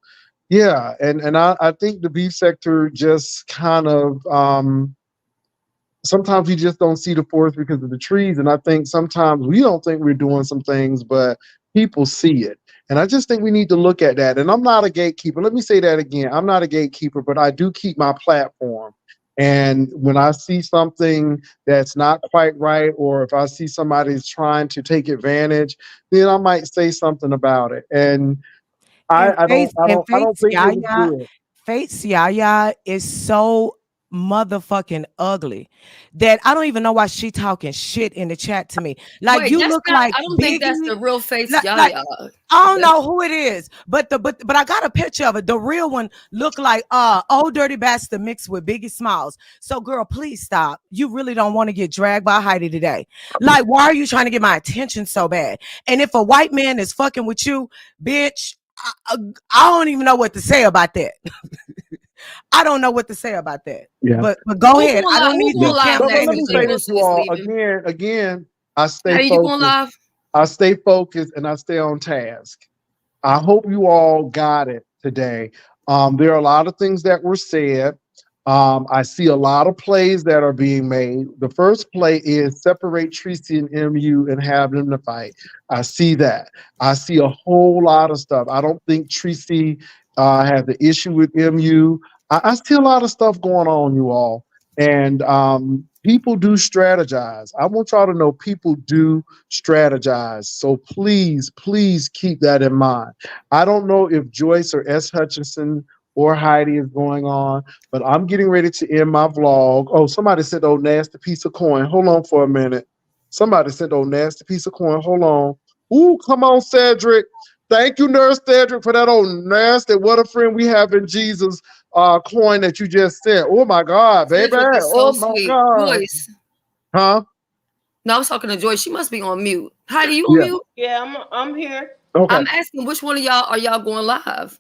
Yeah, and I think the beef sector just kind of sometimes we just don't see the forest because of the trees. And I think sometimes we don't think we're doing some things, but people see it. And I just think we need to look at that. And I'm not a gatekeeper. Let me say that again. I'm not a gatekeeper, but I do keep my platform. And when I see something that's not quite right, or if I see somebody's trying to take advantage, then I might say something about it. And And I don't I don't I don't Faith's think it was Yaya, good. Faith's Yaya is so motherfucking ugly that I don't even know why she talking shit in the chat to me. Like Wait, you that's look not. like I don't think that's Biggie. the real Faith Like Yaya. I don't know who it is, but I got a picture of it. The real one looked like old dirty bastard mixed with Biggie Smalls. So girl, please stop. You really don't want to get dragged by Heidi today. Like, why are you trying to get my attention so bad? And if a white man is fucking with you, bitch, I don't even know what to say about that. I don't know what to say about that. Yeah. But go Who's ahead. going I live? don't need Who's you going live But next? let campaigning me Since say for this, it. you Princess all. leaving. Again, I stay Hey, you going focused. live? I stay focused and I stay on task. I hope you all got it today. There are a lot of things that were said. I see a lot of plays that are being made. The first play is separate Tracy and MU and have them to fight. I see that. I see a whole lot of stuff. I don't think Tracy has the issue with MU. I see a lot of stuff going on, you all. And people do strategize. I want y'all to know people do strategize. So please, please keep that in mind. I don't know if Joyce or S. Hutchinson or Heidi is going on, but I'm getting ready to end my vlog. Oh, somebody said, oh, nasty piece of coin. Hold on for a minute. Somebody said, oh, nasty piece of coin. Hold on. Ooh, come on, Cedric. Thank you, Nurse Cedric, for that old nasty, what a friend we have in Jesus coin that you just sent. Oh, my God, baby. Cedric is so Oh, my sweet. God. Joyce. Huh? No, I was talking to Joyce. She must be on mute. Heidi, you on Yeah. mute? Yeah, I'm here. Okay. I'm asking which one of y'all are y'all going live?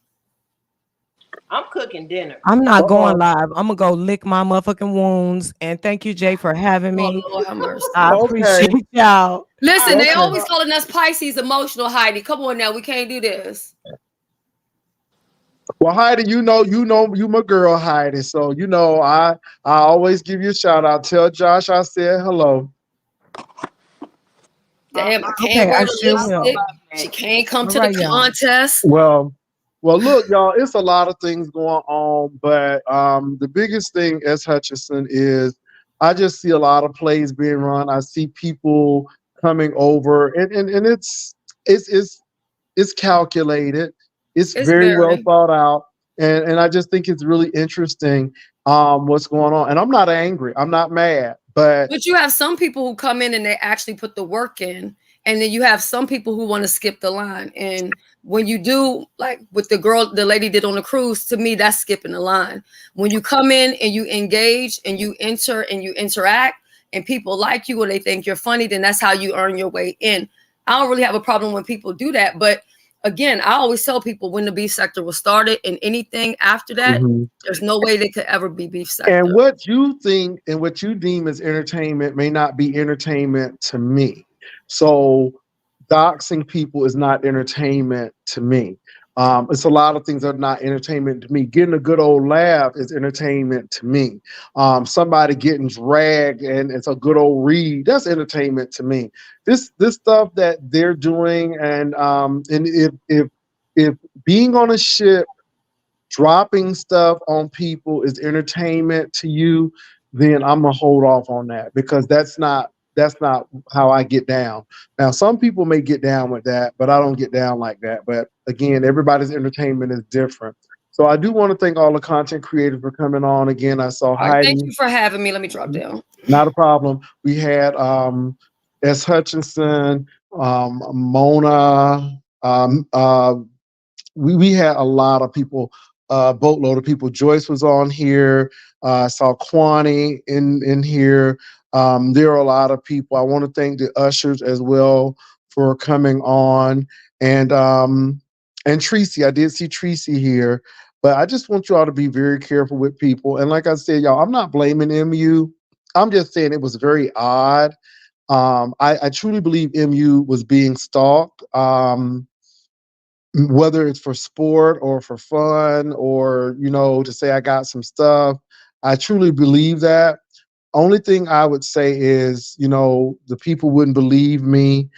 I'm cooking dinner. I'm not going Uh-oh. live. I'm gonna go lick my motherfucking wounds. And thank you, Jay, for having me. Oh Lord have mercy. I Okay. appreciate y'all. Listen, they Okay. always calling us Pisces emotional, Heidi. Come on now, we can't do this. Well, Heidi, you my girl, Heidi. So I always give you a shout out. Tell Josh I said hello. Damn, I can't Okay, wear I the sure will. lipstick. She can't come All to right, the y'all. contest. Well, look, y'all, it's a lot of things going on, but the biggest thing, as Hutchinson, is I just see a lot of plays being run. I see people coming over, and it's calculated. It's It's very well very. thought out, and I just think it's really interesting what's going on. And I'm not angry. I'm not mad, but But you have some people who come in and they actually put the work in, and then you have some people who want to skip the line. And when you do, like with the lady did on the cruise, to me, that's skipping the line. When you come in and you engage and you enter and you interact, and people like you or they think you're funny, then that's how you earn your way in. I don't really have a problem when people do that, but again, I always tell people when the beef sector was started and anything after that, there's no way they could ever be beef sector. And what you think and what you deem as entertainment may not be entertainment to me. So doxing people is not entertainment to me. It's a lot of things that are not entertainment to me. Getting a good old laugh is entertainment to me. Somebody getting dragged and it's a good old read, that's entertainment to me. This stuff that they're doing, and if being on a ship dropping stuff on people is entertainment to you, then I'm gonna hold off on that, because that's not how I get down. Now, some people may get down with that, but I don't get down like that. But again, everybody's entertainment is different. So I do want to thank all the content creators for coming on. Again, I saw All right, Heidi. thank you for having me. Let me drop down. Not a problem. We had S. Hutchinson, Mona, we had a lot of people, boatload of people. Joyce was on here. I saw Kwani in here. There are a lot of people. I want to thank the ushers as well for coming on, and Tracy. I did see Tracy here, but I just want you all to be very careful with people. And like I said, y'all, I'm not blaming MU. I'm just saying it was very odd. I truly believe MU was being stalked. whether it's for sport or for fun or, to say I got some stuff. I truly believe that. Only thing I would say is, the people wouldn't believe me.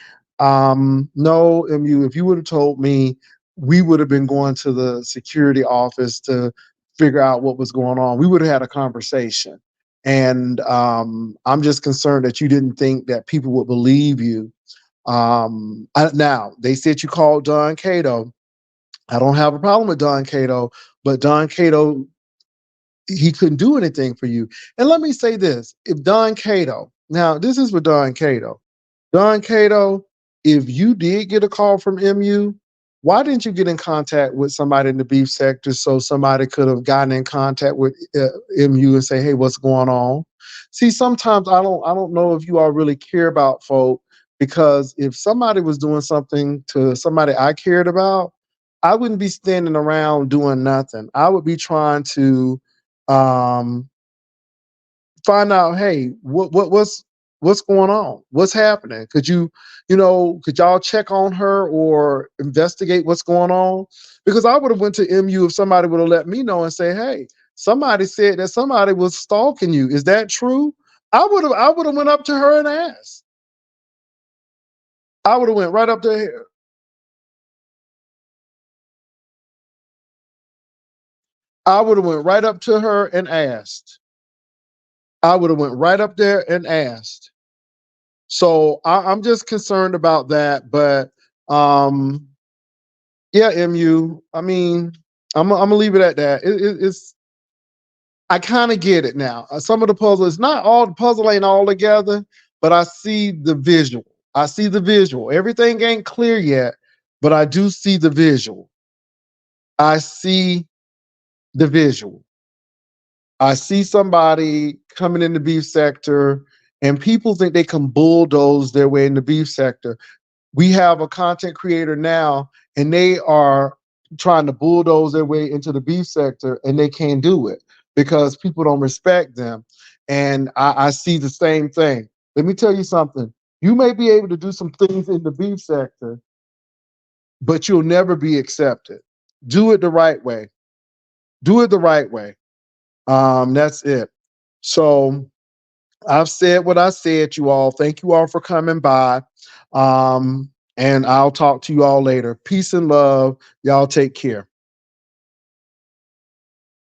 No, MU, if you would have told me, we would have been going to the security office to figure out what was going on. We would have had a conversation. And I'm just concerned that you didn't think that people would believe you. Now, they said you called Don Cato. I don't have a problem with Don Cato, but Don Cato, he couldn't do anything for you. And let me say this, if Don Cato, now this is for Don Cato, if you did get a call from MU, why didn't you get in contact with somebody in the beef sector so somebody could have gotten in contact with MU and say, hey, what's going on? See, sometimes I don't know if you all really care about folk, because if somebody was doing something to somebody I cared about, I wouldn't be standing around doing nothing. I would be trying to find out, hey, what's going on? What's happening? Could y'all check on her or investigate what's going on? Because I would have went to MU if somebody would have let me know and say, hey, somebody said that somebody was stalking you. Is that true? I would have went up to her and asked. I would have went right up to her. I would have went right up to her and asked. I would have went right up there and asked. So I'm just concerned about that. But yeah, MU. I mean, I'm gonna leave it at that. It's I kind of get it now. Some of the puzzle, it's not all the puzzle ain't all together, but I see the visual. I see the visual. Everything ain't clear yet, but I do see the visual. I see the visual. I see somebody coming in the beef sector, and people think they can bulldoze their way in the beef sector. We have a content creator now, and they are trying to bulldoze their way into the beef sector, and they can't do it because people don't respect them. And I see the same thing. Let me tell you something. You may be able to do some things in the beef sector, but you'll never be accepted. Do it the right way. Do it the right way. That's it. So I've said what I said, you all. Thank you all for coming by. And I'll talk to you all later. Peace and love. Y'all take care.